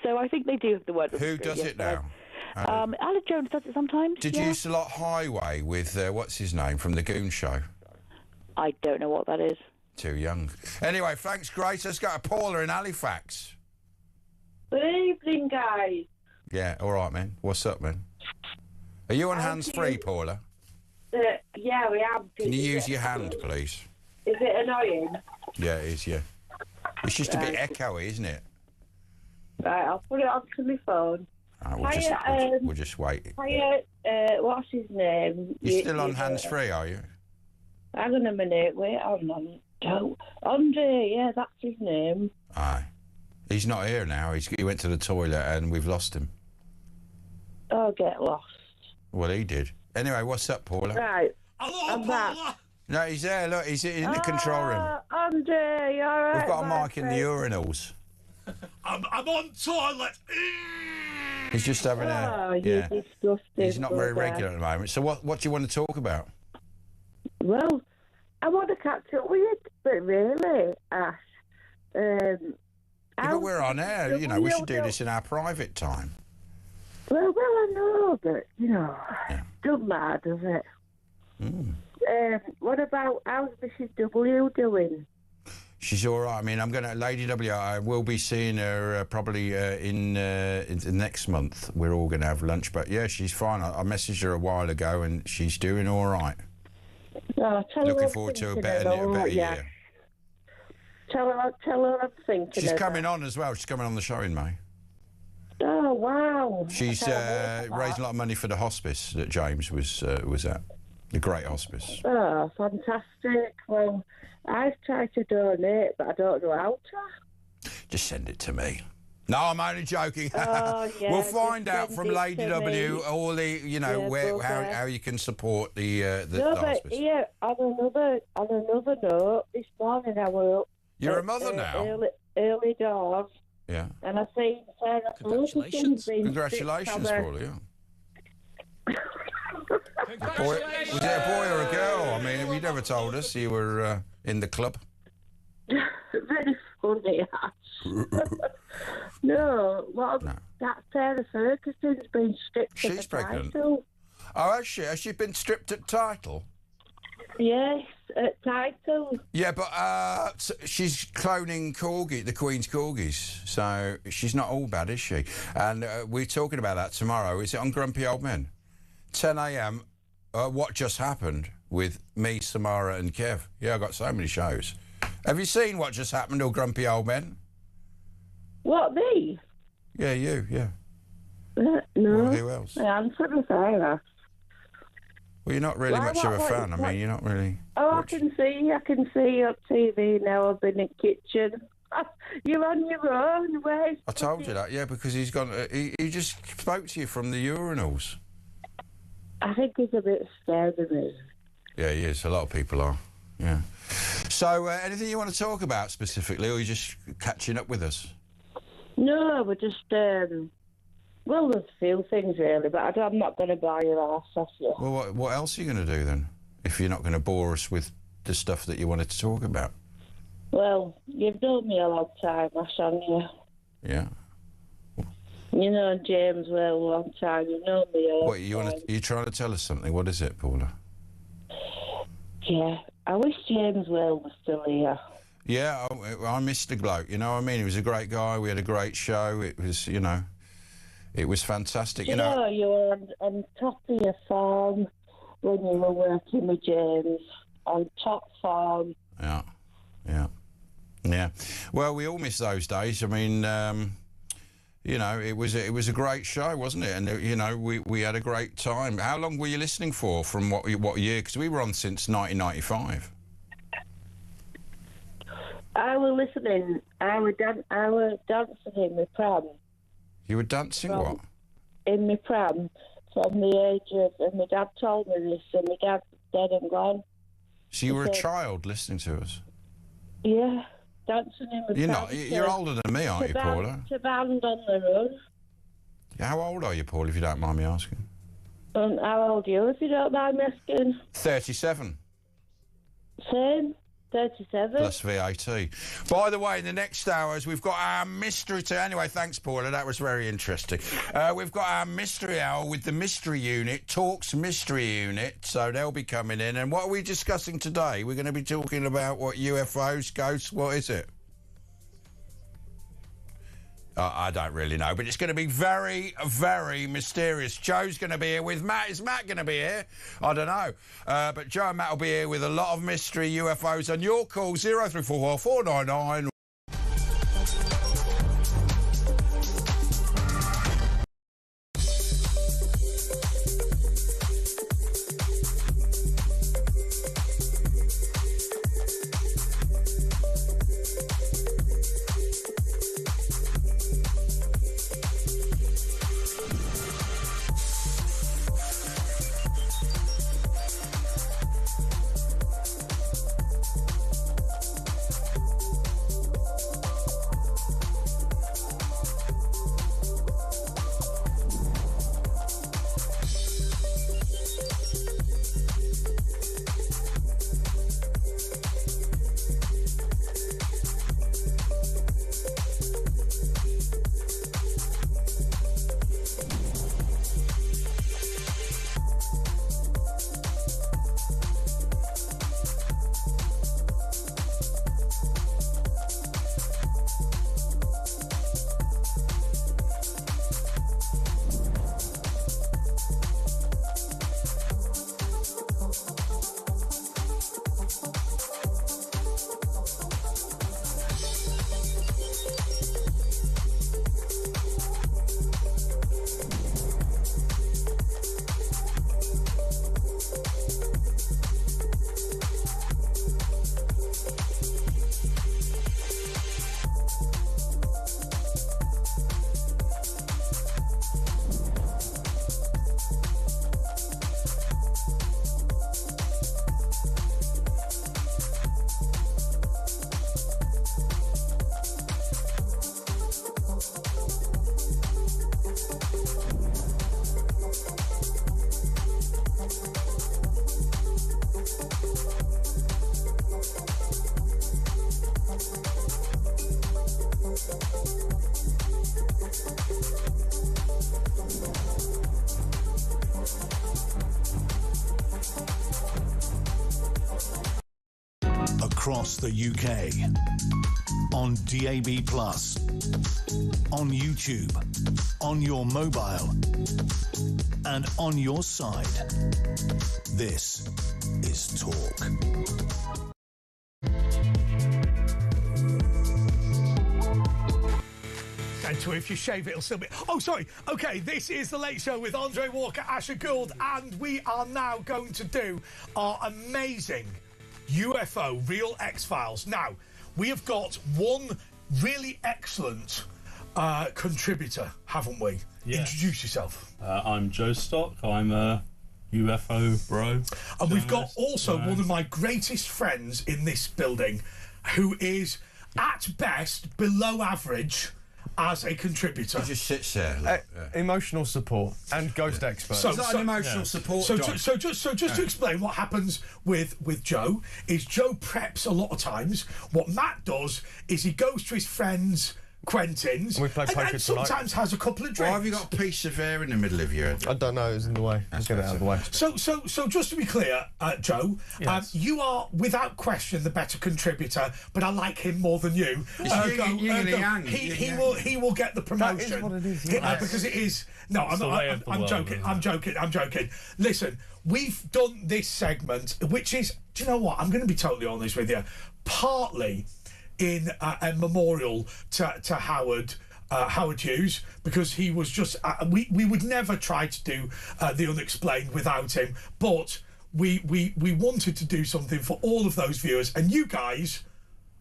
So I think they do have the words. Who does it now? Alan Jones does it sometimes. Did you used to like Highway with what's his name from the Goon Show? I don't know what that is. Too young. Anyway, thanks, Grace. Let's go to Paula in Halifax. Good evening, guys. Yeah, all right, man. What's up, man? Are you on hands-free, Paula? Yeah, we am. Can you use your hand, please? Is it annoying? Yeah, it is, yeah. It's just a bit echoey, isn't it? Right, I'll put it onto my phone. Right, we'll just wait. What's his name? You're still on hands-free, are you? Hang on a minute, wait, hold on. Don't. Andre, yeah, that's his name. Aye. He's not here now. He went to the toilet and we've lost him. Oh, get lost. Well, he did. Anyway, what's up, Paula? Right. Hello, I'm Paula. back. No, he's there. Look, he's in the control room. Andre, you all right? We've got a mic in the urinals. I'm on toilet. He's just having you're disgusting. He's not very brother. regular at the moment. So what do you want to talk about? Well, I want to catch up with you, but really, Ash. Yeah, but we're on air. You know, we should do this in our private time. Well, I know, but, doesn't matter, does it? What about, how's Mrs. W doing? She's all right. I mean, Lady W, I will be seeing her probably in next month. We're all going to have lunch. But, yeah, she's fine. I messaged her a while ago, and she's doing all right. Looking forward to a better year. Tell her I'm thinking. She's coming on as well. She's coming on the show in May. Oh, wow. She's raising a lot of money for the hospice that James was at. The Great Hospice. Oh, fantastic. Well, I've tried to donate, but I don't know how to. Just send it to me. No, I'm only joking. Oh, yeah, we'll find out from Lady to W me. all the, how you can support the hospice. But here, on another note, this morning I were up. You're a mother now? Early doors. Yeah. And I seen Sarah. Congratulations. Congratulations, Paul, yeah. Was it a boy or a girl? I mean, you never told us you were in the club. Very funny, Ash. No, that Sarah Ferguson's been stripped of the pregnant. title. Oh, has she? Has she been stripped at title? Yes, at title. Yeah, but she's cloning corgi, the Queen's corgis, so she's not all bad, is she? And we're talking about that tomorrow. Is it on Grumpy Old Men? 10 a.m. What just happened? with me, Samara, and Kev. Yeah, I got so many shows. Have you seen What Just Happened or Grumpy Old Men? What, me? Yeah, you, yeah. No. Well, who else? I answered the phone. Well, you're not really much of a fan. I mean, you're not really... I can see you on TV now. I've been in the kitchen. You're on your own. Where's I told you that, yeah, because he's gone... He just spoke to you from the urinals. I think he's a bit scared of me. Yeah, he is. A lot of people are, yeah. So, anything you want to talk about specifically, or are you just catching up with us? No, we're just... well, there's a few things, really, but I'm not going to buy your arse off you. Well, what else are you going to do, then, if you're not going to bore us with the stuff that you wanted to talk about? Well, you've known me a long time, haven't you? Yeah. You know James well a long time. You've known me a long time. Are you trying to tell us something? What is it, Paula? Yeah, I wish James well was still here. Yeah, I missed the bloke, you know what I mean? He was a great guy. We had a great show. It was, you know, it was fantastic. You know, you were on top of your form when you were working with James. On top form. Yeah. Well, we all miss those days. I mean, you know, it was a great show, wasn't it? And you know, we had a great time. How long were you listening for? From what year? Because we were on since 1995. I was listening. I was dancing in my pram. You were dancing what? In my pram from the age of, and my dad told me this, and my dad's dead and gone. So you were a child listening to us? Yeah, dancing in my pram. You're older than me, aren't you, Paula? To band on the run. How old are you, Paul, if you don't mind me asking? How old are you, if you don't mind me asking? 37. Same. 37. Plus VAT. By the way, in the next hours, we've got our mystery... Anyway, thanks, Paula. That was very interesting. We've got our mystery hour with the mystery unit, Talk's mystery unit. So they'll be coming in. And what are we discussing today? We're going to be talking about what UFOs, ghosts, what is it? I don't really know, but it's going to be very, very mysterious. Joe's going to be here with Matt. Is Matt going to be here? I don't know. But Joe and Matt will be here with a lot of mystery UFOs. And your call, 0344 499... across the UK. On DAB+, on YouTube, on your mobile, and on your side. This is Talk. And to if you shave it, it'll still be... Oh, sorry. OK, this is The Late Show with Andre Walker, Asher Gould, and we are now going to do our amazing UFO Real X-Files. Now, we have got one really excellent contributor, haven't we? Yes. Introduce yourself. I'm Joe Stock. I'm a UFO bro. And we've got also one of my greatest friends in this building who is, at best, below average as a contributor. He just sits there. Emotional support and ghost expert. So- Is that an emotional support So, dog? just to explain what happens with Joe is Joe preps a lot of times. What Matt does is he goes to his friends Quentin's And we play poker and tonight. sometimes has a couple of drinks. Why have you got a piece of hair in the middle of your head? I don't know, it's in the way. Let's get it out of the way. So just to be clear, Joe, Yes. you are without question the better contributor, but I like him more than you. yin and yang. He will get the promotion. That is what it is, yes. Because it is. No, I'm joking. I'm joking. Listen, we've done this segment, which is, do you know what? I'm going to be totally honest with you. Partly in a memorial to Howard Hughes, because he was just we would never try to do the unexplained without him, but we wanted to do something for all of those viewers, and you guys,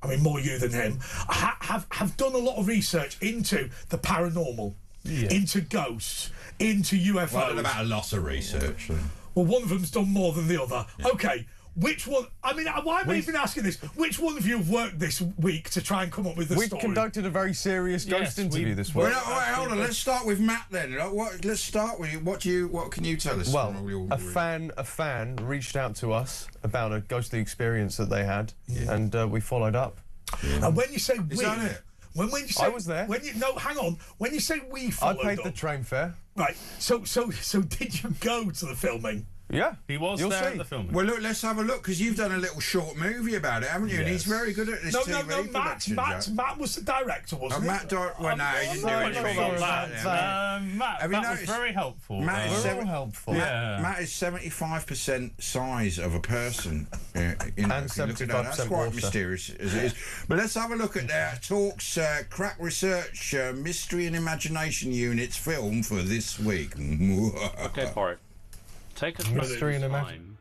I mean more you than him, have done a lot of research into the paranormal, into ghosts, into UFOs. Well, about a lot of research. Well, one of them's done more than the other. Yeah. Okay. Which one? I mean, why am I even asking this? Which one of you have worked this week to try and come up with the We story? conducted a very serious ghost interview this week. Well, hold on. Let's start with Matt then. Let's start with you. What can you tell us? Well, a fan reached out to us about a ghostly experience that they had, and we followed up. And when you say Is we, that it? when you say I was there. Hang on. When you say we I followed paid up, the train fare. right? So did you go to the filming? Yeah, He was You'll there see. at the filming. Well, look, let's have a look, because you've done a little short movie about it, haven't you? And he's Yes. very good at this No, TV production, Joe. Matt was the director, wasn't he? Well, no, he didn't do sorry, anything. sorry, Matt, Have you that was noticed- very helpful. Matt is Very helpful. Yeah. Matt is 75% size of a person. You know, And if you look at that, 75% that's quite water. mysterious as it is. But let's have a look at Talk's Crack Research Mystery and Imagination Unit's film for this week. Okay, Porrick. Take us back Mystery in and time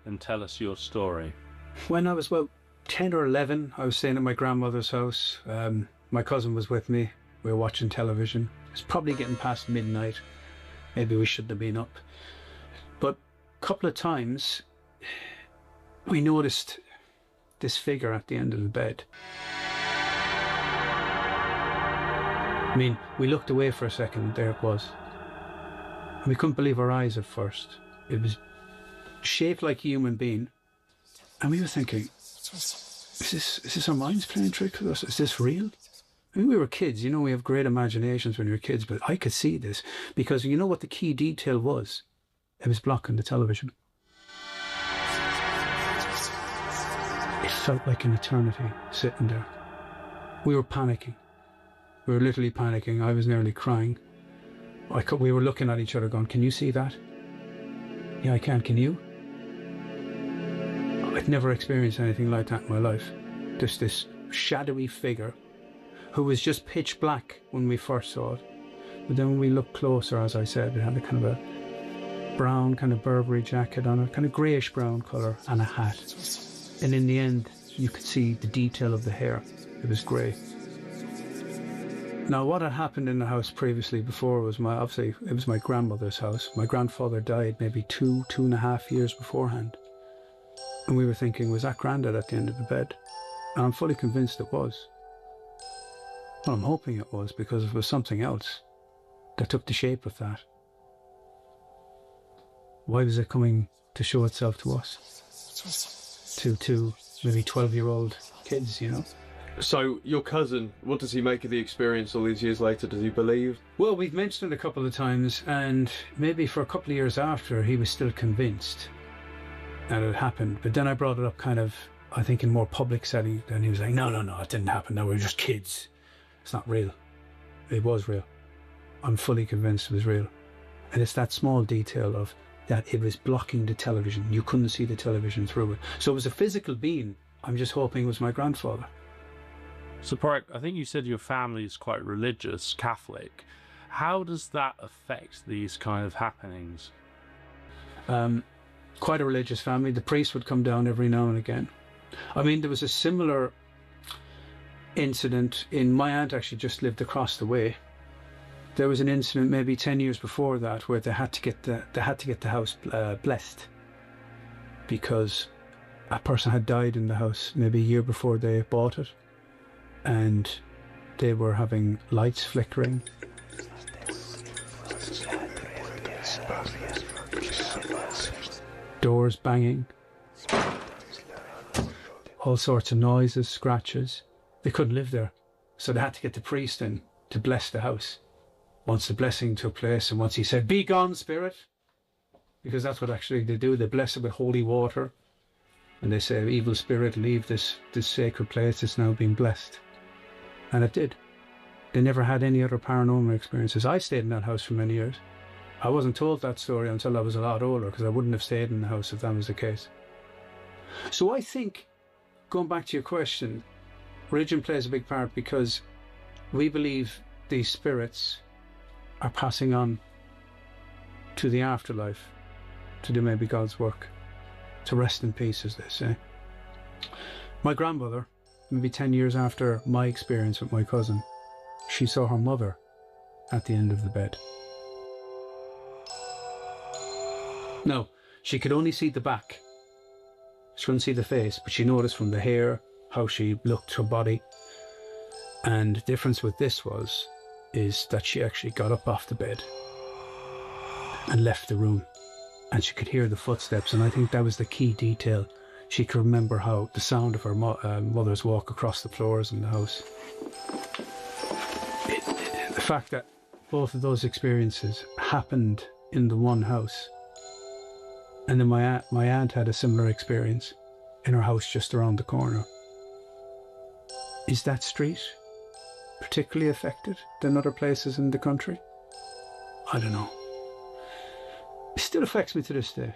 and tell us your story. When I was about 10 or 11, I was staying at my grandmother's house. My cousin was with me. We were watching television. It's probably getting past midnight. Maybe we shouldn't have been up. But a couple of times, we noticed this figure at the end of the bed. I mean, we looked away for a second, and there it was. And we couldn't believe our eyes at first. It was shaped like a human being. And we were thinking, is this our minds playing tricks with us? Is this real? I mean, we were kids, you know, we have great imaginations when we were kids, but I could see this because you know what the key detail was? It was blocking the television. It felt like an eternity sitting there. We were panicking. We were literally panicking. I was nearly crying. We were looking at each other going, can you see that? Yeah, I can. Can you? I'd never experienced anything like that in my life. Just this shadowy figure who was just pitch black when we first saw it. But then when we looked closer, as I said, it had a kind of a brown kind of Burberry jacket on it, kind of greyish brown colour, and a hat. And in the end, you could see the detail of the hair. It was grey. Now, what had happened in the house previously before was obviously it was my grandmother's house. My grandfather died maybe 2.5 years beforehand. And we were thinking, was that Grandad at the end of the bed? And I'm fully convinced it was. Well, I'm hoping it was, because it was something else that took the shape of that. Why was it coming to show itself to us? To maybe 12-year-old kids, you know? So, your cousin, what does he make of the experience all these years later? Does he believe? Well, we've mentioned it a couple of times, and maybe for a couple of years after, he was still convinced that it happened. But then I brought it up kind of I think in more public setting, then he was like, no, it didn't happen. No, we were just kids. It's not real. It was real. I'm fully convinced it was real. And it's that small detail of that it was blocking the television. You couldn't see the television through it. So it was a physical being. I'm just hoping it was my grandfather. So, Porrick, I think you said your family is quite religious, Catholic. How does that affect these kind of happenings? Quite a religious family. The priest would come down every now and again. I mean, there was a similar incident in my aunt actually just lived across the way. There was an incident maybe 10 years before that where they had to get the house blessed because a person had died in the house maybe a year before they bought it, and they were having lights flickering. Doors banging, all sorts of noises, scratches. They couldn't live there, so they had to get the priest in to bless the house. Once the blessing took place and once he said, "Be gone, spirit," because that's what actually they do, they bless it with holy water, and they say, "Evil spirit, leave this sacred place, it's now been blessed." And it did. They never had any other paranormal experiences. I stayed in that house for many years. I wasn't told that story until I was a lot older, because I wouldn't have stayed in the house if that was the case. So I think, going back to your question, religion plays a big part because we believe these spirits are passing on to the afterlife to do maybe God's work, to rest in peace, as they say. My grandmother, maybe 10 years after my experience with my cousin, she saw her mother at the end of the bed. No, she could only see the back. She couldn't see the face, but she noticed from the hair how she looked, her body. And the difference with this is that she actually got up off the bed and left the room, and she could hear the footsteps, and I think that was the key detail. She could remember how the sound of her mother's walk across the floors in the house. The fact that both of those experiences happened in the one house, and then my aunt had a similar experience in her house just around the corner. Is that street particularly affected than other places in the country? I don't know. It still affects me to this day.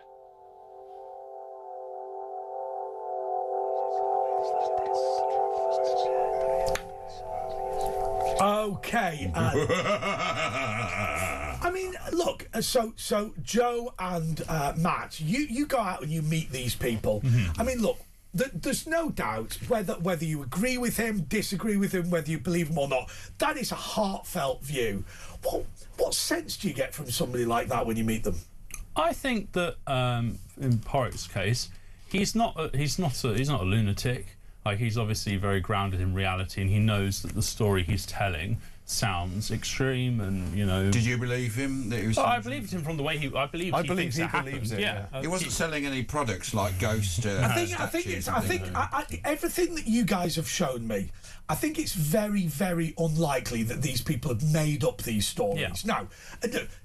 Okay. I mean, look. So Joe and Matt, you go out and you meet these people. I mean, look. There's no doubt whether you agree with him, disagree with him, whether you believe him or not. That is a heartfelt view. What sense do you get from somebody like that when you meet them? I think that in Porrick's case, he's not a lunatic. Like, he's obviously very grounded in reality, and he knows that the story he's telling sounds extreme, and you know. Did you believe him that he was? Oh, I believed him from the way he. I believe he believes it. Yeah, he wasn't selling any products like ghost. I think everything that you guys have shown me, I think it's very, very unlikely that these people have made up these stories. Yeah. Now,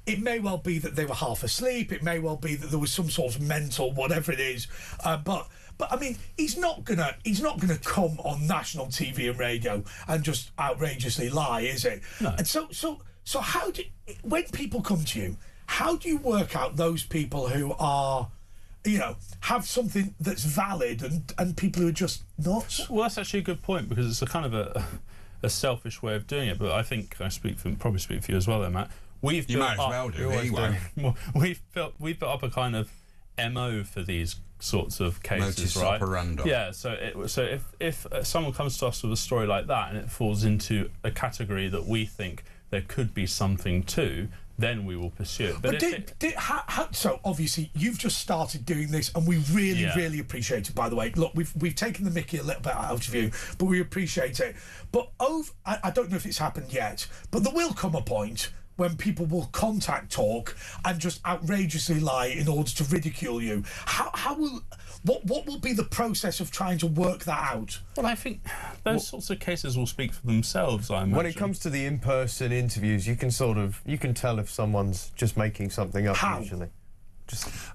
it may well be that they were half asleep. It may well be that there was some sort of mental, whatever it is. But I mean, he's not gonna come on national TV and radio and just outrageously lie, is it? No. And so how when people come to you, how do you work out those people who are, you know, have something that's valid and people who are just nuts? Well, that's actually a good point, because it's a kind of a selfish way of doing it. But I think I probably speak for you as well, there, Matt. We've built up a kind of MO for these sorts of cases, Modus right? operandi. Yeah. So if someone comes to us with a story like that and it falls into a category that we think there could be something to, then we will pursue it. But so obviously you've just started doing this, and we really appreciate it. By the way, look, we've taken the mickey a little bit out of you, but we appreciate it. But I don't know if it's happened yet, but there will come a point when people will contact Talk and just outrageously lie in order to ridicule you. What will be the process of trying to work that out? Well, I think those sorts of cases will speak for themselves, I imagine. When it comes to the in-person interviews, you can tell if someone's just making something up. How? Usually.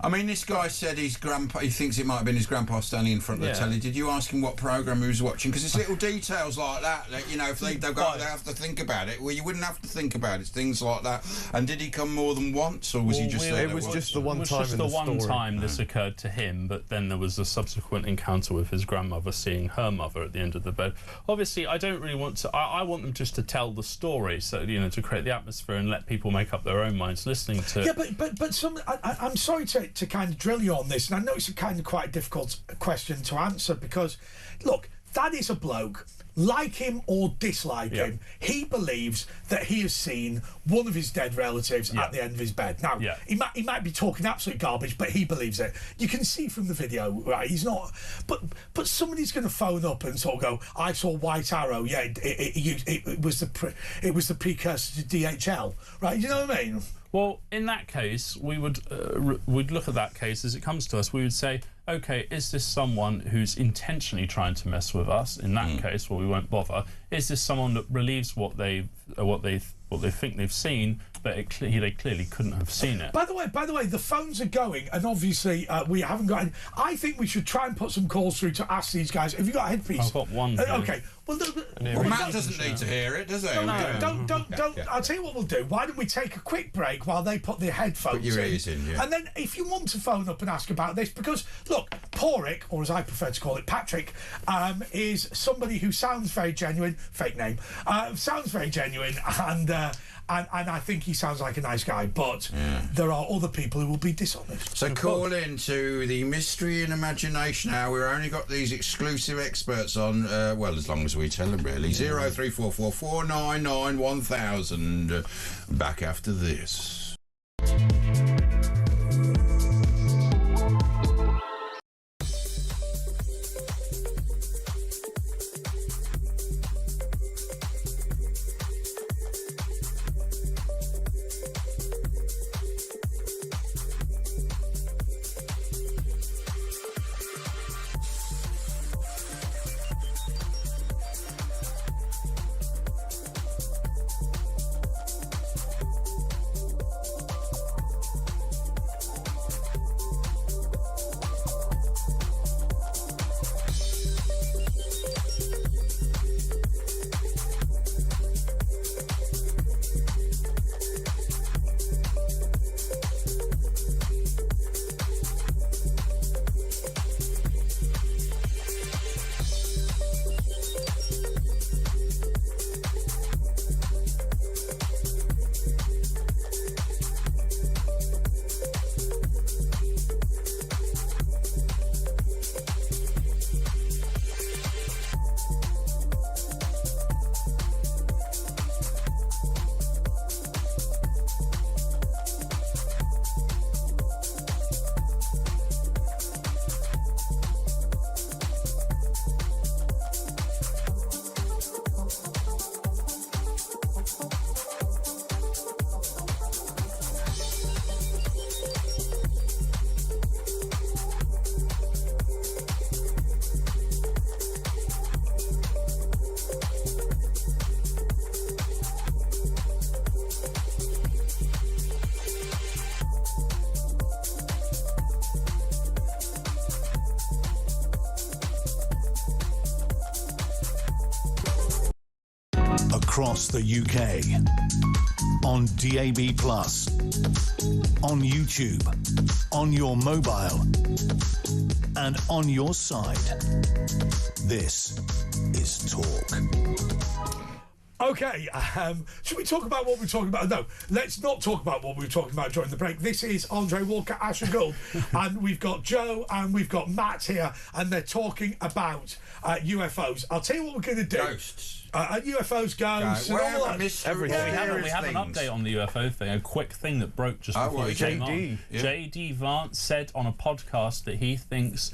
I mean, this guy said his grandpa. He thinks it might have been his grandpa standing in front of the telly. Did you ask him what program he was watching? Because it's little details like that. You know, if they have to think about it. Well, you wouldn't have to think about it. It's things like that. And did he come more than once, or was he just there? It was just the one time. Just the one time this occurred to him, but then there was a subsequent encounter with his grandmother seeing her mother at the end of the bed. Obviously, I don't really want to. I want them just to tell the story, so you know, to create the atmosphere and let people make up their own minds listening to. Yeah, but some. I'm sorry to kind of drill you on this, and I know it's a kind of quite a difficult question to answer because, look, that is a bloke. Like him or dislike him, he believes that he has seen one of his dead relatives at the end of his bed. Now, he might be talking absolute garbage, but he believes it. You can see from the video, right? He's not. But somebody's going to phone up and sort of go, "I saw White Arrow. Yeah, it was the precursor to DHL, right? You know what I mean?" Well, in that case, we would we'd look at that case as it comes to us. We would say, okay, is this someone who's intentionally trying to mess with us? In that case, well, we won't bother. Is this someone that relieves what they think they've seen, but they clearly couldn't have seen it? By the way, the phones are going, and obviously we haven't got any. I think we should try and put some calls through to ask these guys. Have you got a headpiece? I've got one. Okay. Well, Matt doesn't need to hear it, does he? No, don't. I'll tell you what we'll do. Why don't we take a quick break while they put their headphones Put your ears in, and then if you want to phone up and ask about this, because look, Porrick, or as I prefer to call it, Patrick, is somebody who sounds very genuine. Fake name. Sounds very genuine, and I think he sounds like a nice guy, but there are other people who will be dishonest. So call in to the Mystery and Imagination Hour. We've only got these exclusive experts on, well, as long as we tell them, really. 0344 499 1000. Back after this. Across the UK, on DAB+, on YouTube, on your mobile, and on your side. This is Talk. Okay, should we talk about what we're talking about? No, let's not talk about what we were talking about during the break. This is Andre Walker, Asher Gould, and we've got Joe and we've got Matt here, and they're talking about UFOs. I'll tell you what we're going to do. Ghosts. UFOs, ghosts, Well, and all that. We have an update on the UFO thing, a quick thing that broke just before we came on. J.D. Vance said on a podcast that he thinks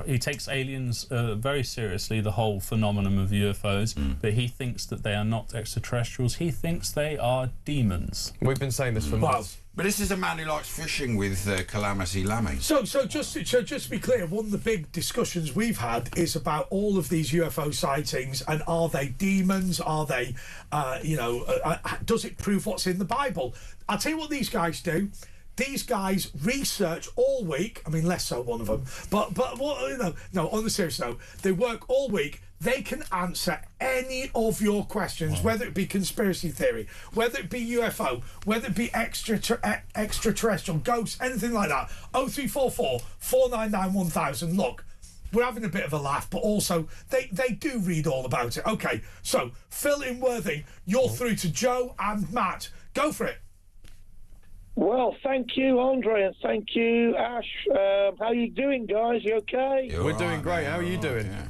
he takes aliens very seriously, the whole phenomenon of UFOs, but he thinks that they are not extraterrestrials. He thinks they are demons. We've been saying this for months. But this is a man who likes fishing with Calamity Lammy. So just to be clear, one of the big discussions we've had is about all of these UFO sightings, and are they demons? Are they, does it prove what's in the Bible? I'll tell you what these guys do. These guys research all week. I mean, less so one of them, but what, you know, no. On the serious note, they work all week. They can answer any of your questions, whether it be conspiracy theory, whether it be UFO, whether it be extraterrestrial, ghosts, anything like that. 0344 499 1000. Look, we're having a bit of a laugh, but also they do read all about it. Okay, so Phil in Worthing, you're through to Joe and Matt. Go for it. Well, thank you, Andre, and thank you, Ash. How you doing, guys? You okay? We're doing great. How are you doing? Yeah.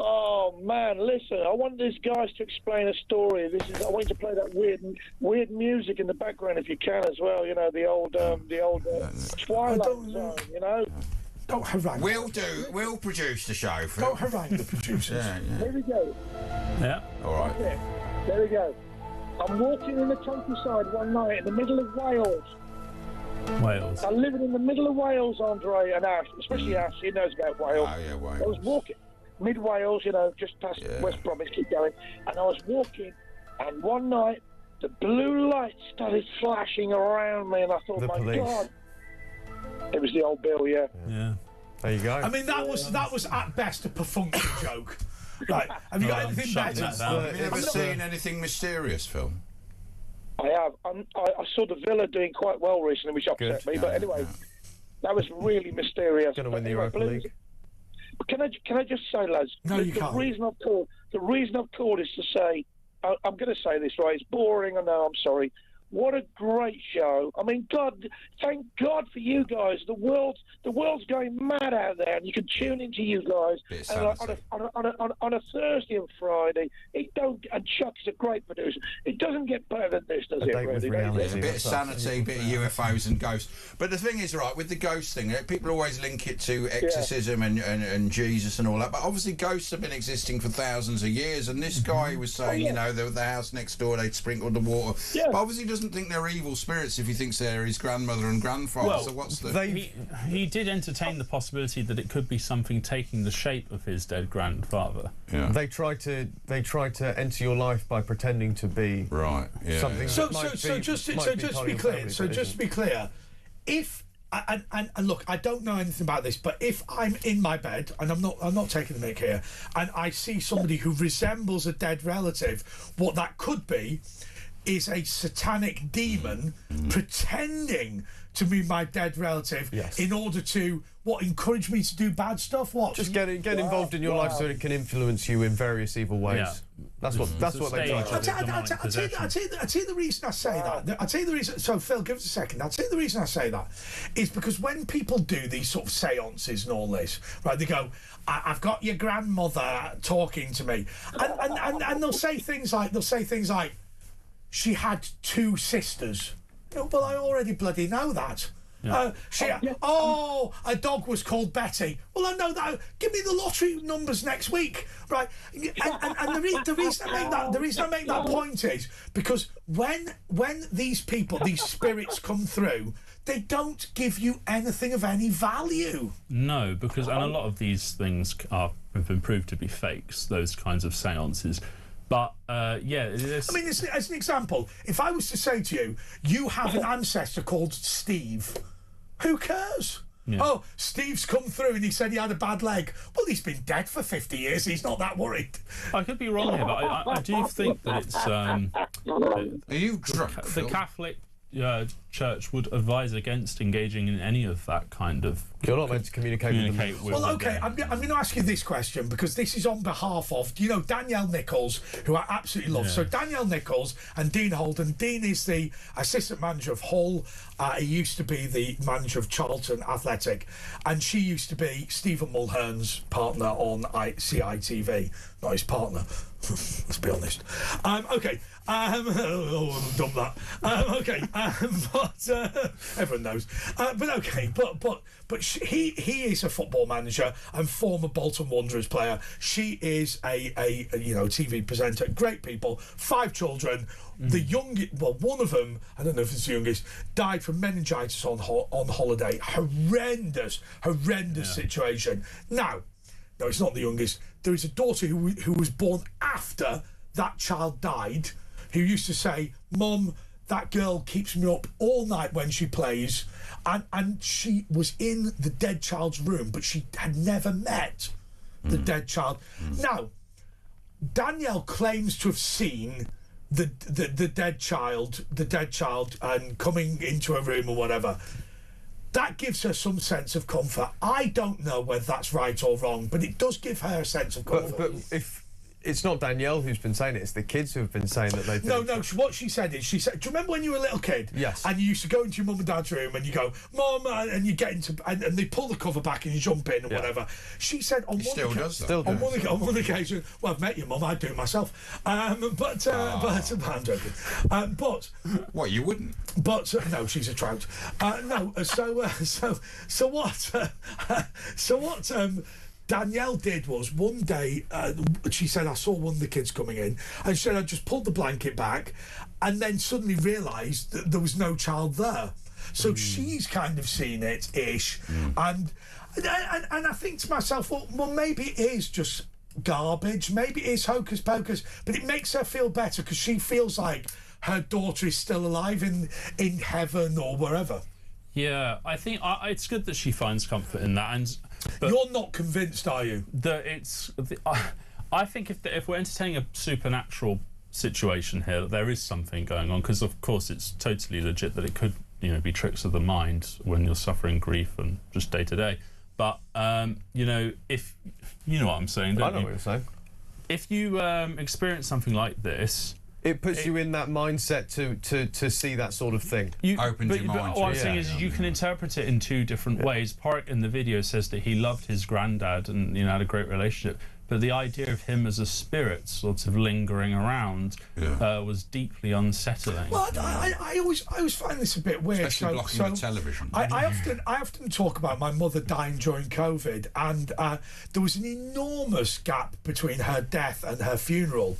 Oh man, listen! I want these guys to explain a story. I want you to play that weird music in the background if you can as well. You know, the old Twilight Zone. You know. Don't harangue. We'll produce the show. Phil. Don't harangue the producers. Yeah. Here we go. Yeah. All right. Okay. There we go. I'm walking in the countryside one night in the middle of Wales. Wales. I'm living in the middle of Wales, Andre and Ash, especially Ash. He knows about Wales. Oh yeah, Wales. I was walking mid Wales, you know, just past West Bromwich. Keep going, and I was walking, and one night the blue light started flashing around me, and I thought, my God, it was the old Bill. Yeah. Yeah. There you go. I mean, that was at best a perfunctory joke. Right? Have you got anything better? Have you ever seen anything mysterious, Phil? I have. I saw the Villa doing quite well recently, which upset me. But anyway, that was really mysterious. Going to win the Europa League. But can I just say, lads? No, you can't. The reason I've called is to say, I'm going to say this, right? It's boring. I know. I'm sorry. What a great show! I mean, God, thank God for you guys. The world's going mad out there, and you can tune into you guys. And on a Thursday and Friday, and Chuck's a great producer. It doesn't get better than this, does it? Really? There's a bit of sanity, a bit of UFOs and ghosts. But the thing is, right, with the ghost thing, people always link it to exorcism and Jesus and all that. But obviously, ghosts have been existing for thousands of years. And this guy was saying, you know, the house next door, they'd sprinkled the water. Yeah. But obviously, doesn't think they're evil spirits if he thinks they're his grandmother and grandfather. Well, so what's the? He did entertain the possibility that it could be something taking the shape of his dead grandfather. Yeah. They try to enter your life by pretending to be something. So just to be clear, if and look, I don't know anything about this, but if I'm in my bed and I'm not taking the mick here, and I see somebody who resembles a dead relative, what that could be is a satanic demon pretending to be my dead relative in order to encourage me to do bad stuff. Just get involved in your life so it can influence you in various evil ways. Yeah. That's what they do. I'll tell you the reason I say that. I'll tell you the reason. So Phil, give us a second. I'll tell you the reason I say that is because when people do these sort of seances and all this, right? They go, "I've got your grandmother talking to me," and they'll say things like, she had two sisters. Well, I already bloody know that. Yeah. A dog was called Betty. Well, I know that. Give me the lottery numbers next week, right? And the reason I make that point is because when these people, these spirits come through, they don't give you anything of any value. No, because and a lot of these things have been proved to be fakes. Those kinds of seances. But, I mean, as an example, if I was to say to you, you have an ancestor called Steve, who cares? Yeah. Oh, Steve's come through and he said he had a bad leg. Well, he's been dead for 50 years. He's not that worried. I could be wrong here, but I do think that it's... Are you drunk, the Catholic Church would advise against engaging in any of that kind of... You're not meant to communicate with Well, OK, I'm going to ask you this question because this is on behalf of, Danielle Nichols, who I absolutely love. Yeah. So Danielle Nichols and Dean Holden. Dean is the assistant manager of Hull. He used to be the manager of Charlton Athletic. And she used to be Stephen Mulhern's partner on CITV. Not his partner. Let's be honest. OK. Dump that. But everyone knows. But OK. But he is a football manager and former Bolton Wanderers player. She is a TV presenter. Great people. 5 children. The youngest, one of them, I don't know if it's the youngest, died from meningitis on holiday. Horrendous situation. Now, no, it's not the youngest. There is a daughter who was born after that child died, who used to say, "Mum, that girl keeps me up all night when she plays, and she was in the dead child's room, but she had never met the dead child. Now, Danielle claims to have seen the dead child, and coming into a room or whatever. That gives her some sense of comfort. I don't know whether that's right or wrong, but it does give her a sense of comfort. But if it's not Danielle who's been saying it, it's the kids who have been saying that they've been... No, what she said is, do you remember when you were a little kid? Yes. And you used to go into your mum and dad's room and you go, Mum, and you get into... And they pull the cover back and you jump in and whatever. She said on one occasion... Well, I've met your mum, I'd do it myself. I'm joking. But... What, you wouldn't? But, no, she's a trout. So what... Danielle did was one day she said, I saw one of the kids coming in, and she said, I just pulled the blanket back and then suddenly realised that there was no child there. So she's kind of seen it ish, and I think to myself, well maybe it is just garbage, maybe it is hocus pocus, but it makes her feel better because she feels like her daughter is still alive in heaven or wherever. Yeah, I think it's good that she finds comfort in that. But you're not convinced, are you? That I think if we're entertaining a supernatural situation here, there is something going on, because of course it's totally legit that it could, be tricks of the mind when you're suffering grief and just day to day. But if you know what I'm saying, don't you? I know what you're saying. If you experience something like this, it puts you in that mindset to see that sort of thing. Opens your mind. What I'm saying is you can interpret it in two different ways. Porrick in the video says that he loved his granddad and had a great relationship, but the idea of him as a spirit sort of lingering around was deeply unsettling. Well, I always find this a bit weird. Especially blocking the television. I often talk about my mother dying during COVID, and there was an enormous gap between her death and her funeral.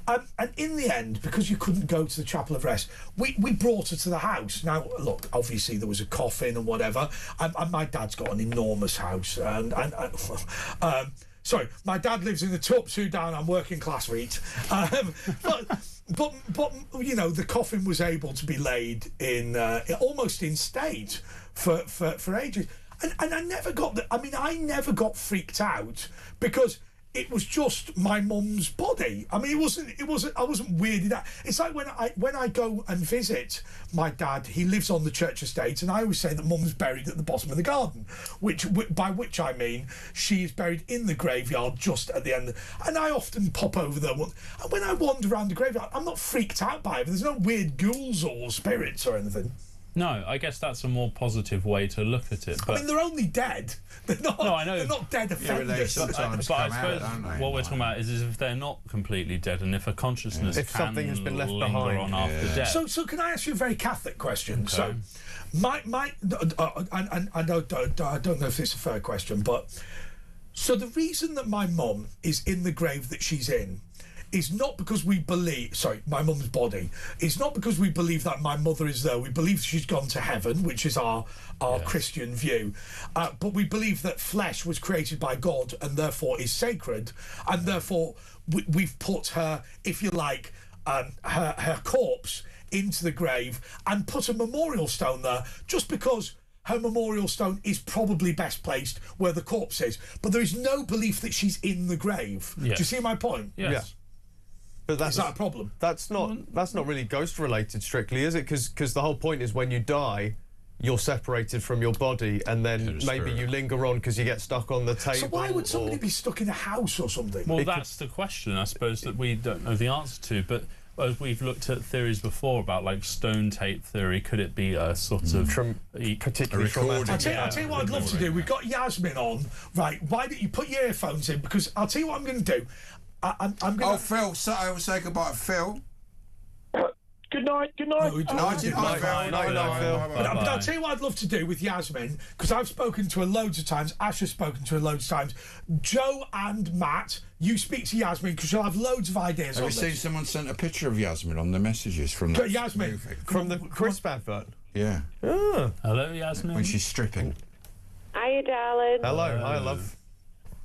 And in the end, because you couldn't go to the Chapel of Rest, we brought her to the house. Now, look, obviously there was a coffin and whatever, and my dad's got an enormous house, sorry, my dad lives in the top Sudan. I'm working class wheat, but the coffin was able to be laid in almost in state for ages, and I never got I never got freaked out because it was just my mum's body. I mean, it wasn't. I wasn't weirded out. It's like when I go and visit my dad. He lives on the church estate, and I always say that mum's buried at the bottom of the garden, by which I mean she is buried in the graveyard just at the end. And I often pop over there. And when I wander around the graveyard, I'm not freaked out by it. There's no weird ghouls or spirits or anything. No, I guess that's a more positive way to look at it. But I mean, they're only dead. They're not. No, I know. They're not dead offenders. But I suppose what we're talking about is if they're not completely dead, and if a consciousness if something has been left linger behind on after death. So can I ask you a very Catholic question? Okay. So, I don't know if it's a fair question, but so the reason that my mum is in the grave that she's in is not because we believe, my mum's body, it's not because we believe that my mother is there. We believe she's gone to heaven, which is our Christian view. But we believe that flesh was created by God and therefore is sacred. And therefore we've put her, if you like, her corpse into the grave and put a memorial stone there just because her memorial stone is probably best placed where the corpse is. But there is no belief that she's in the grave. Yes. Do you see my point? Yes. Yeah. But is that a problem? That's not really ghost related strictly, is it? Because the whole point is when you die, you're separated from your body, and then maybe you linger on because you get stuck on the table. So why would somebody be stuck in a house or something? Well, that's the question, I suppose, that we don't know the answer to. But as we've looked at theories before about like stone tape theory, could it be a sort of particularly traumatic? I'll tell you what I'd love to do. We've got Yasmin on, right? Why don't you put your earphones in? Because I'll tell you what I'm going to do. I'm going to... Oh, Phil, I will say goodbye to Phil. Good night. Good night. Night, Phil. But I'll tell you what I'd love to do with Yasmin, because I've spoken to her loads of times. Ash has spoken to her loads of times. Joe and Matt, you speak to Yasmin because she'll have loads of ideas on this. Have you seen someone sent a picture of Yasmin on the messages from the Yasmin movie? From the crisp advert? Yeah. Oh. Hello, Yasmin. When she's stripping. Hiya, darling. Hello. Hi, love.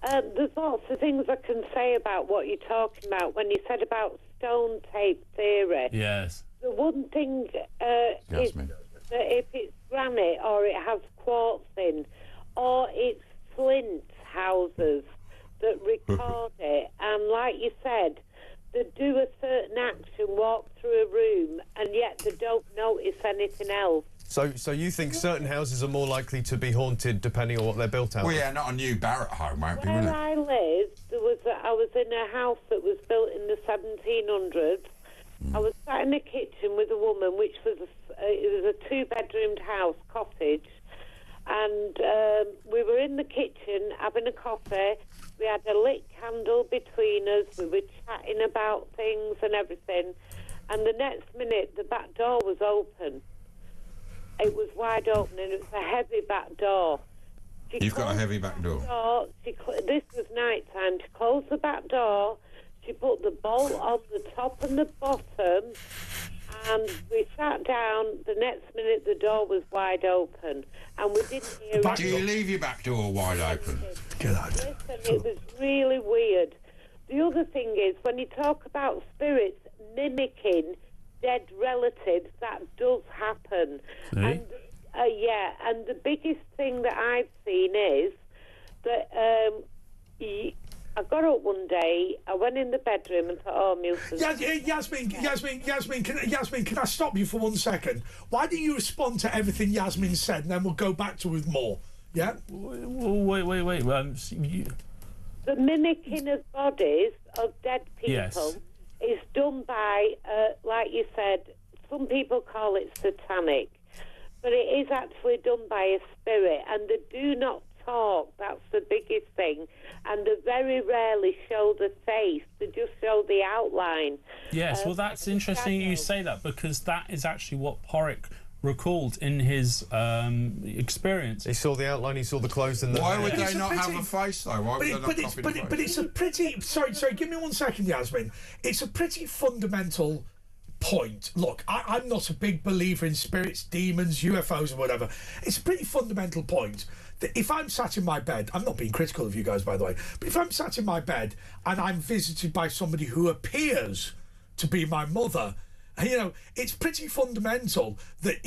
There's lots of things I can say about what you're talking about when you said about stone tape theory. Yes. the one thing is that if it's granite or it has quartz in, or it's flint houses that record it, and like you said, they do a certain action, walk through a room, and yet they don't notice anything else. So you think certain houses are more likely to be haunted depending on what they're built out of? Well, yeah, not a new Barrett home, won't be, will Where it? I live, I was in a house that was built in the 1700s. I was sat in the kitchen with a woman, which was it was a two-bedroomed house, cottage, and we were in the kitchen having a coffee. We had a lit candle between us. We were chatting about things and everything, and the next minute the back door was open. It was wide open, and it was a heavy back door. You've got a heavy back door. This was night time. She closed the back door. She put the bolt on the top and the bottom, and we sat down. The next minute, the door was wide open, and we didn't hear anything. Do you leave your back door wide open? Listen, it was really weird. The other thing is, when you talk about spirits mimicking dead relatives, that does happen. And and the biggest thing that I've seen is that I got up one day, I went in the bedroom and thought, oh, Milton. Yasmin, can I stop you for 1 second? Why don't you respond to everything Yasmin said, and then we'll go back to with more? Yeah. Wait. The mimicking of bodies of dead people is done by, like you said, some people call it satanic, but it is actually done by a spirit, and they do not talk. That's the biggest thing, and they very rarely show the face. They just show the outline. Yes, well, that's interesting you say that, because that is actually what Porrick recalled in his experience. He saw the outline, he saw the clothes and the... Why would they not have a face, though? Why would they not copy the face? But it's a pretty... Sorry, give me 1 second, Yasmin. It's a pretty fundamental point. Look, I'm not a big believer in spirits, demons, UFOs or whatever. It's a pretty fundamental point that if I'm sat in my bed... I'm not being critical of you guys, by the way, but if I'm sat in my bed and I'm visited by somebody who appears to be my mother... You know, it's pretty fundamental that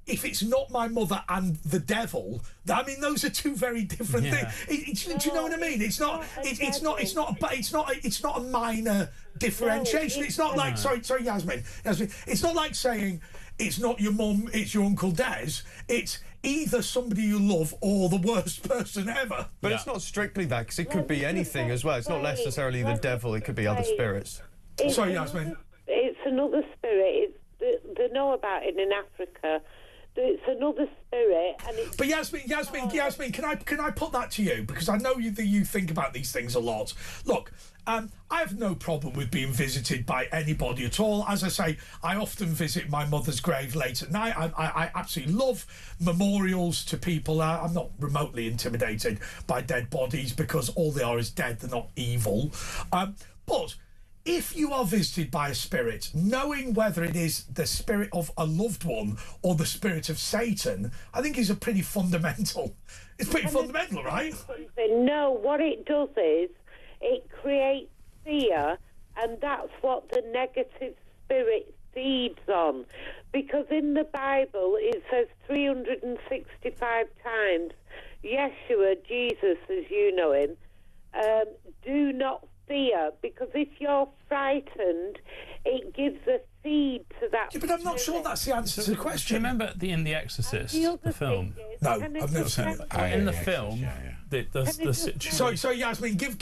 if it's not my mother and the devil, I mean, those are two very different things. Do you know what I mean? It's not a minor differentiation. It's not like sorry, Yasmin. It's not like saying it's not your mum, it's your Uncle Des. It's either somebody you love or the worst person ever. But it's not strictly that, because it could be anything as well. It's not necessarily the devil. It could be other spirits. Sorry, Yasmin. It's another spirit. They know about it in Africa. It's another spirit, and it's... But Yasmin, can I put that to you, because I know that you think about these things a lot. Look, I have no problem with being visited by anybody at all. As I say, I often visit my mother's grave late at night. I absolutely love memorials to people. I'm not remotely intimidated by dead bodies, because all they are is dead. They're not evil. But if you are visited by a spirit, knowing whether it is the spirit of a loved one or the spirit of Satan, I think is a pretty fundamental. It's pretty fundamental, right? No, what it does is it creates fear, and that's what the negative spirit feeds on. Because in the Bible it says 365 times, Yeshua, Jesus, as you know him, do not fear, because if you're frightened, it gives a feed to that. Yeah, but I'm not sure that's the answer to the question. Do you remember in The Exorcist, the film? No, I've never seen it. In the film, the situation... Sorry, Yasmin, give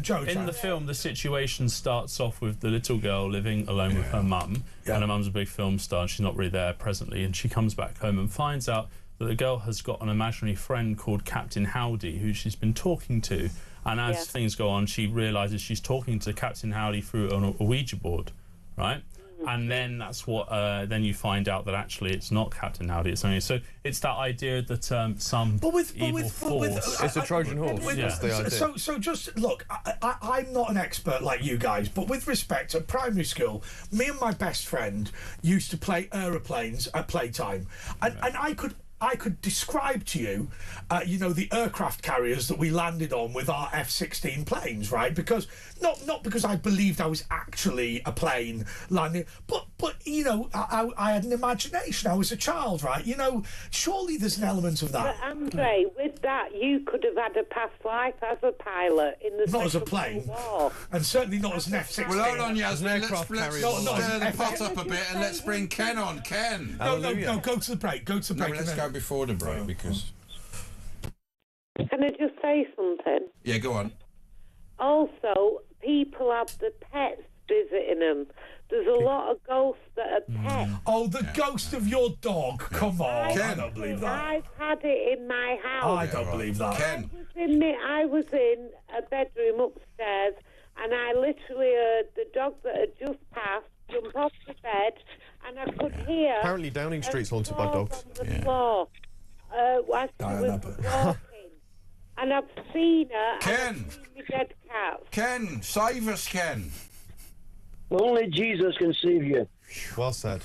Joe. In the film, the situation starts off with the little girl living alone with her mum, and her mum's a big film star, and she's not really there presently, and she comes back home and finds out that the girl has got an imaginary friend called Captain Howdy, who she's been talking to. And as things go on, she realises she's talking to Captain Howdy through a Ouija board, right? And then that's what. Then you find out that actually it's not Captain Howdy. It's only it's that idea that some evil force. It's a Trojan horse. That's the idea. So just look. I'm not an expert like you guys, but with respect, at primary school, me and my best friend used to play aeroplanes at playtime, and I could I could describe to you, you know, the aircraft carriers that we landed on with our F-16 planes, right? Because not because I believed I was actually a plane landing, but you know, I had an imagination. I was a child, right? You know, surely there's an element of that. But Andre, with that, you could have had a past life as a pilot in the not as a Second plane, World War. And certainly not as an F-16. Well, hold on, Yasmin. Let's stir the pot F- up a bit and let's bring Ken on. Ken. No, go to the break. Go to the break. No, let's go before the break because. Can I just say something? Yeah, go on. Also, people have the pets visiting them. There's a lot of ghosts that are pets. Oh, the ghost of your dog. Come on. I don't believe that. I've had it in my house. I don't believe that. Ken. I was in a bedroom upstairs and I literally heard the dog that had just passed jump off the bed and I could hear... Apparently Downing Street's haunted by dogs. On the floor. As she was walking. And I've seen her. Ken. And I've seen the dead cat. Ken, save us, Ken. Only Jesus can save you. Well said.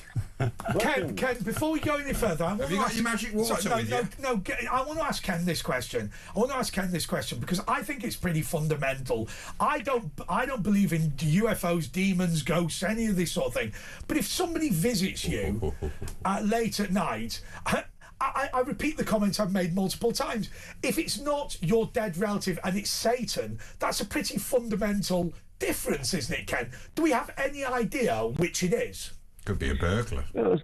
Ken, before we go any further, Have you got your magic water with you? I want to ask Ken this question. Because I think it's pretty fundamental. I don't believe in UFOs, demons, ghosts, any of this sort of thing. But if somebody visits you late at night, I repeat the comments I've made multiple times. If it's not your dead relative and it's Satan, that's a pretty fundamental difference, isn't it, Ken? Do we have any idea which it is? Could be a burglar. Well,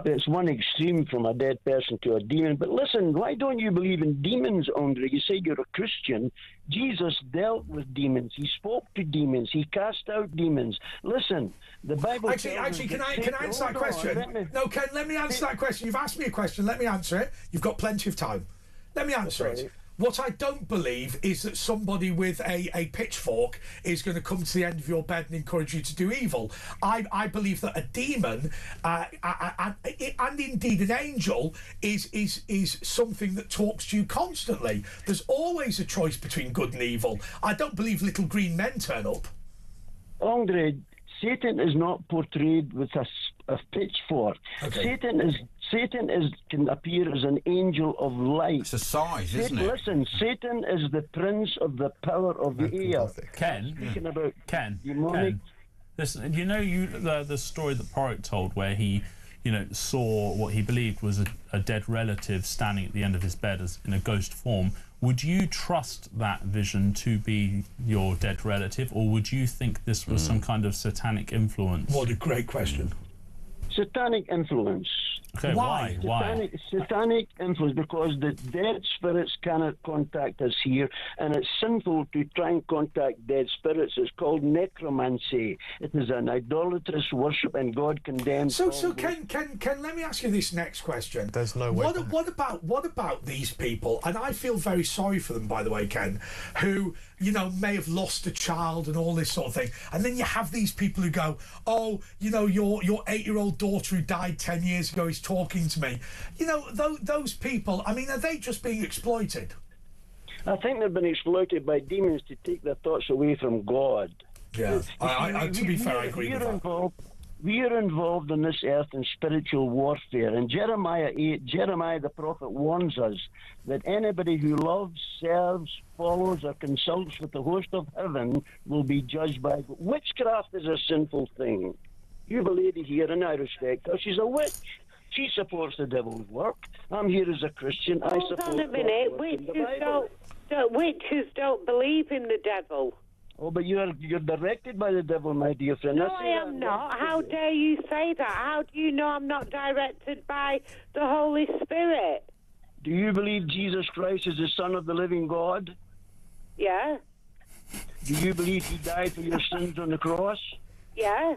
it's one extreme from a dead person to a demon. But listen, why don't you believe in demons, Andre? You say you're a Christian. Jesus dealt with demons. He spoke to demons. He cast out demons. Listen, the Bible. Actually, can I answer that question? No, Ken, let me answer that question. You've asked me a question. Let me answer it. You've got plenty of time. Let me answer it. What I don't believe is that somebody with a pitchfork is going to come to the end of your bed and encourage you to do evil. I believe that a demon and indeed an angel is something that talks to you constantly. There's always a choice between good and evil. I don't believe little green men turn up. Andre, Satan is not portrayed with a pitchfork. Okay. Satan can appear as an angel of light. It's a size, isn't it? Listen, Satan is the prince of the power of the air. Ken. Speaking about Ken. Listen, you know the story that Porrick told where he, saw what he believed was a dead relative standing at the end of his bed as in a ghost form. Would you trust that vision to be your dead relative, or would you think this was some kind of satanic influence? What a great question. Satanic influence. Okay, why? Satanic influence, because the dead spirits cannot contact us here, and it's sinful to try and contact dead spirits. It's called necromancy. It is an idolatrous worship, and God condemns. So Ken, let me ask you this next question. There's no way. What about these people? And I feel very sorry for them, by the way, Ken, who may have lost a child and all this sort of thing. And then you have these people who go, oh, your 8-year-old daughter who died 10 years ago is talking to me. Those people, I mean, are they just being exploited? I think they've been exploited by demons to take their thoughts away from God. Yeah, to be fair, I agree with that. We are involved on this earth in spiritual warfare. And Jeremiah 8, Jeremiah the prophet warns us that anybody who loves, serves, follows, or consults with the host of heaven will be judged by God. Witchcraft is a sinful thing. You have a lady here, and I respect her. She's a witch. She supports the devil's work. I'm here as a Christian. I support. Hold on a minute. Witches don't believe in the devil. Oh, but you're directed by the devil, my dear friend. No, I am not. How dare you say that? How do you know I'm not directed by the Holy Spirit? Do you believe Jesus Christ is the Son of the living God? Yeah. Do you believe he died for your sins on the cross? Yeah.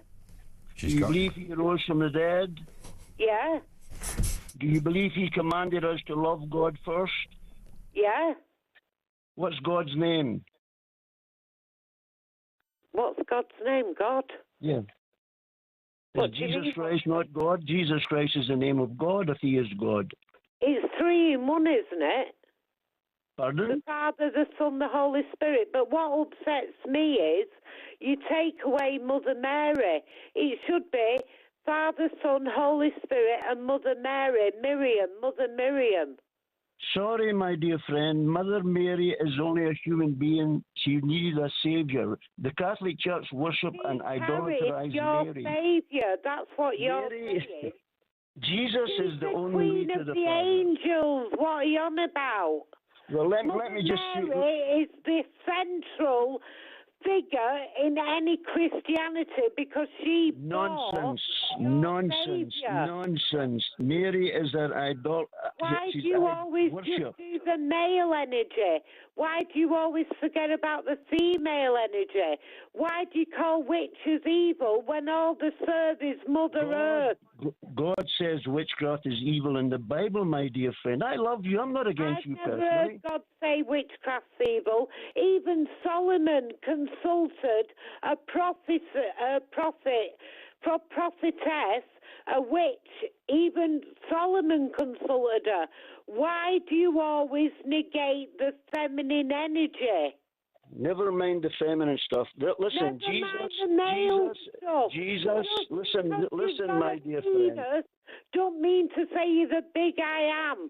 Do you believe he rose from the dead? Yeah. Do you believe he commanded us to love God first? Yeah. What's God's name? What's God's name? God? Yeah. Is Jesus Christ not God? Jesus Christ is the name of God if he is God. It's 3 in 1, isn't it? Pardon? The Father, the Son, the Holy Spirit. But what upsets me is you take away Mother Mary. It should be Father, Son, Holy Spirit, and Mother Mary, Mother Miriam. Sorry, my dear friend. Mother Mary is only a human being. She needed a savior. The Catholic Church worship and idolatrize your Mary. Saviour. That's what you're saying. Jesus She's is the only Queen way to of the the Father. Angels. What are you on about? Well, let Mother me just say. Mary is the central figure in any Christianity because she Nonsense, bore nonsense, Saviour. nonsense. Mary is an idol. Why she's do you always worship. just do the male energy? Why do you always forget about the female energy? Why do you call witches evil when all they serve is Mother Earth? God says witchcraft is evil in the Bible, my dear friend. I love you. I'm not against you I've never personally. heard God say witchcraft's evil. Even Solomon consulted a prophetess, a witch. Even Solomon consulted her. Why do you always negate the feminine energy? Never mind the feminine stuff. Listen, Never mind the male stuff. Listen, my dear friend. Don't mean to say you're the big I am.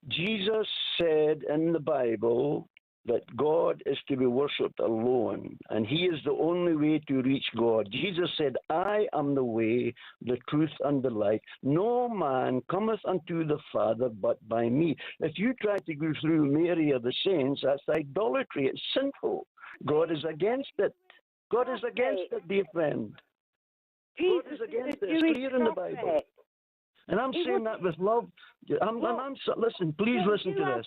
Jesus said in the Bible that God is to be worshipped alone, and He is the only way to reach God. Jesus said, I am the way, the truth, and the life. No man cometh unto the Father but by me. If you try to go through Mary or the saints, that's idolatry. It's sinful. God is against it. God is against it, dear friend. God is against it. It's clear in the Bible. And I'm saying that with love. Listen, please listen to this.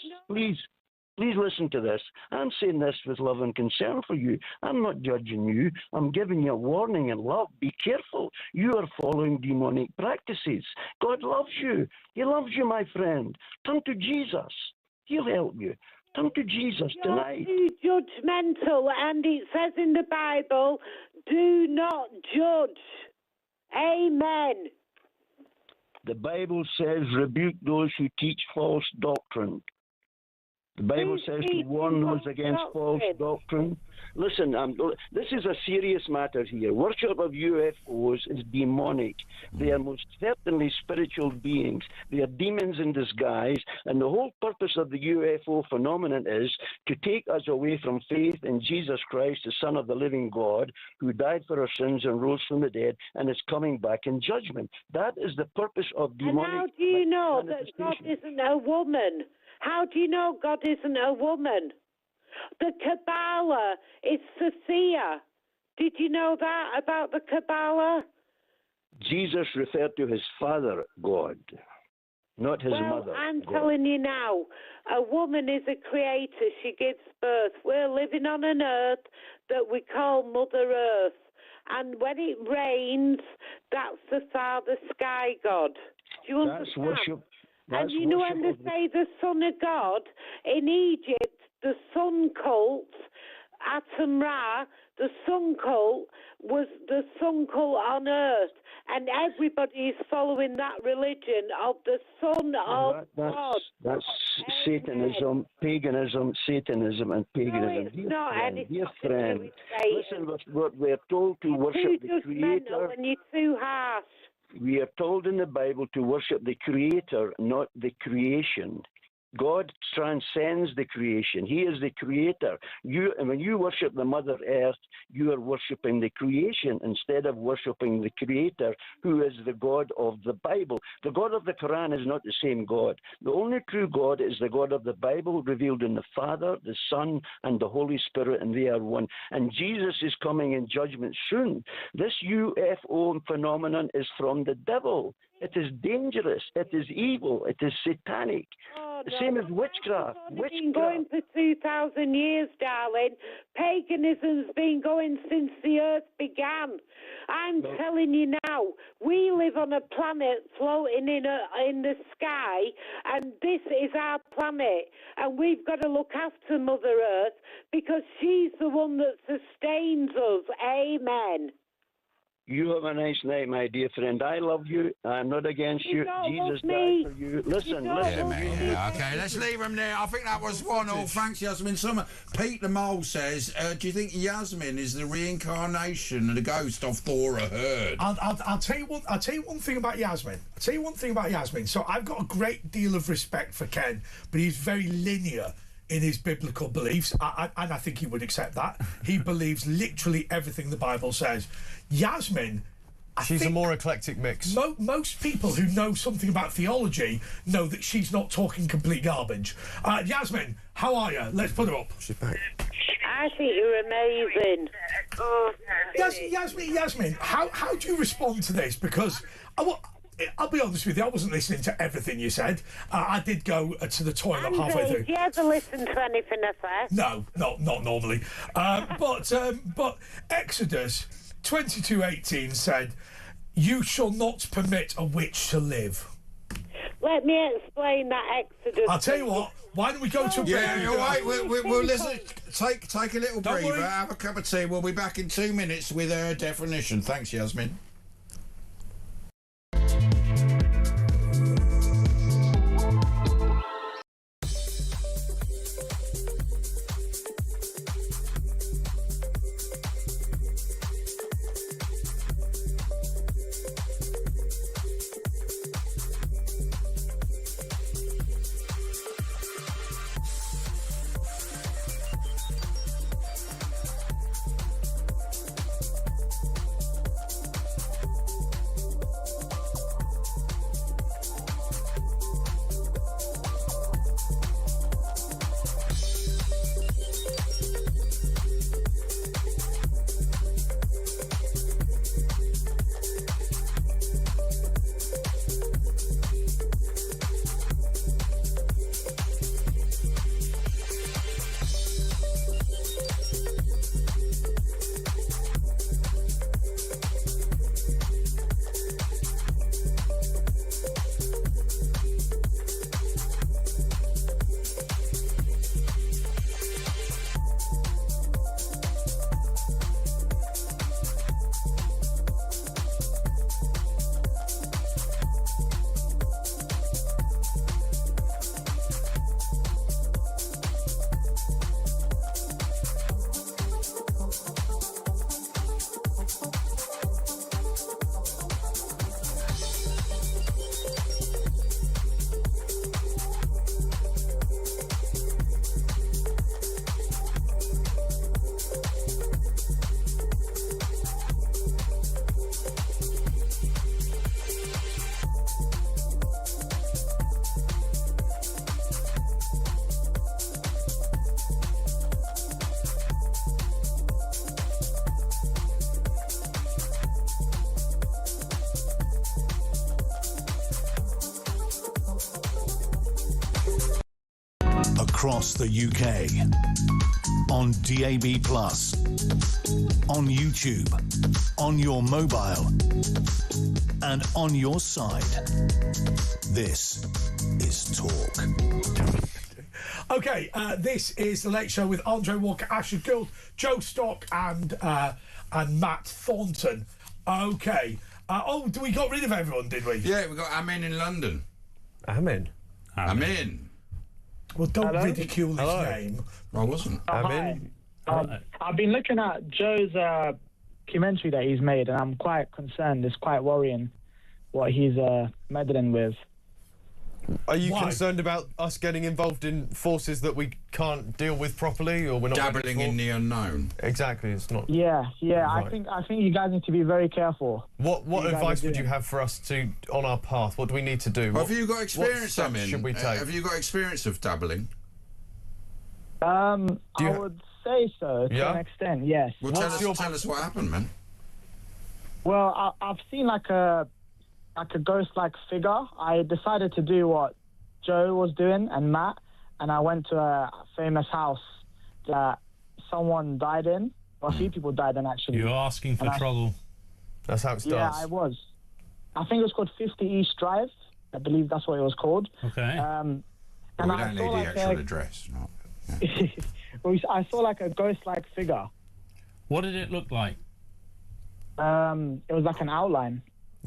Please listen to this. I'm saying this with love and concern for you. I'm not judging you. I'm giving you a warning in love. Be careful. You are following demonic practices. God loves you. He loves you, my friend. Turn to Jesus. He'll help you. Turn to Jesus tonight. You're too judgmental, and it says in the Bible, do not judge. Amen. The Bible says, rebuke those who teach false doctrine. The Bible says to warn those against false doctrine. Listen, this is a serious matter here. Worship of UFOs is demonic. They are most certainly spiritual beings. They are demons in disguise, and the whole purpose of the UFO phenomenon is to take us away from faith in Jesus Christ, the Son of the living God, who died for our sins and rose from the dead, and is coming back in judgment. That is the purpose of demonic. And how do you know that God isn't a woman? How do you know God isn't a woman? The Kabbalah is Sophia. Did you know that about the Kabbalah? Jesus referred to his father, God, not his mother. I'm God. telling you now, a woman is a creator. She gives birth. We're living on an earth that we call Mother Earth. And when it rains, that's the Father Sky God. Do you understand? That's worship. And you know when they say the Son of God, in Egypt, the sun cult, Atum Ra, the sun cult, was the sun cult on earth. And everybody is following that religion of the Son of God. That's Satanism, paganism, Satanism, and paganism. No, it's not anything dear to friend, do with Satan. listen, we're told to worship the You're too Creator. judgmental and you're too harsh. We are told in the Bible to worship the Creator, not the creation. God transcends the creation. He is the creator. And when you worship the Mother Earth, you are worshiping the creation instead of worshiping the Creator, who is the God of the Bible. The God of the Quran is not the same God. The only true God is the God of the Bible, revealed in the Father, the Son, and the Holy Spirit, and they are one. And Jesus is coming in judgment soon. This UFO phenomenon is from the devil. It is dangerous. It is evil. It is satanic. The same as witchcraft. It's been going for 2,000 years, darling. Paganism's been going since the earth began. I'm telling you now, we live on a planet floating in the sky, and this is our planet. And we've got to look after Mother Earth because she's the one that sustains us. Amen. You have a nice night, my dear friend. I love you. I'm not against you. Jesus died for you. Listen, Yeah, mate, yeah. Okay, let's leave him there. I think that was 1-1. Thanks, Yasmin Summer. Pete the Mole says, do you think Yasmin is the reincarnation of the ghost of Thora Heard? I'll tell you one. I'll tell you one thing about Yasmin. So I've got a great deal of respect for Ken, but he's very linear in his biblical beliefs, and I think he would accept that. He believes literally everything the Bible says. Yasmin, she's a more eclectic mix. Most people who know something about theology know that she's not talking complete garbage. Yasmin, how are you? Let's put her up. She's back. I think you're amazing. Yasmin, how do you respond to this? Because I'll be honest with you, I wasn't listening to everything you said. I did go to the toilet halfway through. Do you ever listen to anything I say? No, not normally. But Exodus 22:18 said, "You shall not permit a witch to live." Let me explain that Exodus. I'll tell you what. Why don't we go to a break? Yeah, all right. We'll listen. Take a little Don't breather. worry. Have a cup of tea. We'll be back in 2 minutes with her definition. Thanks, Yasmin. Across the UK, on DAB+, on YouTube, on your mobile, and on your side. This is Talk. Okay, this is The Late Show with Andre Walker, Asher Gould, Joe Stock, and Matt Thornton. Okay. We got rid of everyone, did we? Yeah, we got Amin in London. Amin? Amin. Well, don't Hello? ridicule his name. I wasn't. Amin. I've been looking at Joe's documentary that he's made, and I'm quite concerned. It's quite worrying what he's meddling with. Are you concerned about us getting involved in forces that we can't deal with properly, or we're not dabbling in the unknown? Exactly, it's not. Yeah. Right. I think you guys need to be very careful. What advice would you have for us on our path? What do we need to do? Have you got experience? What steps should we take? Have you got experience of dabbling? I would say so to an extent. Yes. Well, tell us what happened, man. Well, I've seen like a ghost-like figure. I decided to do what Joe was doing and Matt, and I went to a famous house that someone died in. Well, a few people died in, actually. You're asking for trouble. That's how it starts. Yeah, I was. I think it was called 50 East Drive. I believe that's what it was called. Okay. And we don't I need saw the like actual address. No. well, I saw like a ghost-like figure. What did it look like? It was like an outline.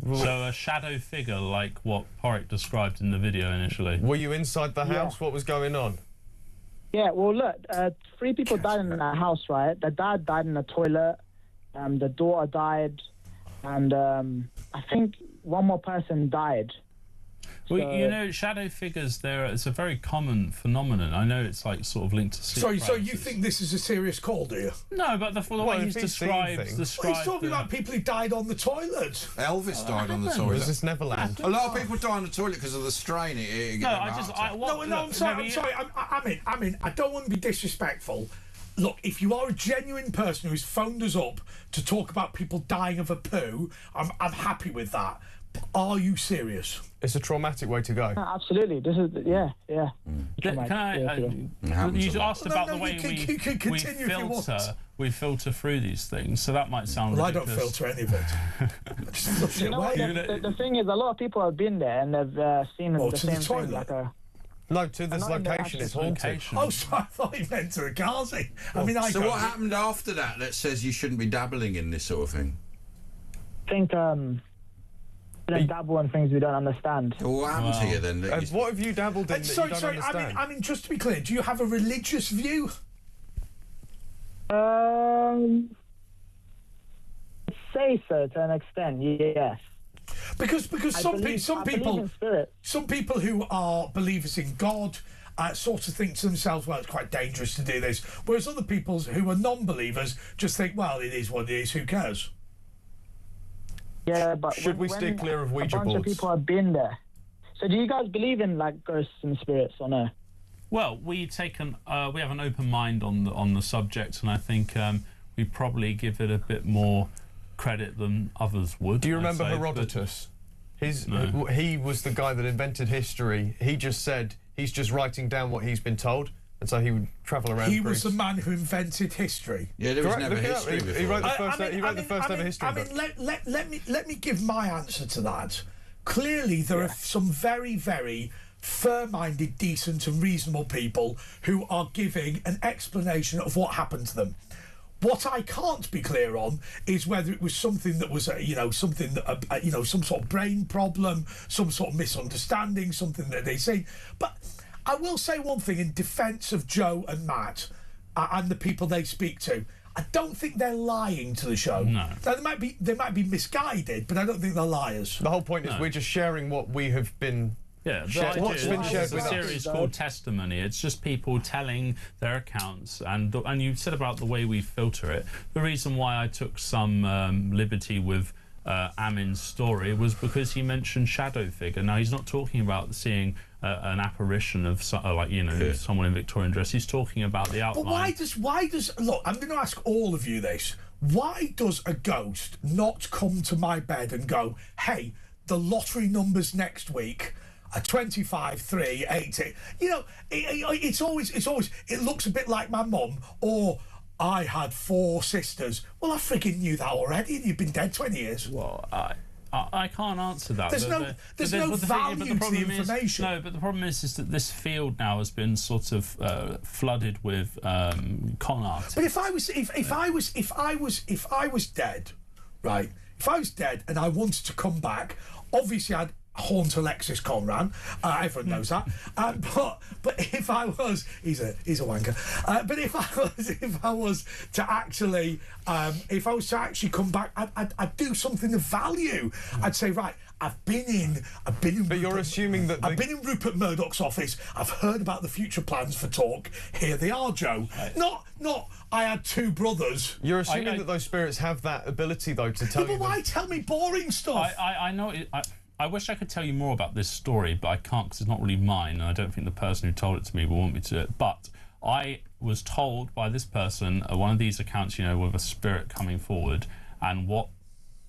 So a shadow figure like what Porrick described in the video initially. Were you inside the house? Yeah. What was going on? Yeah, well, look, 3 people died in that house, right? The dad died in the toilet, the daughter died, and I think one more person died. Well, So- you know, shadow figures, it's a very common phenomenon. I know it's like sort of linked to sleep Sorry, so you paralysis. think this is a serious call, do you? No, but the way he's described... Well, he's talking about people who died on the toilet. Elvis died on the happened? toilet. Was this Neverland? A lot of people die on the toilet because of the strain. I'm sorry. I don't want to be disrespectful. Look, if you are a genuine person who's phoned us up to talk about people dying of a poo, I'm happy with that. But are you serious? It's a traumatic way to go. Absolutely. This is, yeah. Can I... you asked about the way we filter through these things, so that might sound Well, ridiculous. I don't filter any of it. Just flush it You know away. what, the thing is, a lot of people have been there and they've seen Oh, the to the same toilet? thing. Like a, No, to this Not in the location. It's haunted. location. Oh, sorry, I thought you meant to a Ghazi. I mean, So what happened after that that says you shouldn't be dabbling in this sort of thing? I think don't dabble in things we don't understand. Well, what happened to you then? What have you dabbled in that Sorry, you don't sorry. understand? I mean, just to be clear, do you have a religious view? Say so to an extent, yes. Because I some believe in spirit. some people who are believers in God sort of think to themselves, well, it's quite dangerous to do this. Whereas other people who are non-believers just think, well, it is what it is. Who cares? Yeah, but Should we steer clear of Ouija a bunch of boards? people have been there. So do you guys believe in like ghosts and spirits or no? Well, we have an open mind on the subject, and I think we probably give it a bit more credit than others would. Do you I'd remember say, Herodotus? No. He was the guy that invented history. He just said he's just writing down what he's been told, and so he would travel around. He was the man who invented history. Yeah, there was Correct, never look it up. history before. He wrote the first ever history book. Let me give my answer to that. Clearly, there are some very, very fair-minded, decent and reasonable people who are giving an explanation of what happened to them. What I can't be clear on is whether it was something that was, some sort of brain problem, some sort of misunderstanding, something that they say. But I will say one thing in defence of Joe and Matt and the people they speak to. I don't think they're lying to the show. No. Now, they might be misguided, but I don't think they're liars. The whole point is we're just sharing what we have been. Yeah, what's been shared it's a with us. series called Testimony. It's just people telling their accounts, and you said about the way we filter it. The reason why I took some liberty with Amin's story was because he mentioned shadow figure. Now he's not talking about seeing an apparition of someone in Victorian dress. He's talking about the outline. But why does look? I'm going to ask all of you this. Why does a ghost not come to my bed and go, "Hey, the lottery numbers next week are 25, 3, 80. You know, it's always. It looks a bit like my mum, or I had 4 sisters. Well, I frigging knew that already, and you've been dead 20 years. Well, I can't answer that. There's no value to the information. No, but the problem is that this field now has been sort of flooded with con artists. But if I was dead, right? If I was dead and I wanted to come back, obviously I'd haunt Alexis Conran. Everyone knows that. But if I was, he's a wanker. But if I was to actually come back, I'd do something of value. I'd say, right, I've been in. But you're assuming that I've been in Rupert Murdoch's office. I've heard about the future plans for talk. Here they are, Joe. Not. I had 2 brothers. You're assuming that those spirits have that ability, though, to tell you. But why tell me boring stuff? I know. I wish I could tell you more about this story, but I can't because it's not really mine, and I don't think the person who told it to me will want me to do it. But I was told by this person, one of these accounts, with a spirit coming forward, and what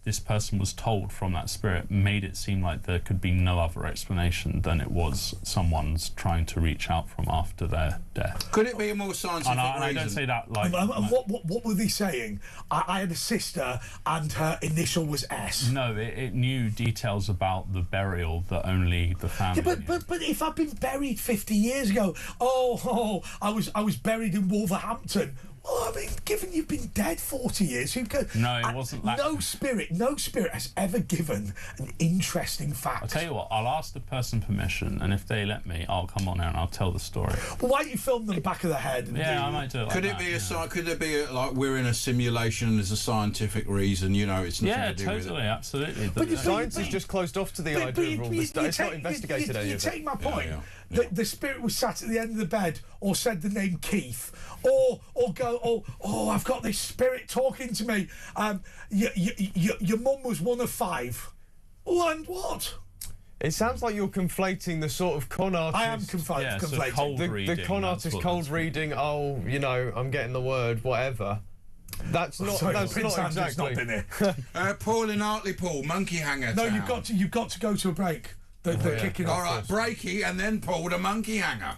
this person was told from that spirit made it seem like there could be no other explanation than it was someone's trying to reach out from after their death. Could it be a more scientific reason? I don't say that like... What were they saying? I had a sister and her initial was S. No, it knew details about the burial that only the family knew. But if I've been buried 50 years ago, I was buried in Wolverhampton. Well, I mean, given you've been dead 40 years, you go. No, it wasn't that. No spirit has ever given an interesting fact. I'll tell you what, I'll ask the person permission, and if they let me, I'll come on air and I'll tell the story. Well, why don't you film the back of the head? Yeah, I might do it. Could it be could there be like we're in a simulation and there's a scientific reason? You know, it's nothing to do with it. Absolutely. But science is just closed off to the idea of all this stuff. It's not investigated any of it. You take my point. The spirit was sat at the end of the bed, or said the name Keith, or go, oh, I've got this spirit talking to me. Your mum was one of 5. Well, and what? It sounds like you're conflating the sort of con artist. I am conflating. So cold reading, the con artist cold reading. Oh, you know, I'm getting the word, whatever. That's not. Sorry, that's Prince not Andrew's exactly. not been here. Paul in Hartlepool, Monkey Hanger. No, Town. you've got to go to a break. They're kicking off. All right, breaky, and then Paul the Monkey Hanger.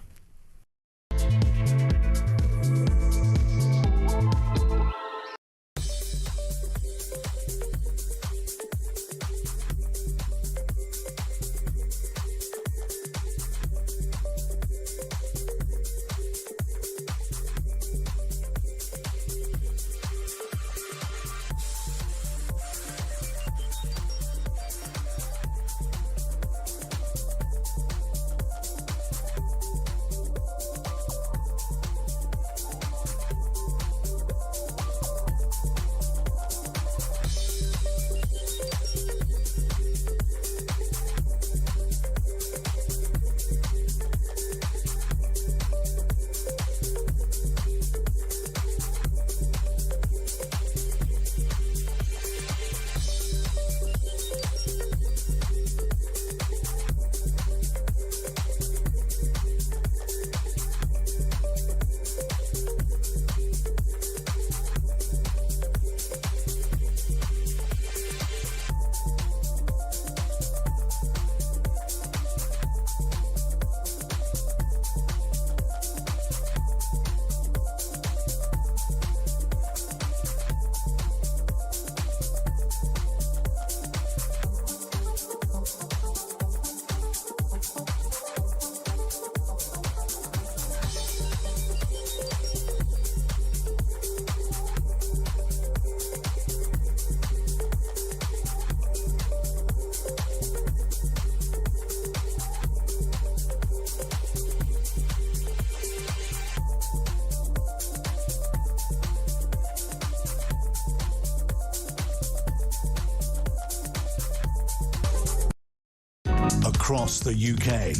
Across the UK,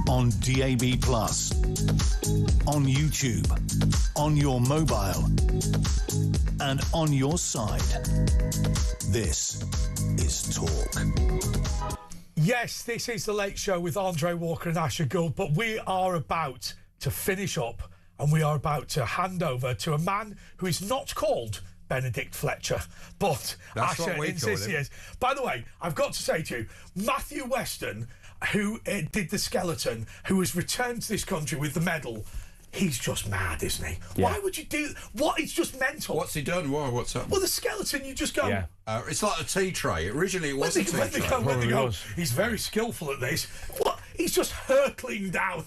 on DAB+, on YouTube, on your mobile, and on your side. This is Talk. Yes, this is The Late Show with Andre Walker and Asher Gould, but we are about to finish up and we are about to hand over to a man who is not called Benedict Fletcher, but That's Asher what we insists call he him. is. By the way, I've got to say to you, Matthew Weston, who did the skeleton, who has returned to this country with the medal, he's just mad, isn't he? Yeah. Why would you do... What? It's just mental. What's he done? Why? What's up? Well, the skeleton, you just go... Yeah. It's like a tea tray. Originally, it was a tea tray. When they go, he's very skillful at this. What? He's just hurtling down.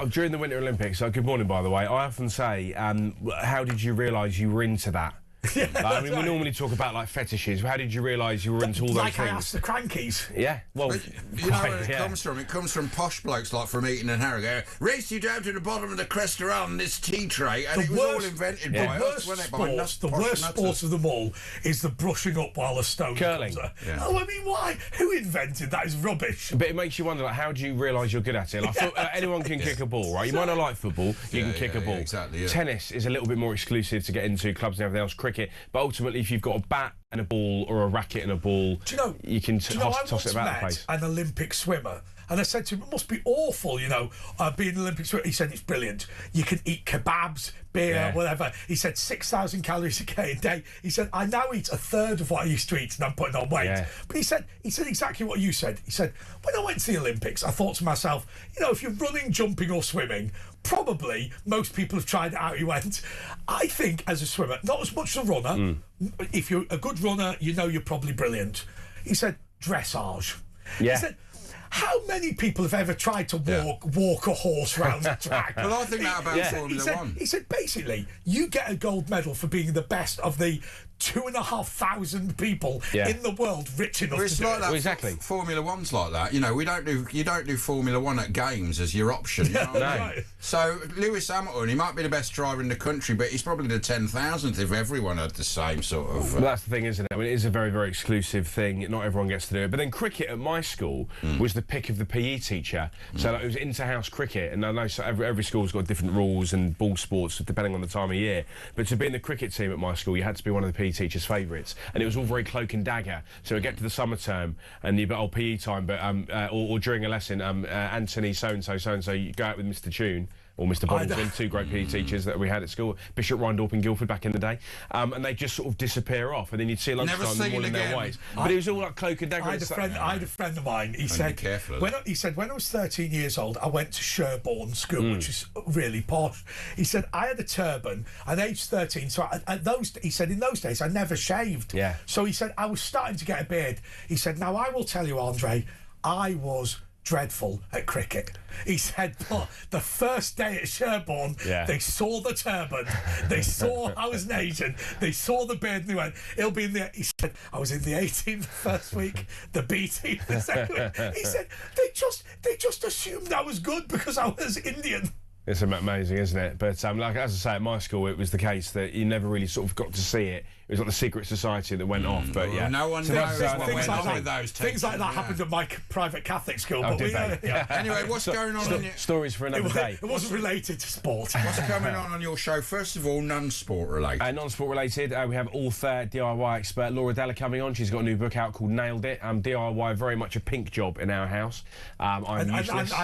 During the Winter Olympics, good morning, by the way, I often say, how did you realise you were into that? Yeah, I mean, we normally talk about like fetishes. How did you realise you were into all those like things? I asked the crankies. Yeah, well, But you know where it comes from? It comes from posh blokes like from Eton and Harrow. They race you down to the bottom of the crest around this tea tray, and it was all invented by us, wasn't it? The worst sport of them all is the brushing up while a stone Curling. comes. Yeah. Oh, I mean, why? Who invented that? Is rubbish. But it makes you wonder, like, how do you realise you're good at it? Like, anyone can kick a ball, right? You might not like football, you can kick a ball. exactly, yeah. Tennis is a little bit more exclusive to get into, clubs and everything else. Cricket, but ultimately, if you've got a bat and a ball, or a racket and a ball, you can toss it about the place. An Olympic swimmer, and I said to him, it must be awful, you know, being an Olympic swimmer. He said, it's brilliant. You can eat kebabs, beer, whatever. He said 6,000 calories a day. He said, I now eat a third of what I used to eat, and I'm putting on weight. Yeah. But he said exactly what you said. He said, when I went to the Olympics, I thought to myself, you know, if you're running, jumping, or swimming, probably most people have tried it out. He went, I think as a swimmer, not as much as a runner. If you're a good runner, you know you're probably brilliant. He said, dressage. Yeah. He said, how many people have ever tried to walk a horse round the track? Well, I think that about Formula One. He said, basically, you get a gold medal for being the best of the 2,500 people in the world rich enough to do like it. that. Exactly. Formula One's like that. You know, you don't do Formula One at games as your option. You know what I mean? So Lewis Hamilton, he might be the best driver in the country, but he's probably the 10,000th if everyone had the same sort of. Well, that's the thing, isn't it? I mean, it is a very, very exclusive thing. Not everyone gets to do it. But then cricket at my school was the pick of the PE teacher. So like, it was inter-house cricket, and I know every school's got different rules and ball sports depending on the time of year. But to be in the cricket team at my school, you had to be one of the PE teacher's favourites, and it was all very cloak and dagger. So we get to the summer term, and you PE time, but or during a lesson, Anthony so and so, you go out with Mr. Tune. Or Mr. Boddington, two great PE teachers that we had at school, Bishop Rindorp and Guildford back in the day, and they just sort of disappear off, and then you'd see lunchtime them all in their ways. But it was all like cloak and dagger. I had a friend of mine. He said, when I was 13 years old, I went to Sherborne School, which is really posh. He said I had a turban at age 13, so he said in those days I never shaved. Yeah. So he said I was starting to get a beard. He said, now I will tell you, Andre, I was dreadful at cricket. He said, but the first day at Sherborne, they saw the turban, they saw I was an Asian, they saw the beard, and they went, it'll be in the... He said, I was in the 18th the first week, the B team the second week. He said, they just assumed I was good because I was Indian. It's amazing, isn't it? But like as I say, at my school, it was the case that you never really sort of got to see it. It was like the secret society that went off. But no one knows what went on with those things like that happened at my private Catholic school. Anyway, what's going on? Stories for another day. It wasn't related to sport. What's coming on your show? First of all, non-sport related. Non-sport related. We have author, DIY expert Laura Della coming on. She's got a new book out called Nailed It. DIY, very much a pink job in our house. And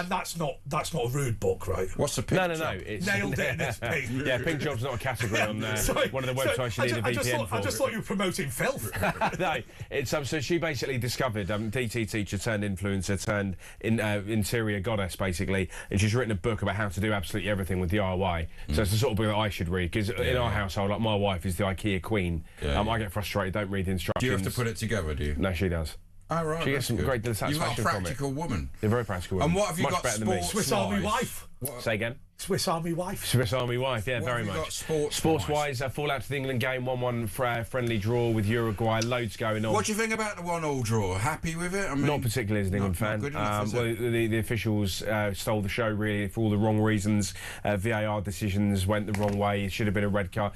that's not a rude book, right? What's a pink job? No. It's Nailed It and it's pink. Yeah, pink job's not a category on one of the websites you need a VPN for. I just thought you were promoting filth. No, it's so she basically discovered DT teacher turned influencer turned interior goddess basically, and she's written a book about how to do absolutely everything with DIY. So it's the sort of book that I should read because in our household, like my wife is the IKEA queen. I get frustrated, don't read the instructions. Do you have to put it together? Do you? No, she does. Oh, right. She gets some great satisfaction from it. You're a practical woman. You're a very practical woman. And what have you got? Swiss Army wife. Say again. Swiss Army wife. Swiss Army wife, yeah, very much. Sports-wise, fallout to the England game, 1-1 friendly draw with Uruguay, loads going on. What do you think about the 1-1 draw? Happy with it? I mean, not particularly as an England fan. Well, the officials stole the show really for all the wrong reasons. VAR decisions went the wrong way. It should have been a red card.